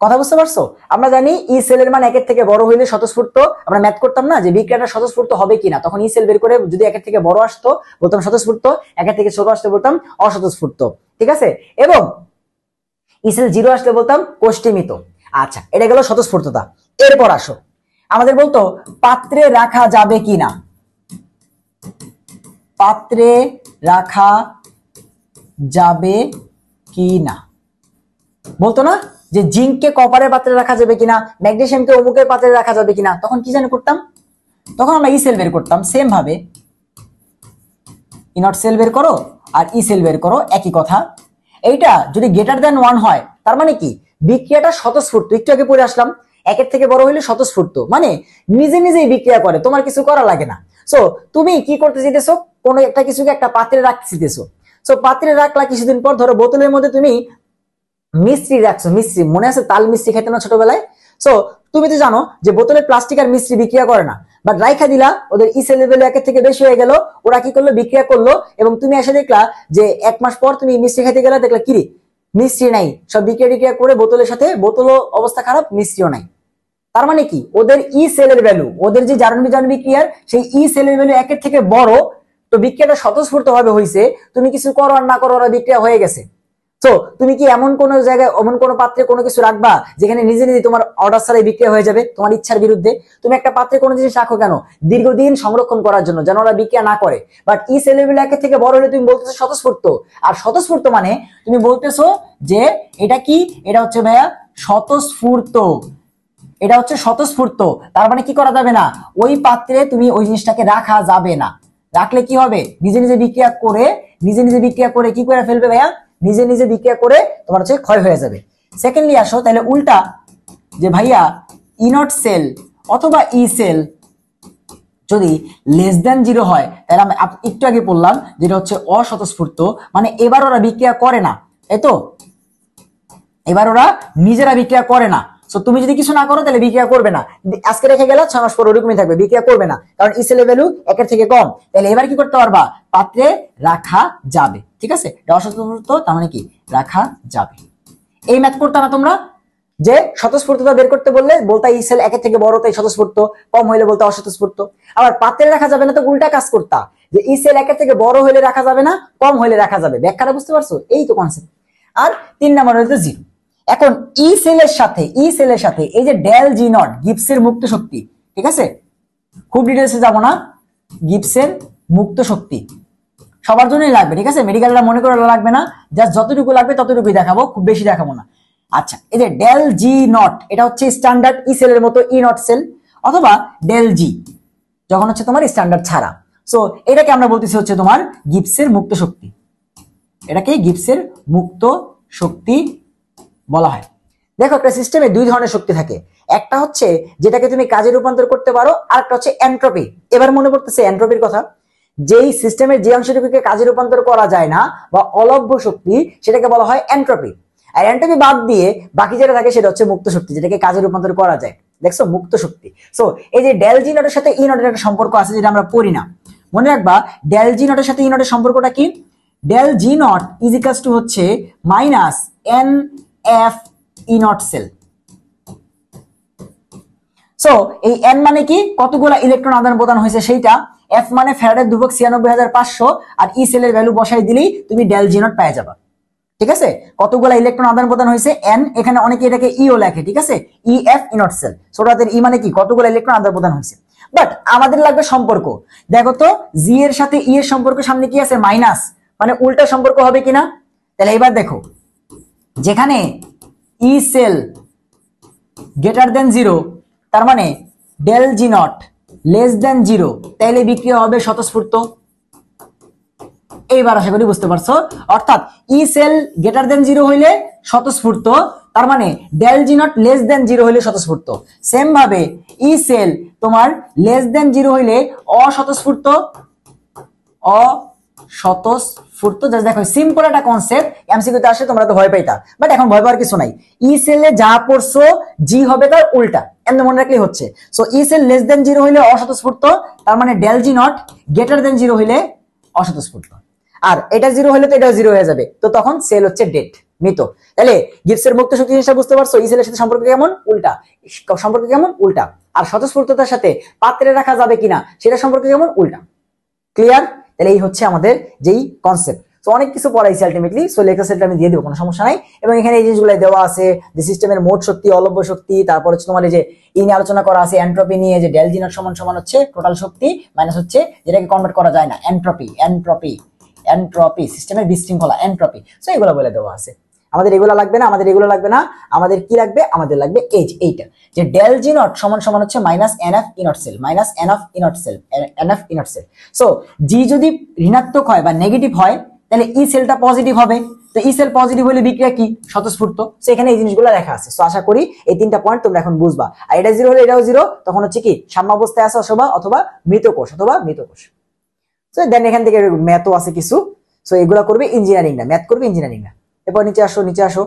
কথা বুঝতে পারছো? আমরা জানি ই সেলের মান একের থেকে বড় হইলে স্বতঃস্ফূর্ত, আমরা ম্যাথ করতাম না যে বিক্রিয়াটা স্বতঃস্ফূর্ত হবে কিনা, তখন ই সেল বের করে যদি একের থেকে বড় আসতো বলতাম স্বতঃস্ফূর্ত, একের থেকে ছোট আসতে বলতাম অস্বতঃস্ফূর্ত, ঠিক আছে। এবং ই সেল 0 আসলে বলতাম কোষ্ঠীমিত। আচ্ছা, এটা গেল স্বতঃস্ফূর্ততা। এরপর আসো, আমাদের বলতো পাত্রে রাখা যাবে কিনা, পাত্রে রাখা যাবে কিনা, বলতো না যে জিঙ্ককে কপারের পাত্রে রাখা যাবে কিনা, ম্যাগনেসিয়ামকে অমুকের পাত্রে রাখা যাবে কিনা, তখন কি জানি করতাম, তখন আমরা ই সেল বের করতাম। সেম ভাবে ই নট সেল বের করো আর ই সেল বের করো, একই কথা। এইটা যদি গ্রেটার দ্যান 1 হয় তার মানে কি বিক্রিয়াটা স্বতঃস্ফূর্ত। একটু আগে পড়ে আসলাম একের থেকে বড় হইলে স্বতঃস্ফূর্ত, মানে নিজে নিজেই বিক্রিয়া করে, তোমার কিছু করা লাগে না। সো তুমি কি করতে চাইতেছো, কোনো একটা কিছুকে একটা পাত্রে রাখতে চাইতেছো। সো পাত্রে রাখলা, কিছুদিন পর ধরো বোতলের মধ্যে তুমি মিশ্রি রাখছো, মিশ্রি মনে আছে তাল মিশ্রি খেতে না ছোটবেলায়। সো তুমি তো জানো যে বোতলের প্লাস্টিক আর মিশ্রি বিক্রিয়া করে না, বাট রাইখা দিলা, ওদের ই সেল লেভেল একের থেকে বেশি হয়ে গেল, ওরা কি করলো বিক্রিয়া করলো, এবং তুমি এসে দেখলা যে 1 মাস পর তুমি মিশ্রি খেতে গেলে, দেখলা কিরে মিশ্রি নাই, সব বিক্রিয়া করে বোতলের সাথে, বোতলও অবস্থা খারাপ, মিশ্রিও নাই। তার মানে কি ওদের ই সেলের ভ্যালু, ওদের যে জারণ বিজারণ বিক্রিয়ার সেই ই সেলের ভ্যালু একের থেকে বড়, তো বিক্রিয়াটা স্বতঃস্ফূর্ত ভাবে হয়েছে, তুমি কিছু করো আর না করো ওরা বিক্রিয়া হয়ে গেছে। তো তুমি কি এমন কোন জায়গায়, এমন কোন পাত্রে কোনো কিছু রাখবা যেখানে নিজে নিজে তোমার অর্ডার ছাড়াই বিক্রিয়া হয়ে যাবে তোমার ইচ্ছার বিরুদ্ধে? তুমি একটা পাত্রে কোনো জিনিস রাখো কেন, দীর্ঘদিন সংরক্ষণ করার জন্য, যেন ওরা বিক্রিয়া না করে। বাট ই সেল লেভেল একের থেকে বড় হলে তুমি বলতেছো স্বতঃস্ফূর্ত, আর স্বতঃস্ফূর্ত মানে তুমি বলতেছো যে এটা কি, এটা হচ্ছে ভাইয়া স্বতঃস্ফূর্ত, এটা হচ্ছে স্বতঃস্ফূর্ত। তার মানে কি করা যাবে না, ওই পাত্রে তুমি ওই জিনিসটাকে রাখা যাবে না। রাখলে কি হবে, নিজে নিজে বিক্রিয়া করে, নিজে নিজে বিক্রিয়া করে কি করে ফেলবে ভাইয়া, নিজে নিজে বিক্রিয়া করে তোমার হচ্ছে ক্ষয় হয়ে যাবে। সেকেন্ডলি আসো তাহলে উল্টা, যে ভাইয়া ই নট সেল অথবা ই সেল যদি লেস দেন 0 হয়, তাহলে আমি একটু আগে বললাম যেটা হচ্ছে অস্বতঃস্ফূর্ত, মানে এবার ওরা বিক্রিয়া করে না, তাই তো, এবার ওরা নিজেরা বিক্রিয়া করে না। সো তুমি যদি কিছু না করো তাহলে বিক্রিয়া করবে না, আজকে রেখে গেলে 6 মাস পর ওরকমই থাকবে, বিক্রিয়া করবে না, কারণ ই সেলের ভ্যালু একের থেকে কম। তাহলে এবার কি করতে পারবা, পাত্রে রাখা যাবে, ঠিক আছে। এটা অস্বতঃস্ফূর্ত, তার মানে কি রাখা যাবে। এই ম্যাথ করতে না তোমরা, যে স্বতঃস্ফূর্ততা বের করতে বললে বলতা ই সেল একের থেকে বড় তাই স্বতঃস্ফূর্ত, কম হইলে বলতে অস্বতঃস্ফূর্ত। আবার পাত্রে রাখা যাবে না তো উল্টা কাজ করতা, যে ই সেল একের থেকে বড় হইলে রাখা যাবে না, কম হইলে রাখা যাবে। ব্যাখ্যাটা বুঝতে পারছো? এই তো কনসেপ্ট। আর 3 নাম্বার হচ্ছে 0। এখন ই সেলের সাথে এই যে ডেল জি নট, গিবসের মুক্ত শক্তি, ঠিক আছে, খুব ডিটেলসে যাব না, গিবসের মুক্ত শক্তি সবার জন্যই লাগবে, ঠিক আছে, মেডিকেলরা মনে করে লাগবে না, জাস্ট যতটুকু লাগবে ততটুকুই দেখাবো, খুব বেশি দেখাবো না। আচ্ছা, এই যে ডেল জি নট, এটা হচ্ছে স্ট্যান্ডার্ড ই সেলের মতো ই নট সেল, অথবা ডেল জি যখন হচ্ছে তোমার স্ট্যান্ডার্ড ছাড়া। সো এটাকে আমরা বলতেছি হচ্ছে তোমার গিবসের মুক্ত শক্তি, এটাকে গিবসের মুক্ত শক্তি বলা হয়। দেখো একটা সিস্টেমে 2 ধরনের শক্তি থাকে, একটা হচ্ছে যেটাকে তুমি কাজে রূপান্তর করতে পারো, আর একটা হচ্ছে এন্ট্রপি। এবার মনে পড়তেছে এন্ট্রপির কথা, যেই সিস্টেমের যে অংশটুকুকে কাজে রূপান্তর করা যায় না বা অলভ্য শক্তি, সেটাকে বলা হয় এন্ট্রপি। আর এন্ট্রপি বাদ দিয়ে বাকি যেটা থাকে সেটা হচ্ছে মুক্ত শক্তি, যেটাকে কাজে রূপান্তর করা যায়। দেখছো, মুক্ত শক্তি। সো এই যে ডেল জি নটের সাথে ই নটের একটা সম্পর্ক আছে যেটা আমরা পড়ি না, মনে রাখবা ডেল জি নটের সাথে ই নটের সম্পর্কটা কি, del G naught is equals to হচ্ছে minus n F E not cell. So এই এন মানে কি, কতগুলা ইলেকট্রন আদান প্রদান হয়েছে সেইটা, এফ মানে ফ্যারাডের ধ্রুবক 96,500, আর ই সেলের ভ্যালু বসাই দিলেই তুমি ডেল জি নট পেয়ে যাবা, ঠিক আছে। কতগুলা ইলেকট্রন আদান প্রদান হয়েছে এন, এখানে অনেকে এটাকে ইও লেখে, ঠিক আছে, E F E not cell, ছোটদের ই মানে কি কতগুলা ইলেকট্রন আদান প্রদান হয়েছে। বাট আমাদের লাগবে সম্পর্ক, দেখো তো জি এর সাথে ই এর সম্পর্ক সামনে কি আছে, মাইনাস, মানে উল্টা সম্পর্ক হবে কিনা। তাহলে এবার দেখো, যেখানে ই সেল গ্রেটার দেন 0, তার মানে del G nought less than 0, তাইলে বিক্রিয়া হবে স্বতঃস্ফূর্ত। এইবার আশা করি বুঝতে পারছো, অর্থাৎ ই সেল গ্রেটার দেন 0 হইলে স্বতঃস্ফূর্ত, তার মানে del G nought less than 0 হইলে স্বতঃস্ফূর্ত। সেম ভাবে ই সেল তোমার লেস দেন 0 হইলে অস্বতঃস্ফূর্ত, অস্বতঃস্ফূর্ত। জাস্ট দেখো সিম্পল একটা কনসেপ্ট, এমসিকিউতে আসে তোমরা তো ভয় পাইতা, বাট এখন ভয় পাওয়ার কিছু নাই। ই সেলে যা পড়ছো জি হবে তার উল্টা, এমন মনে রাখলেই হচ্ছে। So E cell less than 0 হইলে অস্বতঃস্ফূর্ত, তার মানে del G nought greater than 0 হইলে অস্বতঃস্ফূর্ত, আর এটা 0 হলে তো এটাও 0 হয়ে যাবে, তো তখন সেল হচ্ছে ডেড। মৃত। তাহলে গিবসের মুক্ত শক্তি জিনিসটা বুঝতে পারছো, ই সেলের সাথে সম্পর্ক কেমন? উল্টা। সম্পর্ক কেমন? উল্টা। আর স্বতঃস্ফূর্ততার সাথে পাত্রে রাখা যাবে কিনা সেটা সম্পর্ক কেমন? উল্টা। ক্লিয়ার? তাহলে এই হচ্ছে আমাদের যেই কনসেপ্ট। তো অনেক কিছু পড়াইছি আলটিমেটলি, সো লেকচার সেটটা আমি দিয়ে দেবো, কোনো সমস্যা নাই। এবং এখানে এই জিনিসগুলো দেওয়া আছে যে সিস্টেমের মোট শক্তি, অলব্য শক্তি, তারপর হচ্ছে তোমার এই যে নিয়ে আলোচনা করা আছে এন্ট্রপি নিয়ে, যে ডেল জি নট সমান সমান হচ্ছে টোটাল শক্তি মাইনাস হচ্ছে যেটাকে কনভার্ট করা যায় না এন্ট্রপি, এন্ট্রপি সিস্টেমের বিশৃঙ্খলা এন্ট্রপি। সো এগুলো বলে দেওয়া আছে। আমাদের এগুলো লাগবে না, আমাদের এগুলো লাগবে না, আমাদের কি লাগবে? আমাদের লাগবে এইটা, যে ডেল জি নট সমান সমান হচ্ছে minus n F E naught cell, minus n F E naught cell, n F E naught cell. So G যদি ঋণাত্মক হয় বা নেগেটিভ হয় তাহলে ই সেলটা পজিটিভ হবে। তো ই সেল পজিটিভ হলে বিক্রিয়া কি? স্বতঃস্ফূর্ত। সো এখানে এই জিনিসগুলো লেখা আছে। সো আশা করি এই তিনটা পয়েন্ট তোমরা এখন বুঝবা। আর এটা জিরো হলে এটাও জিরো, তখন হচ্ছে কি সাম্যাবস্থায় আছে অথবা মৃত কোষ, সো দেন এখান থেকে ম্যাথও আছে কিছু। সো এগুলা করবে ইঞ্জিনিয়ারিং না, ম্যাথ করবে ইঞ্জিনিয়ারিং না। এরপর নিচে আসো,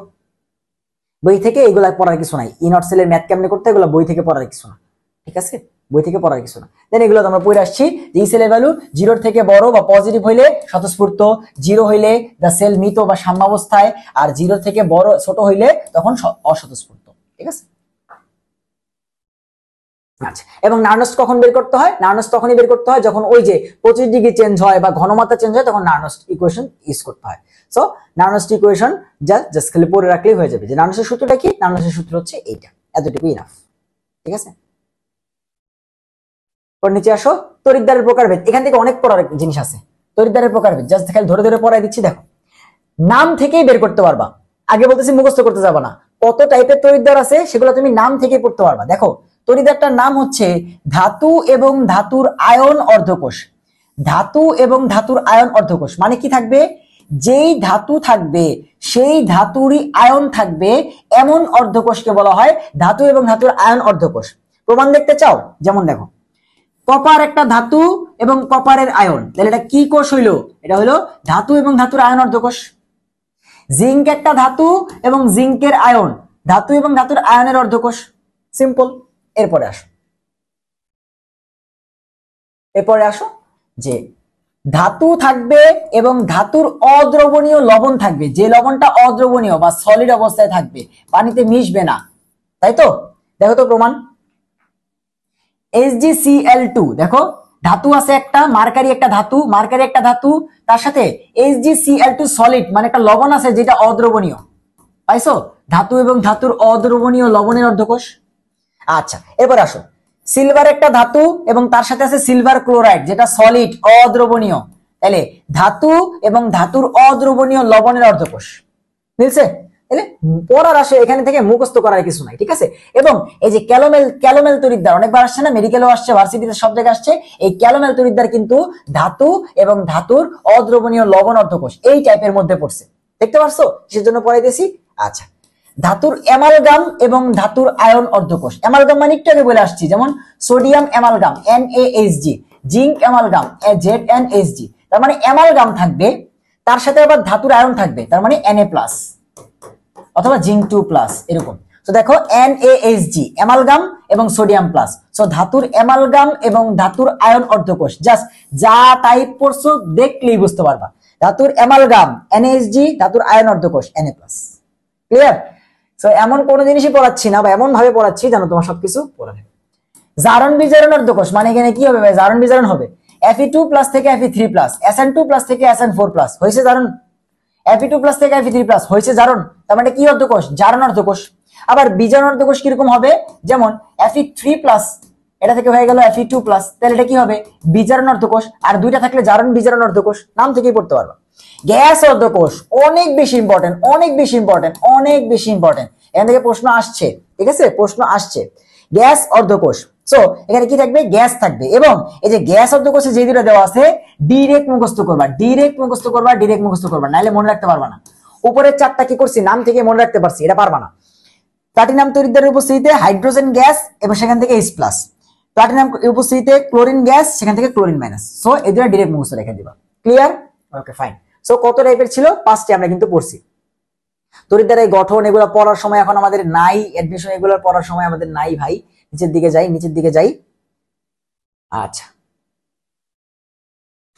বই থেকে এগুলা পড়ার কিছু নাই। ইনট সেলের ম্যাথ কেমনে করতে, এগুলো বই থেকে পড়ার কিছু না, ঠিক আছে? বই থেকে পড়ার কিছু না। দেন এগুলো আমরা পড়ে আসছি যে ই সেলের ভ্যালু জিরোর থেকে বড় বা পজিটিভ হইলে স্বতঃস্ফূর্ত, জিরো হইলে দা সেল মৃত বা সাম্যাবস্থায়, আর জিরো থেকে বড় ছোট হইলে তখন অস্বতঃস্ফূর্ত, ঠিক আছে? আচ্ছা, এবং নার্নস্ট কখন বের করতে হয়? নার্নস্ট তখনই বের করতে হয় যখন ওই যে 25 ডিগ্রি চেঞ্জ হয় বা ঘনমাত্রা চেঞ্জ হয়, তখন নার্নস্ট ইকুয়েশন ইউজ করতে হয়। সো নার্নস্ট ইকুয়েশন জাস্ট খালি পড়ে রাখলেই হয়ে যাবে। যে নার্নস্টের সূত্রটা কি? নার্নস্টের সূত্র হচ্ছে এইটা, এতটুকু ইনাফ, ঠিক আছে? পর নিচে আসো, তড়িৎদ্বারের প্রকারভেদ। এখান থেকে অনেক পড়ার জিনিস আছে। তড়িৎদ্বারের প্রকারভেদ জাস্ট খালি ধরে ধরে পড়াই দিচ্ছি, দেখো নাম থেকেই বের করতে পারবা। আগে বলতেছি মুখস্থ করতে যাবা না। কত টাইপের তড়িৎদ্বার আছে সেগুলো তুমি নাম থেকে পড়তে পারবা। দেখো তড়িৎদ্বারটার নাম হচ্ছে ধাতু এবং ধাতুর আয়ন অর্ধকোষ। ধাতু এবং ধাতুর আয়ন অর্ধকোষ মানে কি থাকবে? যেই ধাতু থাকবে সেই ধাতুরই আয়ন থাকবে এমন অর্ধকোষকে বলা হয় ধাতু এবং ধাতুর আয়ন অর্ধকোষ। প্রমাণ দেখতে চাও? যেমন দেখো কপার একটা ধাতু এবং কপারের আয়ন, তাহলে এটা কি কোষ হইলো? এটা হলো ধাতু এবং ধাতুর আয়ন অর্ধকোষ। জিঙ্ক একটা ধাতু এবং জিঙ্কের আয়ন, ধাতু এবং ধাতুর আয়নের অর্ধকোষ। সিম্পল। এরপরে আসো যে ধাতু থাকবে এবং ধাতুর অদ্রবণীয় লবণ থাকবে, যে লবণটা অদ্রবণীয় বা সলিড অবস্থায় থাকবে, পানিতে মিশবে না, তাই তো? দেখো তো প্রমাণ, HgCl2, দেখো ধাতু আছে একটা, মার্কারি একটা ধাতু, তার সাথে HgCl2 সলিড মানে একটা লবণ আছে যেটা অদ্রবণীয়, পাইছো? ধাতু এবং ধাতুর অদ্রবণীয় লবণের অর্ধকোষ। আচ্ছা এবার আসো, সিলভার একটা ধাতু এবং তার সাথে আছে সিলভার ক্লোরাইড যেটা সলিড অদ্রবণীয়, তাহলে ধাতু এবং ধাতুর অদ্রবণীয় লবণের অর্ধকোষ। মিলছে? তাহলে পড়ার আসে, এখানে থেকে মুখস্থ করার কিছু নাই, ঠিক আছে? এবং এই যে ক্যালোমেল তড়িৎদ্বার অনেকবার আসছে না, মেডিকেলেও আসছে, ভার্সিটিতে সব জায়গায় আসছে। এই ক্যালোমেল তড়িৎদ্বার কিন্তু ধাতু এবং ধাতুর অদ্রবণীয় লবণ অর্ধকোষ এই টাইপের মধ্যে পড়ছে, দেখতে পারছো? সেজন্য পড়াইতেছি। আচ্ছা, ধাতুর অ্যামালগাম এবং ধাতুর আয়ন অর্ধকোষ। অ্যামালগাম মানে একটু আগে বলে আসছি, যেমন sodium amalgam NaHG, zinc amalgam ZnHG। তার মানে অ্যামালগাম থাকবে, তার সাথে আবার ধাতুর আয়ন থাকবে, তার মানে Na+ অথবা জিঙ্ক 2+ এরকম। তো দেখো NaHG অ্যামালগাম এবং সোডিয়াম প্লাস। সো ধাতুর অ্যামালগাম এবং ধাতুর আয়ন অর্ধকোষ, জাস্ট যা টাইপ পড়ছো দেখলেই বুঝতে পারবা। ধাতুর অ্যামালগাম NaHG, ধাতুর আয়ন অর্ধকোষ Na+। ক্লিয়ার? সো এমন কোন জিনিসই পড়াচ্ছি না বা এমন ভাবে পড়াচ্ছি যেন তোমার সবকিছু পড়া যায়। জারণ বিজারণ অর্ধকোষ মানে এখানে কি হবে ভাই? জারণ বিজারণ হবে। Fe2+ থেকে Fe3+, Sn2+ থেকে Sn4+, হয়েছে জারণ। Fe2+ থেকে Fe3+ হয়েছে জারণ, তার মানে কি অর্ধকোষ? জারণ অর্ধকোষ। আবার বিজারণ অর্ধকোষ কিরকম হবে? যেমন Fe3+ এটা থেকে হয়ে গেল Fe2+, তাহলে এটা কি হবে? বিজারণ অর্ধকোষ। আর দুইটা থাকলে জারণ বিজারণ অর্ধকোষ, নাম থেকেই পড়তে পারবা। গ্যাস অর্ধকোষ অনেক বেশি ইম্পর্টেন্ট, এখান থেকে প্রশ্ন আসছে, ঠিক আছে? প্রশ্ন আসছে গ্যাস অর্ধকোষ। সো এখানে কি থাকবে? গ্যাস থাকবে। এবং এই যে গ্যাস অর্ধকোষে যে দুটো দেওয়া আছে ডিরেক্ট মুখস্থ করবা, নাইলে মনে রাখতে পারবা না। উপরের চারটা কি করছি? নাম থেকে মনে রাখতে পারছি, এটা পারবা না। প্লাটিনাম তড়িৎদ্বারের উপস্থিতিতে হাইড্রোজেন গ্যাস এবং সেখান থেকে H+, প্লাটিনাম উপস্থিতিতে ক্লোরিন গ্যাস, সেখান থেকে ক্লোরিন মাইনাস। সো এই দুটো ডিরেক্ট মুখস্থ রেখে দিবা। ক্লিয়ার? Okay fine. সো কত টাইপের ছিল? 5টি আমরা কিন্তু পড়ছি। তড়িৎদ্বারের গঠন এগুলো পড়ার সময় এখন আমাদের নাই, অ্যাডমিশন এগুলো পড়ার সময় আমাদের নাই ভাই। নিচের দিকে যাই। আচ্ছা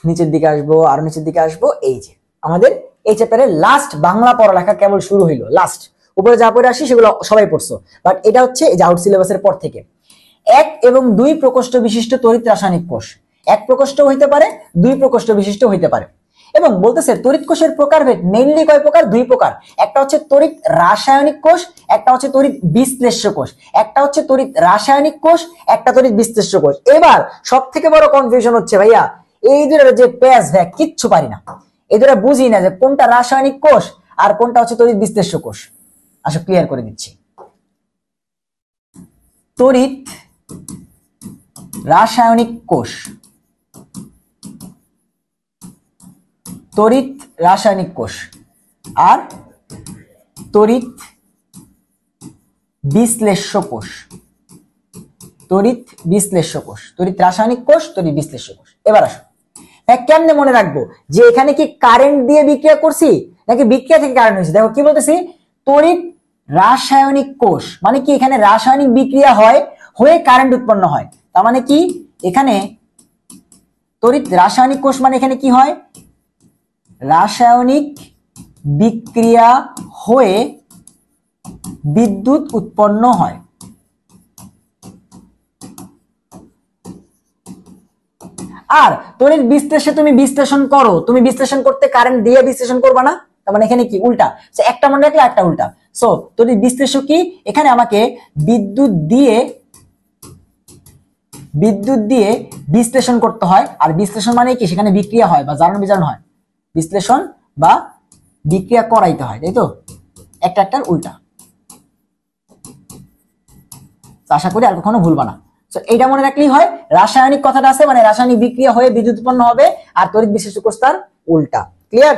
নিচের দিকে আসবো, আরো নিচের দিকে আসবো। এই যে আমাদের এই চ্যাপ্টারের লাস্ট বাংলা পড়ালেখা কেবল শুরু হইলো, লাস্ট। উপরে যা পড়ে আসি সেগুলো সবাই পড়ছো, বাট এটা হচ্ছে এই যে আউট সিলেবাসের পর থেকে। 1 এবং 2 প্রকোষ্ঠ বিশিষ্ট তড়িৎ রাসায়নিক কোষ, 1 প্রকোষ্ঠ হইতে পারে, 2 প্রকোষ্ঠ বিশিষ্ট হইতে পারে। এবং বলতেছে তড়িৎ কোষের প্রকারভেদ মেইনলি কয় প্রকার? 2 প্রকার। একটা হচ্ছে তড়িৎ রাসায়নিক কোষ, একটা হচ্ছে তড়িৎ বিশ্লেষ্য কোষ। একটা হচ্ছে তড়িৎ রাসায়নিক কোষ, একটা তড়িৎ বিশ্লেষ্য কোষ। এবার সব থেকে বড় কনফিউশন হচ্ছে ভাইয়া এই দুটোর যে প্যাচ ভাই কিচ্ছু পারি না, এই দুটো বুঝি না যে কোনটা রাসায়নিক কোষ আর কোনটা হচ্ছে তড়িৎ বিশ্লেষ্য কোষ। আসলে ক্লিয়ার করে দিচ্ছি। তড়িৎ রাসায়নিক কোষ, তড়িৎ রাসায়নিক কোষ আর তড়িৎ বিশ্লেষ্য কোষ, তড়িৎ বিশ্লেষ্য কোষ, তড়িৎ রাসায়নিক কোষ, তড়িৎ বিশ্লেষ্য কোষ। এবার আসো কেমনে মনে রাখবো যে এখানে কি কারেন্ট দিয়ে বিক্রিয়া করছি নাকি বিক্রিয়া থেকে কারেন্ট হয়েছে? দেখো কি বলতেছি, তড়িৎ রাসায়নিক কোষ মানে কি এখানে রাসায়নিক বিক্রিয়া হয়, হয়ে কারেন্ট উৎপন্ন হয়। তার মানে কি এখানে তড়িৎ রাসায়নিক কোষ মানে এখানে কি হয়, রাসায়নিক বিক্রিয়া হয়ে বিদ্যুৎ উৎপন্ন হয়। আর তড়িৎ বিশ্লেষে তুমি বিশ্লেষণ করো, তুমি বিশ্লেষণ করতে কারেন্ট দিয়ে বিশ্লেষণ করবা না, তার মানে এখানে কি উল্টা, একটা মনে রাখলে একটা উল্টা। সো তড়িৎ বিশ্লেষ্য কি, এখানে আমাকে বিদ্যুৎ দিয়ে বিশ্লেষণ করতে হয়। আর বিশ্লেষণ মানে কি সেখানে বিক্রিয়া হয় বা জারণ বিজারণ হয়, বিশ্লেষণ বা বিক্রিয়া করাইতে হয়, তাই তো, একটা একটার উল্টা। আশা করি আর কখনো ভুলবা না। এইটা মনে রাখলেই হয়, রাসায়নিক কথাটা আছে মানে রাসায়নিক বিক্রিয়া হয়ে বিদ্যুৎ উৎপন্ন হবে, আর তড়িৎ বিশ্লেষ্য কোষ তার উল্টা। ক্লিয়ার?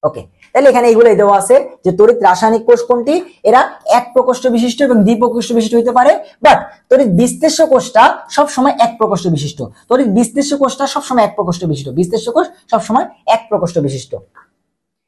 ওকে, তাহলে এখানে এইগুলোই দেওয়া আছে যে তড়িৎ রাসায়নিক কোষ কোনটি, এরা 1 প্রকোষ্ঠ বিশিষ্ট এবং 2 প্রকোষ্ঠ বিশিষ্ট হতে পারে, বাট তড়িৎ বিশ্লেষ্য কোষটা সব সময় 1 প্রকোষ্ঠ বিশিষ্ট। তড়িৎ বিশ্লেষ্য কোষটা সব সময় 1 প্রকোষ্ঠ বিশিষ্ট, বিশ্লেষ্য কোষ সব সময় 1 প্রকোষ্ঠ বিশিষ্ট।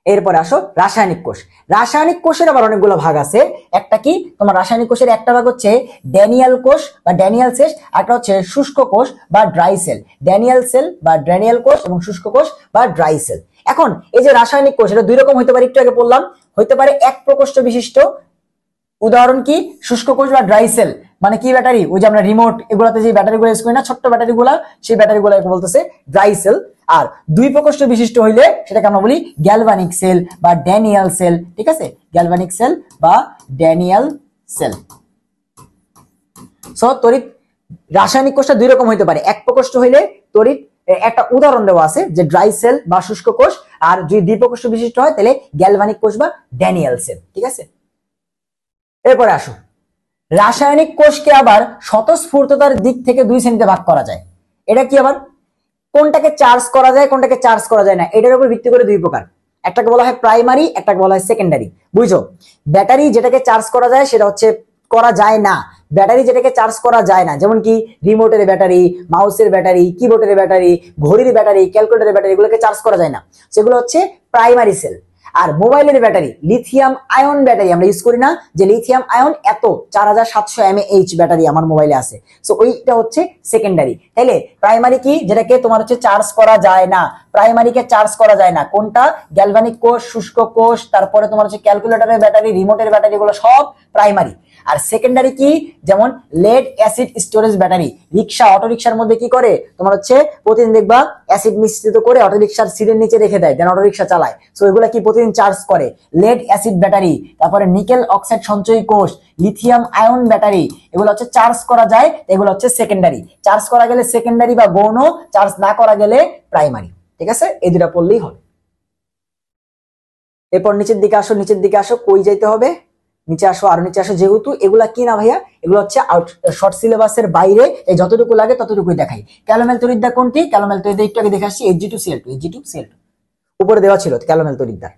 এরপরে আসো রাসায়নিক কোষ। রাসায়নিক কোষের আবার অনেকগুলো ভাগ আছে। একটা কি তোমার রাসায়নিক কোষের একটা ভাগ হচ্ছে ড্যানিয়াল কোষ বা ড্যানিয়াল সেল, একটা হচ্ছে শুষ্ক কোষ বা ড্রাই সেল। ড্যানিয়াল সেল বা ড্যানিয়াল কোষ এবং শুষ্ক কোষ বা ড্রাই সেল। এখন এই যে রাসায়নিক কোষ এটা 2 রকম হতে পারে, একটু আগে বললাম, হতে পারে 1 প্রকোষ্ঠ বিশিষ্ট, উদাহরণ কি শুষ্ক কোষ বা ড্রাই সেল। মানে কি ব্যাটারি, ওই যে আমরা রিমোট এগুলাতে যে ব্যাটারিগুলো ইউজ করি না, ছোট্ট ব্যাটারিগুলো, সেই ব্যাটারিগুলো বলতেছে ড্রাই সেল। আর 2 প্রকোষ্ঠ বিশিষ্ট হইলে সেটাকে আমরা বলি গ্যালভানিক সেল বা ড্যানিয়াল সেল। ঠিক আছে, গ্যালভানিক সেল বা ড্যানিয়াল সেল। সো তড়িৎ রাসায়নিক কোষটা 2 রকম হইতে পারে, 1 প্রকোষ্ঠ হইলে তড়িৎ, একটা উদাহরণ দেওয়া আছে যে ড্রাই সেল বা শুষ্ক কোষ, আর যদি 2 প্রকোষ্ঠ বিশিষ্ট হয় তাহলে গ্যালভানিক কোষ বা ড্যানিয়াল সেল। ঠিক আছে, এরপরে আসো রাসায়নিক কোষকে আবার স্বতঃস্ফূর্ততার দিক থেকে 2 শ্রেণীতে ভাগ করা যায়। এটা কি আবার, কোনটাকে চার্জ করা যায় কোনটাকে চার্জ করা যায় না, এটার উপর ভিত্তি করে 2 প্রকার। একটাকে বলা হয় প্রাইমারি, একটাকে বলা হয় সেকেন্ডারি। বুঝছো, ব্যাটারি যেটাকে চার্জ করা যায় সেটা হচ্ছে করা যায় না, ব্যাটারি যেটাকে চার্জ করা যায় না, যেমন কি রিমোটের ব্যাটারি, মাউসের ব্যাটারি, কিবোর্ডের ব্যাটারি, ঘড়ির ব্যাটারি, ক্যালকুলেটরের ব্যাটারি, এগুলোকে চার্জ করা যায় না, সেগুলো হচ্ছে প্রাইমারি সেল। আর মোবাইলের ব্যাটারি লিথিয়াম আয়ন ব্যাটারি আমরা ইউজ করি না, যে লিথিয়াম আয়ন এত 4700 mAh ব্যাটারি আমার মোবাইলে আছে, সো ওইটা হচ্ছে সেকেন্ডারি। তাইলে প্রাইমারি কি, যেটাকে তোমার হচ্ছে চার্জ করা যায় না, প্রাইমারিকে চার্জ করা যায় না, কোনটা, গ্যালভানিক কোষ, শুষ্ক কোষ, তারপরে তোমার হচ্ছে ক্যালকুলেটরের ব্যাটারি, রিমোটের ব্যাটারি, এগুলো সব প্রাইমারি। আর সেকেন্ডারি কি, যেমন লেড অ্যাসিড স্টোরেজ ব্যাটারি, রিক্সা, অটো রিক্সার মধ্যে কি করে তোমার হচ্ছে প্রতিদিন দেখবা অ্যাসিড মিশ্রিত করে অটো রিক্সার সিটের নিচে রেখে দেয়, দেন অটো রিক্সা চালায়, সো এগুলা কি প্রতিদিন চার্জ করে, লেড অ্যাসিড ব্যাটারি। তারপরে নিকেল অক্সাইড সঞ্চয়ী কোষ, লিথিয়াম আয়ন ব্যাটারি, এগুলো হচ্ছে চার্জ করা যায়, এগুলো হচ্ছে সেকেন্ডারি। চার্জ করা গেলে সেকেন্ডারি বা গৌণ, চার্জ না করা গেলে প্রাইমারি। ঠিক আছে, এই দুটা পড়লেই হবে। এরপর নিচের দিকে আসো, নিচের দিকে আসো, কই যাইতে হবে, নিচে আসো, আর নিচে আসো। যেহেতু এগুলা কি না ভাইয়া, এগুলো হচ্ছে শর্ট সিলেবাসের বাইরে, এই যতটুকু লাগে ততটুকুই দেখাই। ক্যালোমেল তড়িৎদ্বার কোনটি, ক্যালোমেল তড়িৎদ্বার একটু আগে দেখে আসছি, Ag2Cl2, Ag2Cl2 উপরে দেওয়া ছিল ক্যালোমেল তড়িৎদ্বার।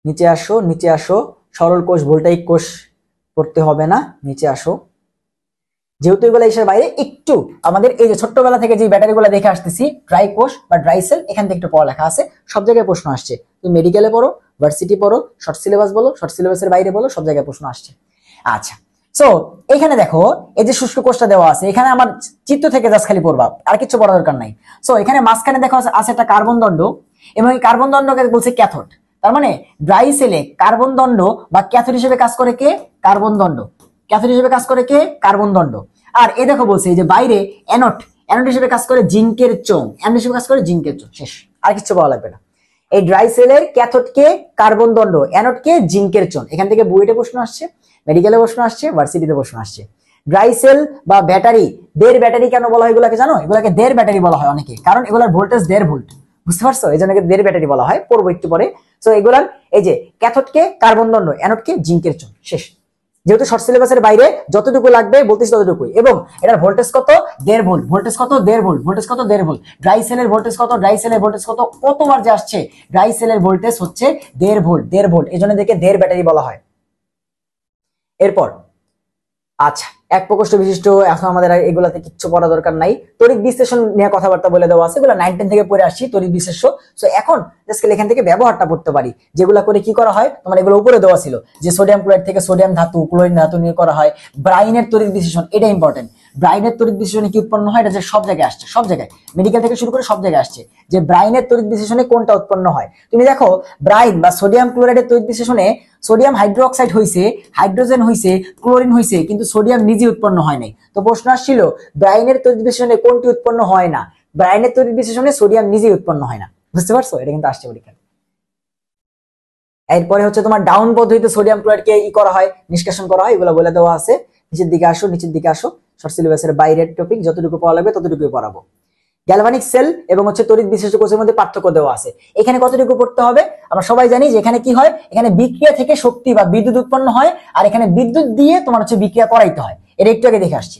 নিচে আসো, নিচে আসো, সরল কোষ, ভোল্টাইক কোষ পড়তে হবে না, নিচে আসো। যেহেতু এগুলো এসের বাইরে, একটু আমাদের এই যে ছোট্টবেলা থেকে যে ব্যাটারিগুলো দেখে আসতেছি, ড্রাই কোষ বা ড্রাই সেল, এখান থেকে একটু পড়ালেখা আছে, সব জায়গায় প্রশ্ন আসছে। তুমি মেডিকেলে পড়ো, ভার্সিটি পড়ো, শর্ট সিলেবাস বলো, শর্ট সিলেবাসের বাইরে বলো, সব জায়গায় প্রশ্ন আসছে। আচ্ছা, সো এখানে দেখো এই যে শুষ্ক কোষটা দেওয়া আছে, এখানে আমার চিত্র থেকে জাস্ট খালি পড়বা, আর কিছু পড়ার দরকার নাই। সো এখানে মাঝখানে দেখো আছে একটা কার্বন দণ্ড, এবং এই কার্বন দণ্ডকে বলছে ক্যাথোড। তার মানে ড্রাই সেলে কার্বন দণ্ড বা ক্যাথোড হিসেবে কাজ করে কে? কার্বন দণ্ড। ক্যাথোড হিসেবে কাজ করে কে? কার্বন দণ্ড। আর এই দেখো বলছে এই যে বাইরে অ্যানোড, অ্যানোড হিসেবে কাজ করে জিঙ্কের চোঙ, অ্যানোড হিসেবে কাজ করে জিঙ্কের চোঙ। শেষ, আর কিছু বলা লাগবে না। এই ড্রাই সেলের ক্যাথোডকে কার্বন দণ্ড, অ্যানোডকে জিঙ্কের চোঙ। এখান থেকে বুয়েটে প্রশ্ন আসছে, মেডিকেলে প্রশ্ন আসছে, ভার্সিটিতে প্রশ্ন আসছে। ড্রাই সেল বা ব্যাটারি, দের ব্যাটারি কেন বলা হয় এগুলাকে জানো? এগুলাকে দের ব্যাটারি বলা হয় অনেকে, কারণ এগুলার ভোল্টেজ 1.5 ভোল্ট। বুঝতে পারছো? এই জন্য দের ব্যাটারি বলা হয়, পড়বো একটু পরে। সো এগুলার এই যে ক্যাথোডকে কার্বন দণ্ড, অ্যানোডকে জিঙ্কের চোঙ। শেষ। যেহেতু শর্ট সিলেবাসের বাইরে যতটুকু লাগবে বলতেছি ততটুকুই। এবং এটার ভোল্টেজ কত? 1.5 ভোল্ট। ভোল্টেজ কত? 1.5 ভোল্ট। ভোল্টেজ কত? 1.5 ভোল্ট। ড্রাই সেলের ভোল্টেজ কত? ড্রাই সেলের ভোল্টেজ কত? কতবার যে আসছে, ড্রাই সেলের ভোল্টেজ হচ্ছে 1.5 ভোল্ট। 1.5 ভোল্ট, এই জন্য দেখে দের ব্যাটারি বলা হয়। এরপর আচ্ছা, এক প্রকোষ্ঠ বিশিষ্ট, এখন আমাদের এগুলাতে কিচ্ছু পড়া দরকার নাই। তড়িৎ বিশ্লেষণ নিয়ে কথাবার্তা বলে দেওয়া আছে, এগুলো 9-10 থেকে পড়ে আসছি তড়িৎ বিশ্লেষ্য। সো এখন জাস্ট এখান থেকে ব্যবহারটা পড়তে পারি, যেগুলো করে কি করা হয় তোমার এগুলো উপরে দেওয়া ছিল, যে সোডিয়াম ক্লোরাইড থেকে সোডিয়াম ধাতু, ক্লোরিন ধাতু নিয়ে করা হয়। ব্রাইনের তড়িৎ বিশ্লেষণ, এটা ইম্পর্টেন্ট। ব্রাইনের তড়িৎ বিশ্লেষণে কি উৎপন্ন হয়, এটা যে সব জায়গায় আসছে, সব জায়গায়, মেডিকেল থেকে শুরু করে সব জায়গায় আসছে, যে ব্রাইনের তড়িৎ বিশ্লেষণে কোনটা উৎপন্ন হয়। তুমি দেখো ব্রাইন বা সোডিয়াম ক্লোরাইডের তড়িৎ বিশ্লেষণে সোডিয়াম হাইড্রোক্সাইড হইছে, হাইড্রোজেন হইছে, ক্লোরিন হইছে, কিন্তু সোডিয়াম নিজে উৎপন্ন হয় নাই। তো প্রশ্ন আসছিল ব্রাইনের তড়িৎ বিশ্লেষণে কোনটি উৎপন্ন হয় না? ব্রাইনের তড়িৎ বিশ্লেষণে সোডিয়াম নিজেই উৎপন্ন হয় না। বুঝতে পারছো? এটা কিন্তু আসছে পরীক্ষা। এরপরে হচ্ছে তোমার ডাউন পদ্ধতিতে সোডিয়াম ক্লোরাইডকে করা হয়, নিষ্কাশন করা হয়, এগুলো বলে দেওয়া আছে। নিচের দিকে আসো, নিচের দিকে আসো। শর্ট সিলেবাসের বাইরের টপিক যতটুকু পড়া লাগবে ততটুকুই পড়াবো। গ্যালভানিক সেল এবং হচ্ছে তড়িৎ বিশ্লেষ্য কোষের মধ্যে পার্থক্য দেওয়া আছে। এখানে কতটুকু পড়তে হবে? আমরা সবাই জানি যে এখানে কি হয়, এখানে বিক্রিয়া থেকে শক্তি বা বিদ্যুৎ উৎপন্ন হয়, আর এখানে বিদ্যুৎ দিয়ে তোমার হচ্ছে বিক্রিয়া করাইতে হয়। এটা একটু আগে দেখে আসছি।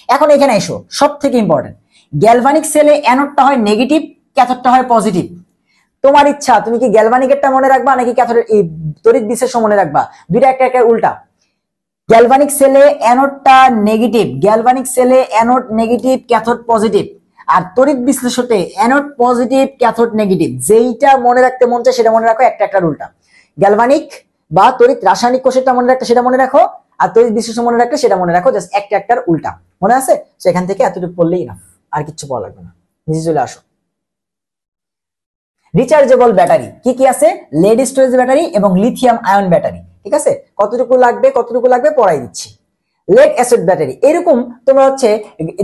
এখন এখানে এসো, সব থেকে ইম্পর্টেন্ট, গ্যালভানিক সেলে অ্যানোডটা হয় নেগেটিভ, ক্যাথোডটা হয় পজিটিভ। তোমার ইচ্ছা, তুমি কি গ্যালভানিকেরটা মনে রাখবা নাকি ক্যাথোডের এই তড়িৎ বিশ্লেষ্য মনে রাখবা? দুইটা একটা একটা উল্টা। গ্যালভানিক সেলে অ্যানোডটা নেগেটিভ, গ্যালভানিক সেলে অ্যানোড নেগেটিভ, ক্যাথোড পজিটিভ। আর তড়িৎ বিশ্লেষণে অ্যানোড পজিটিভ, ক্যাথোড নেগেটিভ। যেইটা মনে রাখতে মন চায় সেটা মনে রাখো, একটা একটা উল্টা। গ্যালভানিক বা তড়িৎ রাসায়নিক কোষেরটা মনে রাখতে সেটা মনে রাখো, আর তড়িৎ বিশ্লেষণ মনে রাখতে সেটা মনে রাখো। জাস্ট একটা একটার উল্টা মনে আছে? তো এখান থেকে এতটুকু পড়লেই না, আর কিছু পড়া লাগবে না। নিচে চলে আসো। রিচার্জেবল ব্যাটারি কি কি আছে? লেড স্টোরেজ ব্যাটারি এবং লিথিয়াম আয়ন ব্যাটারি। ঠিক আছে, কতটুকু লাগবে কতটুকু লাগবে পড়াই দিচ্ছি। লেড অ্যাসিড ব্যাটারি, এরকম তোমরা হচ্ছে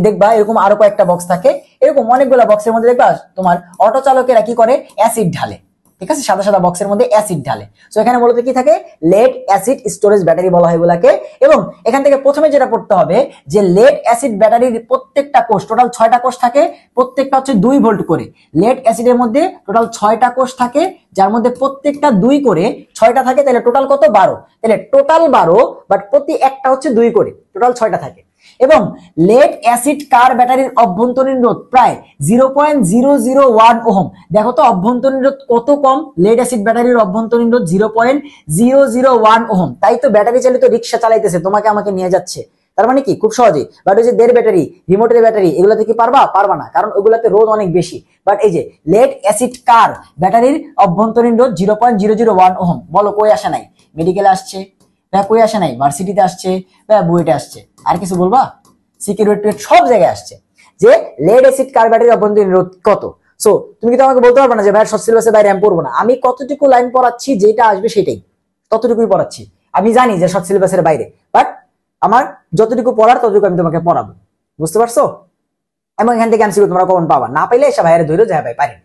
দেখবা এরকম আরো কয়েকটা বক্স থাকে, এরকম অনেকগুলো বক্সের মধ্যে দেখবা তোমার অটো চালকেরা কি করে, অ্যাসিড ঢালে। ঠিক আছে, সাদা সাদা বক্সের মধ্যে অ্যাসিড ঢালে। তো এখানে মূলত কি থাকে, লেড অ্যাসিড স্টোরেজ ব্যাটারি বলা হয় এগুলাকে। এবং এখান থেকে প্রথমে যেটা পড়তে হবে, যে লেড অ্যাসিড ব্যাটারির প্রত্যেকটা কোষ, টোটাল 6টা কোষ থাকে, প্রত্যেকটা হচ্ছে 2 ভোল্ট করে। লেড অ্যাসিডের মধ্যে টোটাল 6টা কোষ থাকে, যার মধ্যে প্রত্যেকটা 2 করে, 6টা থাকে, তাহলে টোটাল কত? 12। তাহলে টোটাল 12, বাট প্রতি একটা হচ্ছে 2 করে, টোটাল 6টা থাকে। এবং লেড অ্যাসিড কার ব্যাটারির অভ্যন্তরীণ রোধ প্রায় 0.001 ওহম। দেখো তো অভ্যন্তরীণ রোধ কত কম, লেড অ্যাসিড ব্যাটারির অভ্যন্তরীণ রোধ 0.001 ওহম। তাই তো ব্যাটারি চালিত রিক্সা চালাইতেছে, তোমাকে আমাকে নিয়ে যাচ্ছে। তার মানে কি, খুব সহজে। বাট ওই যে দের ব্যাটারি, রিমোটের ব্যাটারি, এগুলাতে কি পারবা? পারবা না, কারণ ওগুলাতে রোধ অনেক বেশি। বাট এই যে লেড অ্যাসিড কার ব্যাটারির অভ্যন্তরীণ রোধ 0.001 ওহম। বলো কই আসে নাই? মেডিকেলে আসছে, কই আসে নাই? ভার্সিটিতে আসছে, বুয়েটে আসছে। আর কিছু বলবা? সিকিউরিটি সব জায়গায় আসছে যে লেড অ্যাসিড কার ব্যাটারির অভ্যন্তরীণ রোধ কত। সো তুমি কিন্তু আমাকে বলতে পারবে না যে ভাই শর্ট সিলেবাসের বাইরে আমি পড়বো না। আমি কতটুকু লাইন পড়াচ্ছি, যেটা আসবে সেটাই, ততটুকুই পড়াচ্ছি। আমি জানি যে শর্ট সিলেবাসের বাইরে, বাট আমার যতটুকু পড়ার ততটুকু আমি তোমাকে পড়াবো। বুঝতে পারছো? এবং এখান থেকে এমসিকিউ তোমরা কখন পাবা, না পাইলে এসে ভাইয়ের ধৈর্য যায় ভাই পারি।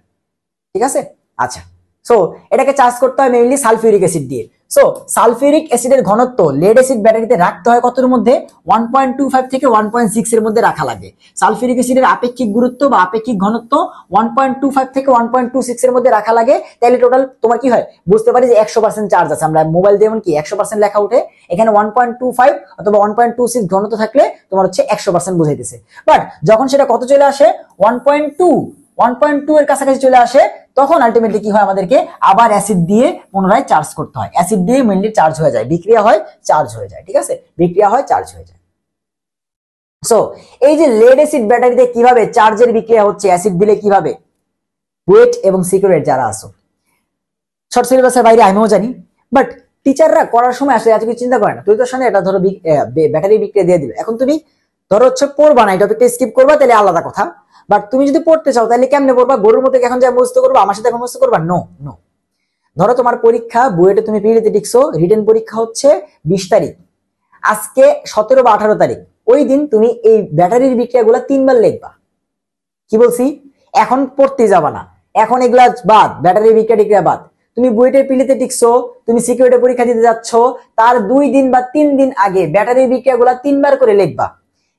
ঠিক আছে, আচ্ছা। সো এটাকে চার্জ করতে হয় মেইনলি সালফিউরিক অ্যাসিড দিয়ে। সো সালফিউরিক অ্যাসিডের ঘনত্ব লেড অ্যাসিড ব্যাটারিতে রাখতে হয় কতর মধ্যে? 1.25 থেকে 1.6 এর মধ্যে রাখা লাগে। সালফিউরিক অ্যাসিডের আপেক্ষিক গুরুত্ব বা আপেক্ষিক ঘনত্ব 1.25 থেকে 1.26 এর মধ্যে রাখা লাগে। তাহলে টোটাল তোমার কি হয়, বুঝতে পারি যে 100% চার্জ আছে। আমরা মোবাইল যেমন কি 100% লেখা উঠে, এখানে 1.25 অথবা 1.26 ঘনত্ব থাকলে তোমার হচ্ছে 100% বুঝাইতেছে। বাট যখন সেটা কত চলে আসে, 1.2 এর কাছাকাছি চলে আসে, তখন আলটিমেটলি কি হয়, আমাদেরকে আবার অ্যাসিড দিয়ে পুনরায় চার্জ করতে হয়। অ্যাসিড দিয়ে মেইনলি চার্জ হয়ে যায়, বিক্রিয়া হয়, চার্জ হয়ে যায়। ঠিক আছে, বিক্রিয়া হয়, চার্জ হয়ে যায়। সো এই যে লেড অ্যাসিড ব্যাটারিতে কিভাবে চার্জের বিক্রিয়া হচ্ছে, অ্যাসিড দিলে কিভাবে, বুয়েট এবং সিকিউরেট যারা আসো, শর্ট সিলেবাসের বাইরে আমিও জানি, বাট টিচাররা করার সময় আসলে এত কিছু চিন্তা করে না। তুই তোর সামনে এটা ধরো ব্যাটারি বিক্রিয়া দিয়ে দিবে, এখন তুমি ধরো হচ্ছে পড়বা না, এই টপিকটা স্কিপ করবা, তাহলে আলাদা কথা। বাট তুমি যদি পড়তে চাও তাহলে কেমনে পড়বা? গরুর মতো এখন যা মুখস্থ করবা, আমার সাথে এখন মুখস্থ করবা? No no. ধরো তোমার পরীক্ষা বুয়েটে, তুমি প্রিলিতে টিকছো, রিটেন পরীক্ষা হচ্ছে 20 তারিখ, আজকে 17 বা 18 তারিখ, ওই দিন তুমি এই ব্যাটারির বিক্রিয়াগুলো 3 বার লিখবা। কি বলছি? এখন পড়তে যাবা না, এখন এগুলা বাদ, ব্যাটারি বিক্রিয়া টিক্রিয়া বাদ। তুমি বুয়েটের প্রিলিতে টিকছো, তুমি সিকিউরিটি পরীক্ষা দিতে যাচ্ছ, তার 2 দিন বা 3 দিন আগে ব্যাটারি বিক্রিয়াগুলো 3 বার করে লিখবা।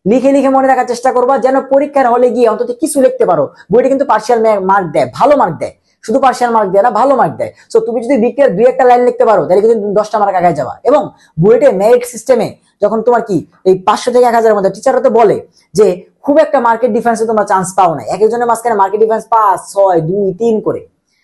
লিখে লিখে মনে রাখার চেষ্টা করবা, যেন পরীক্ষার হলে গিয়ে অন্তত কিছু লিখতে পারো। বইটা কিন্তু পার্সিয়াল মার্ক দেয়, ভালো মার্ক দেয়, শুধু পার্সিয়াল মার্ক দেয় না, ভালো মার্ক দেয়। সো তুমি যদি বিক্রিয়ার 2-1টা লাইন লিখতে পারো, তাহলে কিন্তু তুমি 10টা মার্ক আগায় যাবা। এবং বুয়েটে মেরিট সিস্টেমে যখন তোমার কি এই 500 থেকে 1000-এর মধ্যে, টিচাররা তো বলে যে খুব একটা মার্কেট ডিফারেন্সে তোমরা চান্স পাও না, এক একজনের মাঝখানে মার্কেট ডিফারেন্স 5, 6, 2, 3 করে,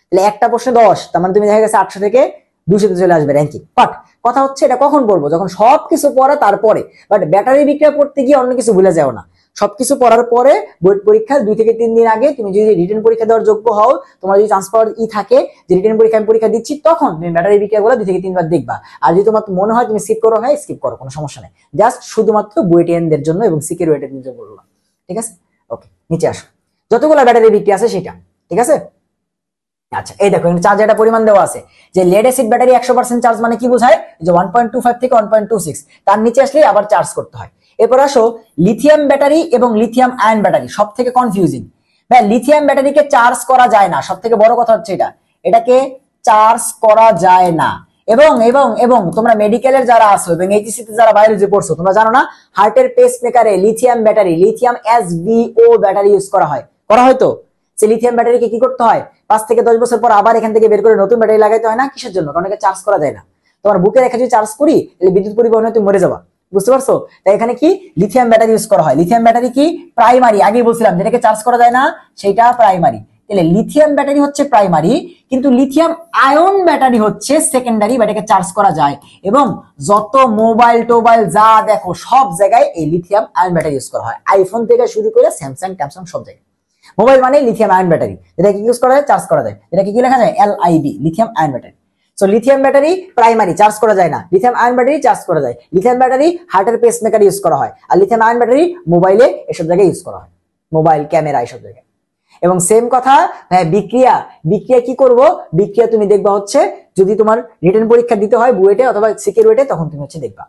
তাহলে একটা প্রশ্নে 10, তার মানে তুমি দেখা গেছে 800 থেকে 200-তে চলে আসবে র্যাঙ্কিং। বাট কথা হচ্ছে এটা কখন পড়বো? যখন সবকিছু পড়া তারপরে। বাট ব্যাটারি বিক্রিয়া পড়তে গিয়ে অন্য কিছু ভুলে যাও না। সবকিছু পড়ার পরে বোর্ড পরীক্ষা 2 থেকে 3 দিন আগে তুমি যদি রিটেন পরীক্ষা দেওয়ার যোগ্য হও, তোমার যদি চান্স পাওয়ার থাকে যে রিটেন পরীক্ষা আমি পরীক্ষা দিচ্ছি, তখন তুমি ব্যাটারি বিক্রিয়াগুলো 2 থেকে 3 বার দেখবা। আর যদি তোমার মনে হয় তুমি স্কিপ করো, হয় স্কিপ করো, কোনো সমস্যা নেই। জাস্ট শুধুমাত্র বুয়েটিয়ানদের জন্য এবং সিকিউরিটির জন্য বললাম, ঠিক আছে? ওকে, নিচে আসো, যতগুলো ব্যাটারি বিক্রি আছে সেটা, ঠিক আছে? আচ্ছা, এই দেখো চার্জ এটা পরিমাণ দেওয়া আছে যে লেড অ্যাসিড ব্যাটারি 100% চার্জ মানে কি বোঝায়? যে 1.25 থেকে 1.26, তার নিচে আসলে আবার চার্জ করতে হয়। এরপর আসো লিথিয়াম ব্যাটারি এবং লিথিয়াম আয়ন ব্যাটারি, সব থেকে কনফিউজিং। ভাই লিথিয়াম ব্যাটারিকে চার্জ করা যায় না, সব থেকে বড় কথা হচ্ছে এটাকে চার্জ করা যায় না। এবং এবং এবং তোমরা মেডিকেলের যারা আছো এবং এইচএসসি তে যারা বায়োলজি পড়ছো, তোমরা জানো না হার্টের পেস মেকারে lithium battery, lithium SVO battery use করা হয় তো। সে লিথিয়াম ব্যাটারিকে কি করতে হয়? 5 থেকে 10 বছর পর আবার এখান থেকে বের করে নতুন ব্যাটারি লাগাইতে হয় না। কিসের জন্য? কারণ এটা চার্জ করা যায় না। তোমার বুকে রেখে যদি চার্জ করি, তাহলে বিদ্যুৎ পরিবহনে তুমি মরে যাবা, বুঝতে পারছো? তাই এখানে কি লিথিয়াম ব্যাটারি ইউজ করা হয়। লিথিয়াম ব্যাটারি কি প্রাইমারি, আগে বলছিলাম যেটাকে চার্জ করা যায় না সেটা প্রাইমারি। তাহলে লিথিয়াম ব্যাটারি হচ্ছে প্রাইমারি, কিন্তু লিথিয়াম আয়ন ব্যাটারি হচ্ছে সেকেন্ডারি, ব্যাটারিকে চার্জ করা যায়। এবং যত মোবাইল টোবাইল যা দেখো সব জায়গায় এই লিথিয়াম আয়ন ব্যাটারি ইউজ করা হয়, আইফোন থেকে শুরু করে স্যামসাং ট্যামসাং সব জায়গায়। মোবাইল মানে লিথিয়াম আয়ন ব্যাটারি, যেটাকে ইউজ করা যায়, চার্জ করা যায়, এটাকে কি লেখা যায়? LIB, lithium ion battery. So lithium battery primary, charge করা যায় না। লিথিয়াম আয়ন ব্যাটারি চার্জ করা যায়। লিথিয়াম ব্যাটারি হার্টের পেস মেকার ইউজ করা হয়, আর লিথিয়াম আয়ন ব্যাটারি মোবাইলে এসব জায়গায় ইউজ করা হয়, মোবাইল ক্যামেরা এসব জায়গায়। এবং সেম কথা বিক্রিয়া, বিক্রিয়া কি করব? বিক্রিয়া তুমি দেখবা হচ্ছে যদি তোমার রিটেন পরীক্ষা দিতে হয় বুয়েটে অথবা সিকিউরিটিতে, তখন তুমি হচ্ছে দেখবা।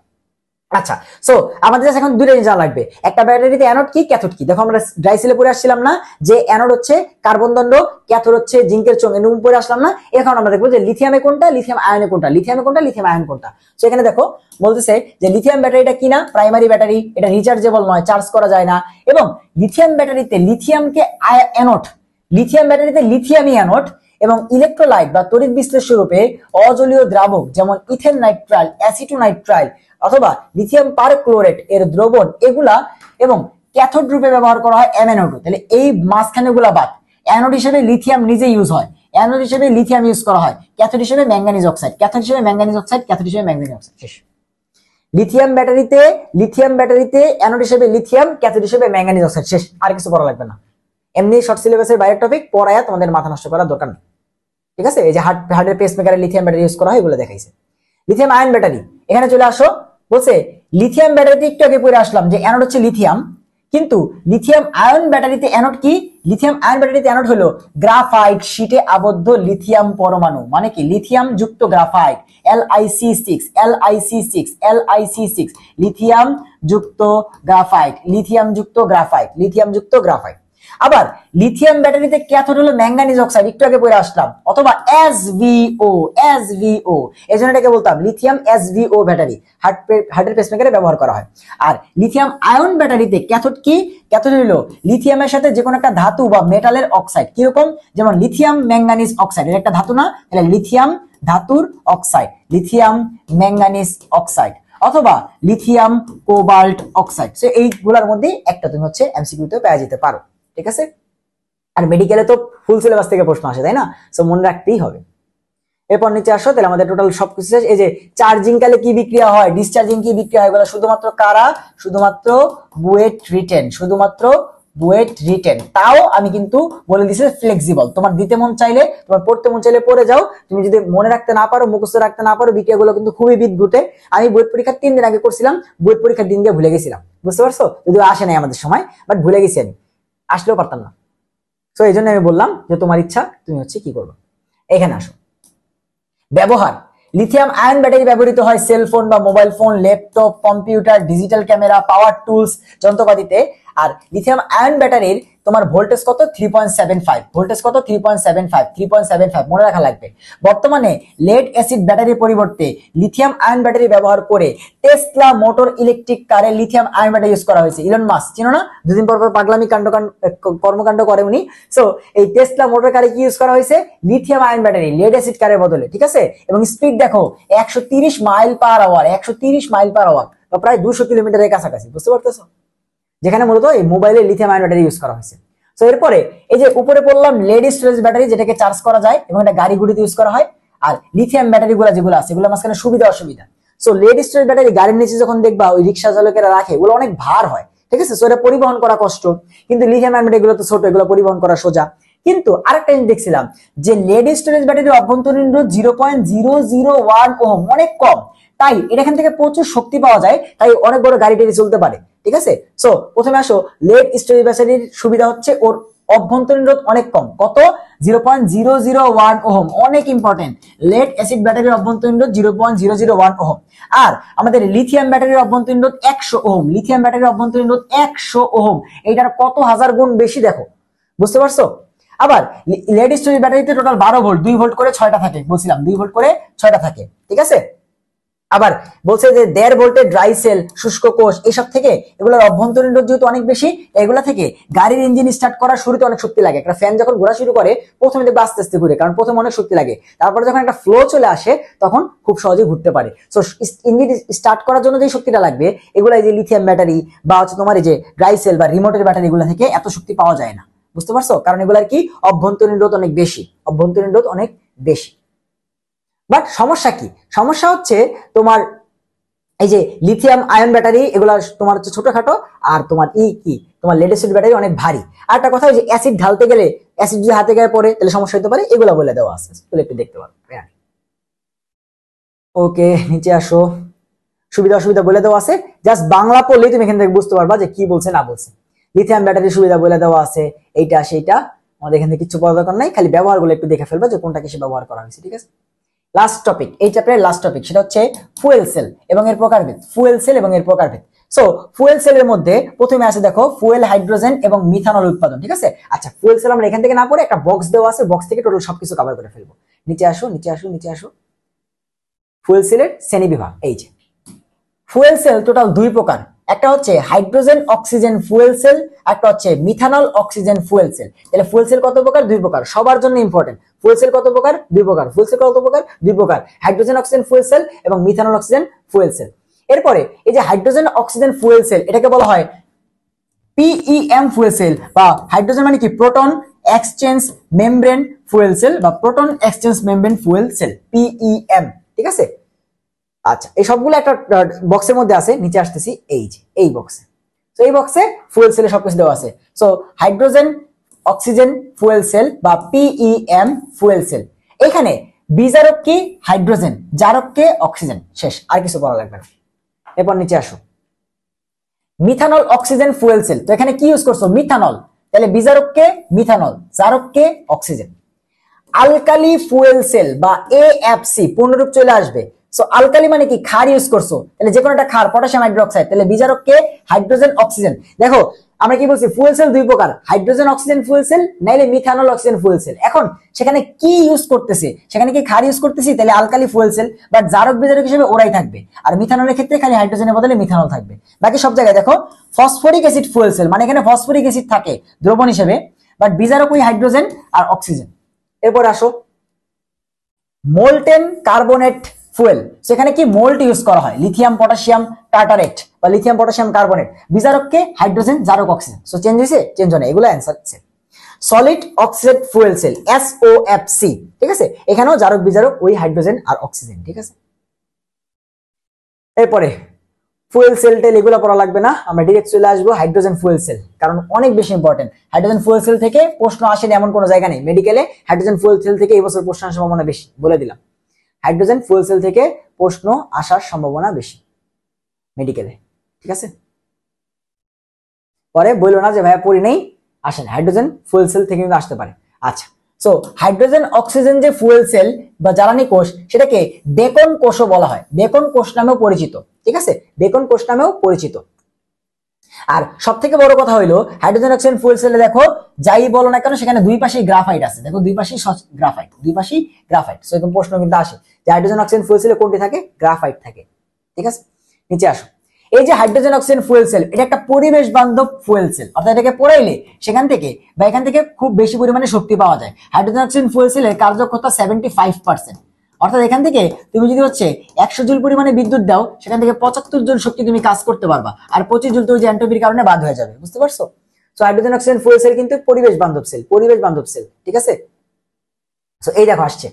আচ্ছা, সো আমাদের কাছে এখন দুটো জিনিস জানা লাগবে, একটা ব্যাটারিতে অ্যানোড কি, ক্যাথোড কি। দেখো আমরা ড্রাই সেলে পড়ে আসছিলাম না যে অ্যানোড হচ্ছে কার্বন দণ্ড, ক্যাথোড হচ্ছে জিঙ্কের চোঙ, এরকম পড়ে আসলাম না? এখন আমরা দেখবো যে লিথিয়ামে কোনটা, লিথিয়াম আয়নে কোনটা, লিথিয়ামে কোনটা, লিথিয়াম আয়ন কোনটা। সো এখানে দেখো বলতেছে যে লিথিয়াম ব্যাটারিটা কি না, প্রাইমারি ব্যাটারি, এটা রিচার্জেবল নয়, চার্জ করা যায় না। এবং লিথিয়াম ব্যাটারিতে লিথিয়ামকে অ্যানোড, লিথিয়াম ব্যাটারিতে লিথিয়ামই অ্যানোড, এবং ইলেকট্রোলাইট বা তড়িৎ বিশ্লেষ্য রূপে অজলীয় দ্রাবক যেমন ইথেন নাইট্রাইল, অ্যাসিটোনাইট্রাইল অথবা লিথিয়াম পারক্লোরেট এর দ্রবণ এগুলা, এবং ক্যাথোড রূপে ব্যবহার করা হয় অ্যানোড। তাহলে এই মাঝখানে গুলা বাদ। অ্যানোড হিসেবে লিথিয়াম নিজে ইউজ হয়, অ্যানোড হিসেবে লিথিয়াম ইউজ করা হয়, ক্যাথোড হিসেবে ম্যাঙ্গানিজ অক্সাইড, ক্যাথোড হিসেবে ম্যাঙ্গানিজ অক্সাইড, ক্যাথোড হিসেবে ম্যাঙ্গানিজ অক্সাইড। শেষ। লিথিয়াম ব্যাটারিতে অ্যানোড হিসেবে লিথিয়াম, ক্যাথোড হিসেবে ম্যাঙ্গানিজ অক্সাইড। শেষ, আর কিছু পড়া লাগবে না। এমনি শর্ট সিলেবাসের বাইরের টপিক পড়ায়া তোমাদের মাথা নষ্ট করার দরকার নেই, ঠিক আছে? এই যে হার্টের পেস মেকারে লিথিয়াম ব্যাটারি ইউজ করা হয় এগুলো দেখাইছে। লিথিয়াম আয়ন ব্যাটারি, এখানে চলে আসো, বলছে লিথিয়াম ব্যাটারিতে একটু আগে পড়ে আসলাম যে অ্যানোড হচ্ছে লিথিয়াম, কিন্তু লিথিয়াম আয়ন ব্যাটারিতে অ্যানোড কি? লিথিয়াম আয়ন ব্যাটারিতে অ্যানোড হলো গ্রাফাইট শীটে আবদ্ধ লিথিয়াম পরমাণু, মানে কি লিথিয়াম যুক্ত graphite, LiC6, LiC6, LiC6, lithium যুক্ত গ্রাফাইট, লিথিয়াম যুক্ত গ্রাফাইট, লিথিয়াম যুক্ত গ্রাফাইট। আবার লিথিয়াম ব্যাটারিতে ক্যাথোড হলো ম্যাঙ্গানিজ অক্সাইড, একটু আগে পড়ে আসলাম, অথবা SVO, SVO, এজন্য এটাকে বলতাম লিথিয়াম SVO ব্যাটারি, হার্টের পেসমেকারে ব্যবহার করা হয়। আর লিথিয়াম আয়ন ব্যাটারিতে ক্যাথোড কি? ক্যাথোড হলো লিথিয়ামের সাথে যে কোনো একটা ধাতু বা মেটালের অক্সাইড, কিরকম? যেমন লিথিয়াম ম্যাঙ্গানিজ অক্সাইড, এটা একটা ধাতু না, তাহলে লিথিয়াম ধাতুর অক্সাইড, লিথিয়াম ম্যাঙ্গানিজ অক্সাইড, অথবা লিথিয়াম কোবাল্ট অক্সাইড। সো এইগুলোর মধ্যে একটা তুমি হচ্ছে এমসিকিউতে পেয়ে যেতে পারো, ঠিক আছে? আর মেডিকেলে তো ফুল সিলেবাস থেকে প্রশ্ন আসে, তাই না? সো মনে রাখতেই হবে। এরপর নিচে আসো, তাহলে আমাদের টোটাল সবকিছু শেষ। এই যে চার্জিং কালে কি বিক্রিয়া হয়, ডিসচার্জিং কি বিক্রিয়া হয়, এগুলো শুধুমাত্র কারা? শুধুমাত্র বুয়েট রিটেন, শুধুমাত্র ওয়েট রিটেন, তাও আমি কিন্তু বলে দিছি ফ্লেক্সিবল, তোমার দিতে মন চাইলে, তোমার পড়তে মন চাইলে পড়ে যাও, তুমি যদি মনে রাখতে না পারো, মুখস্থ রাখতে না পারো, বিক্রিয়াগুলো কিন্তু খুবই বিদ্যুটে। আমি বুয়েট পরীক্ষার 3 দিন আগে করছিলাম, বুয়েট পরীক্ষার দিন দিয়ে ভুলে গেছিলাম, বুঝতে পারছো, যদিও আসে নাই আমাদের সময়, বাট ভুলে গেছি আমি, আসলেও পারতাম না। তো এই জন্য আমি বললাম যে তোমার ইচ্ছা, তুমি হচ্ছে কি করবে। এখানে আসো, ব্যবহার। লিথিয়াম আয়ন ব্যাটারি ব্যবহৃত হয় সেলফোন বা mobile phone, laptop, computer, digital camera, power tools, যন্ত্রপাতিতে। আর লিথিয়াম আয়ন ব্যাটারির তোমার ভোল্টেজ কত? 3.75। ভোল্টেজ কত? 3.75 মনে রাখা লাগবে। বর্তমানে লেড অ্যাসিড ব্যাটারির পরিবর্তে লিথিয়াম আয়ন ব্যাটারি ব্যবহার করে টেসলা মোটর ইলেকট্রিক কারে লিথিয়াম আয়ন ব্যাটারি ইউজ করা হয়েছে। ইলন মাস্ক, চিনো না? দুদিন পর পর পাগলামি কর্মকাণ্ড করে উনি। সো এই টেসলা মোটর কারে কি ইউজ করা হয়েছে? Lithium ion battery lead acid কারের বদলে, ঠিক আছে? এবং স্পিড দেখো 130 mile per hour, 130 mile per hour, বা প্রায় 200 কিলোমিটারের কাছাকাছি, বুঝতে পারতেছো? যেখানে মূলত এই মোবাইলে লিথিয়াম আয়ন ব্যাটারি ইউজ করা হয়েছে। সো এরপরে এই যে উপরে বললাম লেড স্টোরেজ ব্যাটারি, যেটাকে চার্জ করা যায় এবং এটা গাড়ি গুড়িতে ইউজ করা হয়। আর লিথিয়াম ব্যাটারি গুলো যেগুলো আছে, এগুলো মাঝখানে সুবিধা অসুবিধা। সো লেড স্টোরেজ ব্যাটারি গাড়ির নিচে যখন দেখবা ওই রিক্সা চালকেরা রাখে, ওগুলো অনেক ভার হয়, ঠিক আছে? সো এটা পরিবহন করা কষ্ট। কিন্তু লিথিয়াম আয়ন ব্যাটারি গুলো তো ছোট, এগুলো পরিবহন করা সোজা। কিন্তু আরেকটা জিনিস দেখছিলাম যে লেড স্টোরেজ ব্যাটারির অভ্যন্তরীণ রোধ 0.001 ওহম, অনেক কম। তাই এখান থেকে প্রচুর শক্তি পাওয়া যায়, তাই অনেক বড় গাড়ি টাড়ি চলতে পারে, ঠিক আছে? সো প্রথমে আসো, লেড স্টোরেজ ব্যাটারির সুবিধা হচ্ছে ওর অভ্যন্তরীণ রোধ অনেক কম। কত? 0.001 ওহম, অনেক ইম্পর্টেন্ট। লেড অ্যাসিড ব্যাটারির অভ্যন্তরীণ রোধ 0.001 ওহম। আর আমাদের লিথিয়াম ব্যাটারির অভ্যন্তরীণ রোধ 100 ওহম। লিথিয়াম ব্যাটারির অভ্যন্তরীণ রোধ 100 ওহম, এইটার কত হাজার গুণ বেশি দেখো, বুঝতে পারছো? আবার লেড স্টোরেজ ব্যাটারিতে টোটাল 12 ভোল্ট, 2 ভোল্ট করে 6টা থাকে, বলছিলাম 2 ভোল্ট করে 6টা থাকে, ঠিক আছে? আবার বলছে যে 1.5 ভোল্টের ড্রাই সেল, শুষ্ক কোষ, এইসব থেকে এগুলোর অভ্যন্তরীণ রোধ যেহেতু অনেক বেশি, এগুলা থেকে গাড়ির ইঞ্জিন স্টার্ট করার শুরুতে অনেক শক্তি লাগে। একটা ফ্যান যখন ঘোরা শুরু করে প্রথমে দেখবে আস্তে আস্তে ঘুরে, কারণ প্রথমে অনেক শক্তি লাগে, তারপরে যখন একটা ফ্লো চলে আসে তখন খুব সহজে ঘুরতে পারে। সো ইঞ্জিন স্টার্ট করার জন্য যে শক্তিটা লাগবে, এগুলা এই যে লিথিয়াম ব্যাটারি বা হচ্ছে তোমার এই যে ড্রাই সেল বা রিমোটের ব্যাটারি, এগুলা থেকে এত শক্তি পাওয়া যায় না, বুঝতে পারছো? কারণ এগুলার কি অভ্যন্তরীণ রোধ অনেক বেশি, অভ্যন্তরীণ রোধ অনেক বেশি। বাট সমস্যা কি? সমস্যা হচ্ছে তোমার এই যে লিথিয়াম আয়ন ব্যাটারি, এগুলা তোমার হচ্ছে ছোটখাটো, আর তোমার কি তোমার লেড অ্যাসিড ব্যাটারি অনেক ভারী। আর একটা কথা, যে অ্যাসিড ঢালতে গেলে, অ্যাসিড যদি হাতে গায়ে পড়ে তাহলে সমস্যা হতে পারে, এগুলো বলে দেওয়া আছে, তাহলে একটু দেখতে পারো। ওকে, নিচে আসো, সুবিধা অসুবিধা বলে দেওয়া আছে, জাস্ট বাংলা পড়লেই তুমি এখান থেকে বুঝতে পারবা যে কি বলছে না বলছে। লিথিয়াম ব্যাটারির সুবিধা বলে দেওয়া আছে, এইটা সেইটা, আমাদের এখান থেকে কিছু পড়ার দরকার নাই, খালি ব্যবহারগুলো একটু দেখে ফেলবা যে কোনটা কিসে ব্যবহার করা হয়েছে, ঠিক আছে? লাস্ট টপিক, এই চ্যাপ্টারের লাস্ট টপিক, সেটা হচ্ছে ফুয়েল সেল এবং এর প্রকারভেদ। ফুয়েল সেল এবং এর প্রকারভেদ। সো ফুয়েল সেলের মধ্যে প্রথমে আছে দেখো ফুয়েল হাইড্রোজেন এবং মিথানল উৎপাদন, ঠিক আছে? আচ্ছা, ফুয়েল সেল আমরা এখান থেকে না পড়ে একটা বক্স দেওয়া আছে, বক্স থেকে টোটাল সবকিছু কভার করে ফেলবো। নিচে আসো, নিচে আসো, নিচে আসো। ফুয়েল সেলের শ্রেণী বিভাগ, এই যে ফুয়েল সেল টোটাল 2 প্রকার, একটা হচ্ছে হাইড্রোজেন অক্সিজেন ফুয়েল সেল, একটা হচ্ছে মিথানল অক্সিজেন ফুয়েল সেল। তাহলে ফুয়েল সেল কত প্রকার? 2 প্রকার, সবার জন্য ইম্পর্টেন্ট। ফুয়েল সেল কত প্রকার? 2 প্রকার। ফুয়েল সেল কত প্রকার? 2 প্রকার, হাইড্রোজেন অক্সিজেন ফুয়েল সেল এবং মিথানল অক্সিজেন ফুয়েল সেল। এরপরে এই যে হাইড্রোজেন অক্সিজেন ফুয়েল সেল, এটাকে বলা হয় পিইএম ফুয়েল সেল, বা হাইড্রোজেন মানে কি proton exchange membrane fuel cell, বা proton exchange membrane fuel cell, PEM, ঠিক আছে? আচ্ছা, এই সবগুলো একটা বক্সের মধ্যে আছে, নিচে আসতেছি, এই যে এই বক্সে। তো এই বক্সে ফুয়েল সেলে সবকিছু দেওয়া আছে। So hydrogen oxygen fuel cell বা পিইএম ফুয়েল সেল, এখানে বিজারক কি? হাইড্রোজেন, জারক কে? অক্সিজেন, শেষ, আর কিছু বলা লাগবে না। এরপর নিচে আসো, মিথানল অক্সিজেন ফুয়েল সেল। তো এখানে কি ইউজ করছো? মিথানল, তাহলে বিজারক কে? মিথানল, জারক কে? অক্সিজেন। আলকালি ফুয়েল সেল বা এএফসি পূর্ণরূপ চলে আসবে। সো আলকালি মানে কি? ক্ষার ইউজ করছো, তাহলে যে কোনো একটা ক্ষার, পটাশিয়াম হাইড্রোক্সাইড, তাহলে বিজারক কে? Hydrogen oxygen. দেখো আমরা কি বলছি, ফুয়েল সেল 2 প্রকার, হাইড্রোজেন অক্সিজেন ফুয়েল সেল নাইলে মিথানল অক্সিজেন ফুয়েল সেল। এখন সেখানে কি ইউজ করতেছে? সেখানে কি ক্ষার ইউজ করতেছি, তাহলে আলকালি ফুয়েল সেল, বাট জারক বিজারক হিসেবে ওরাই থাকবে। আর মিথানলের ক্ষেত্রে খালি হাইড্রোজেনের বদলে মিথানল থাকবে। বাকি সব জায়গায় দেখো ফসফরিক অ্যাসিড ফুয়েল সেল, মানে এখানে ফসফরিক অ্যাসিড থাকে দ্রবণ হিসেবে, বাট বিজারক ওই হাইড্রোজেন আর অক্সিজেন। এরপর আসো মোল্টেন কার্বনেট ফুয়েল, সেখানে কি মোল্ট ইউজ করা হয়, লিথিয়াম পটাশিয়াম টার্টারেট বা লিথিয়াম পটাশিয়াম কার্বনেট, বিজারককে হাইড্রোজেন, জারক অক্সিজেন। সো চেঞ্জ হয়েছে? চেঞ্জ হয় না, এগুলো অ্যান্সার আছে। Solid oxygen fuel cell, SOFC, ঠিক আছে? এখানেও জারক বিজারক ওই হাইড্রোজেন আর অক্সিজেন, ঠিক আছে? এরপরে ফুয়েল সেল টেল এগুলো পড়া লাগবে না, আমরা ডিরেক্ট চলে আসবো হাইড্রোজেন ফুয়েল সেল, কারণ অনেক বেশি ইম্পর্টেন্ট। হাইড্রোজেন ফুয়েল সেল থেকে প্রশ্ন আসেনি এমন কোনো জায়গা নেই, মেডিকেলে হাইড্রোজেন ফুয়েল সেল থেকে এই বছর প্রশ্ন আসার সম্ভাবনা বেশি, বলে দিলাম। হাইড্রোজেন ফুয়েল সেল থেকে প্রশ্ন আসার সম্ভাবনা বেশি মেডিকেলে, ঠিক আছে। পরে বললো না যে ভাইয়া পড়ি নেই, আসেন, হাইড্রোজেন ফুয়েল সেল থেকে কিন্তু আসতে পারে। আচ্ছা, সো হাইড্রোজেন অক্সিজেন যে ফুয়েল সেল বা জ্বালানি কোষ, সেটাকে বেকন কোষও বলা হয়, বেকন কোষ নামেও পরিচিত, ঠিক আছে, বেকন কোষ নামেও পরিচিত। আর সব থেকে বড় কথা হইলো হাইড্রোজেন অক্সিজেন ফুয়েল সেলে দেখো যাই বলো না কেন সেখানে দুই পাশেই গ্রাফাইট আছে, দেখো দুই পাশেই গ্রাফাইট, দুই পাশেই গ্রাফাইট। সো এরকম প্রশ্ন কিন্তু আসে যে হাইড্রোজেন অক্সিজেন ফুয়েল সেলে কোনটি থাকে, গ্রাফাইট থাকে, ঠিক আছে। নিচে আসো, এই যে হাইড্রোজেন অক্সিজেন ফুয়েল সেল, এটা একটা পরিবেশ বান্ধব ফুয়েল সেল, অর্থাৎ এটাকে পোড়াইলে সেখান থেকে বা এখান থেকে খুব বেশি পরিমাণে শক্তি পাওয়া যায়। হাইড্রোজেন অক্সিজেন ফুয়েল সেলের কার্যক্ষমতা 75%, অর্থাৎ এখান থেকে তুমি যদি হচ্ছে 100 জুল পরিমাণে বিদ্যুৎ দাও, সেখান থেকে 75 জুল শক্তি তুমি কাজ করতে পারবা, আর 25 জুল তো ওই যে এন্ট্রপির কারণে বাদ হয়ে যাবে, বুঝতে পারছো। So hydrogen oxygen fuel sell কিন্তু পরিবেশ বান্ধব সেল, পরিবেশ বান্ধব সেল, ঠিক আছে। সো এই দেখো আসছে,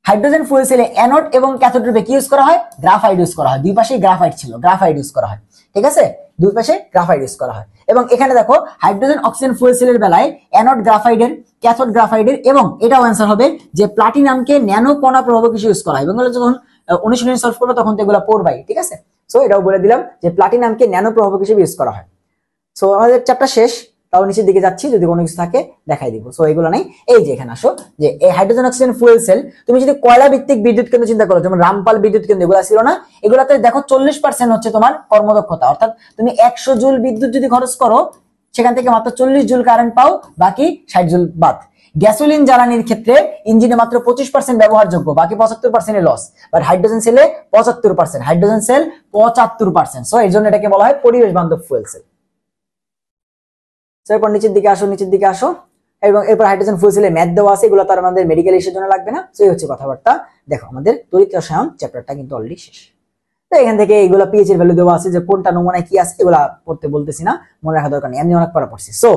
হাইড্রোজেন ফুয়েল সেলে অ্যানোড এবং ক্যাথোড রূপে কি ইউজ করা হয়, গ্রাফাইট ইউজ করা হয়, দুই পাশে গ্রাফাইট ছিল, গ্রাফাইট ইউজ করা হয়, ঠিক আছে, দুই পাশে গ্রাফাইট ইউজ করা হয়। এবং এখানে দেখো হাইড্রোজেন অক্সিজেন ফুয়েল সেলের বেলায় অ্যানোড গ্রাফাইডের, ক্যাথোড গ্রাফাইডের, এবং এটাও অ্যান্সার হবে যে প্লাটিনামকে ন্যানো কণা প্রভাবক হিসেবে ইউজ করা হয়। এবং যখন অনুশীলনী সলভ করবে তখন তো এগুলো পড়বাই, ঠিক আছে। সো এটাও বলে দিলাম যে প্লাটিনামকে ন্যানো প্রভাবক হিসেবে ইউজ করা হয়। সো আমাদের চ্যাপ্টার শেষ, তাও নিচের দিকে যাচ্ছি, যদি কোনো কিছু থাকে দেখাই দিব। সো এগুলো নাই, এই যে এখানে আসো, যে এই হাইড্রোজেন অক্সিজেন ফুয়েল সেল, তুমি যদি কয়লা ভিত্তিক বিদ্যুৎ কেন্দ্র চিন্তা করো, যেমন রামপাল বিদ্যুৎ কেন্দ্র এগুলো ছিল না, এগুলাতে দেখো 40% হচ্ছে তোমার কর্মদক্ষতা, অর্থাৎ তুমি 100 জুল বিদ্যুৎ যদি খরচ করো সেখান থেকে মাত্র 40 জুল কারেন্ট পাও, বাকি 60 জুল বাদ। গ্যাসোলিন জ্বালানির ক্ষেত্রে ইঞ্জিনে মাত্র 25% ব্যবহারযোগ্য, বাকি 75% লস। বাট হাইড্রোজেন সেলে 75%, হাইড্রোজেন সেল 75%। সো এই জন্য এটাকে বলা হয় পরিবেশ বান্ধব ফুয়েল সেল। এরপর নিচের দিকে আসো, নিচের দিকে আসো, এবং এরপর হাইড্রোজেন ফুয়েল সেলে ম্যাথ দেওয়া আছে, এগুলো তো আমাদের মেডিকেল ইস্যুর জন্য লাগবে না। সো এই হচ্ছে কথাবার্তা। দেখো আমাদের তড়িৎ রসায়ন চ্যাপ্টারটা কিন্তু অলরেডি শেষ। তো এখান থেকে এগুলো পিএইচ এর ভ্যালু দেওয়া আছে, যে কোনটা নমুনায় কি আছে এগুলা পড়তে বলতেছি না, মনে রাখা দরকার নেই, আমি অনেক পড়া পড়ছি। সো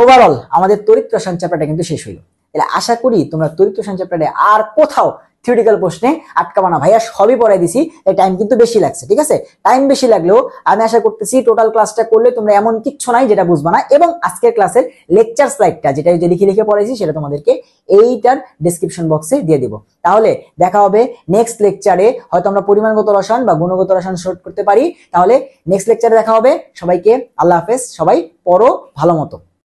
ওভারঅল আমাদের তড়িৎ রসায়ন চ্যাপ্টারটা কিন্তু শেষ হইলো। তাহলে আশা করি তোমরা তড়িৎ রসায়ন চ্যাপ্টারে আর কোথাও থিওরিটিক্যাল প্রশ্নে আটকাবা না। ভাইয়া সবই পড়াই দিছি, এই টাইম কিন্তু বেশি লাগছে, ঠিক আছে। টাইম বেশি লাগলেও আমি আশা করতেছি টোটাল ক্লাসটা করলে তোমরা এমন কিচ্ছু নাই যেটা বুঝবা না। এবং আজকের ক্লাসের লেকচার স্লাইডটা যেটা লিখে লিখে পড়াইছি সেটা তোমাদেরকে এইটার ডেসক্রিপশন বক্সে দিয়ে দিব। তাহলে দেখা হবে নেক্সট লেকচারে, হয়তো আমরা পরিমাণগত রসায়ন বা গুণগত রসায়ন শর্ট করতে পারি। তাহলে নেক্সট লেকচারে দেখা হবে। সবাইকে আল্লাহ হাফেজ, সবাই পড়ো ভালো মতো।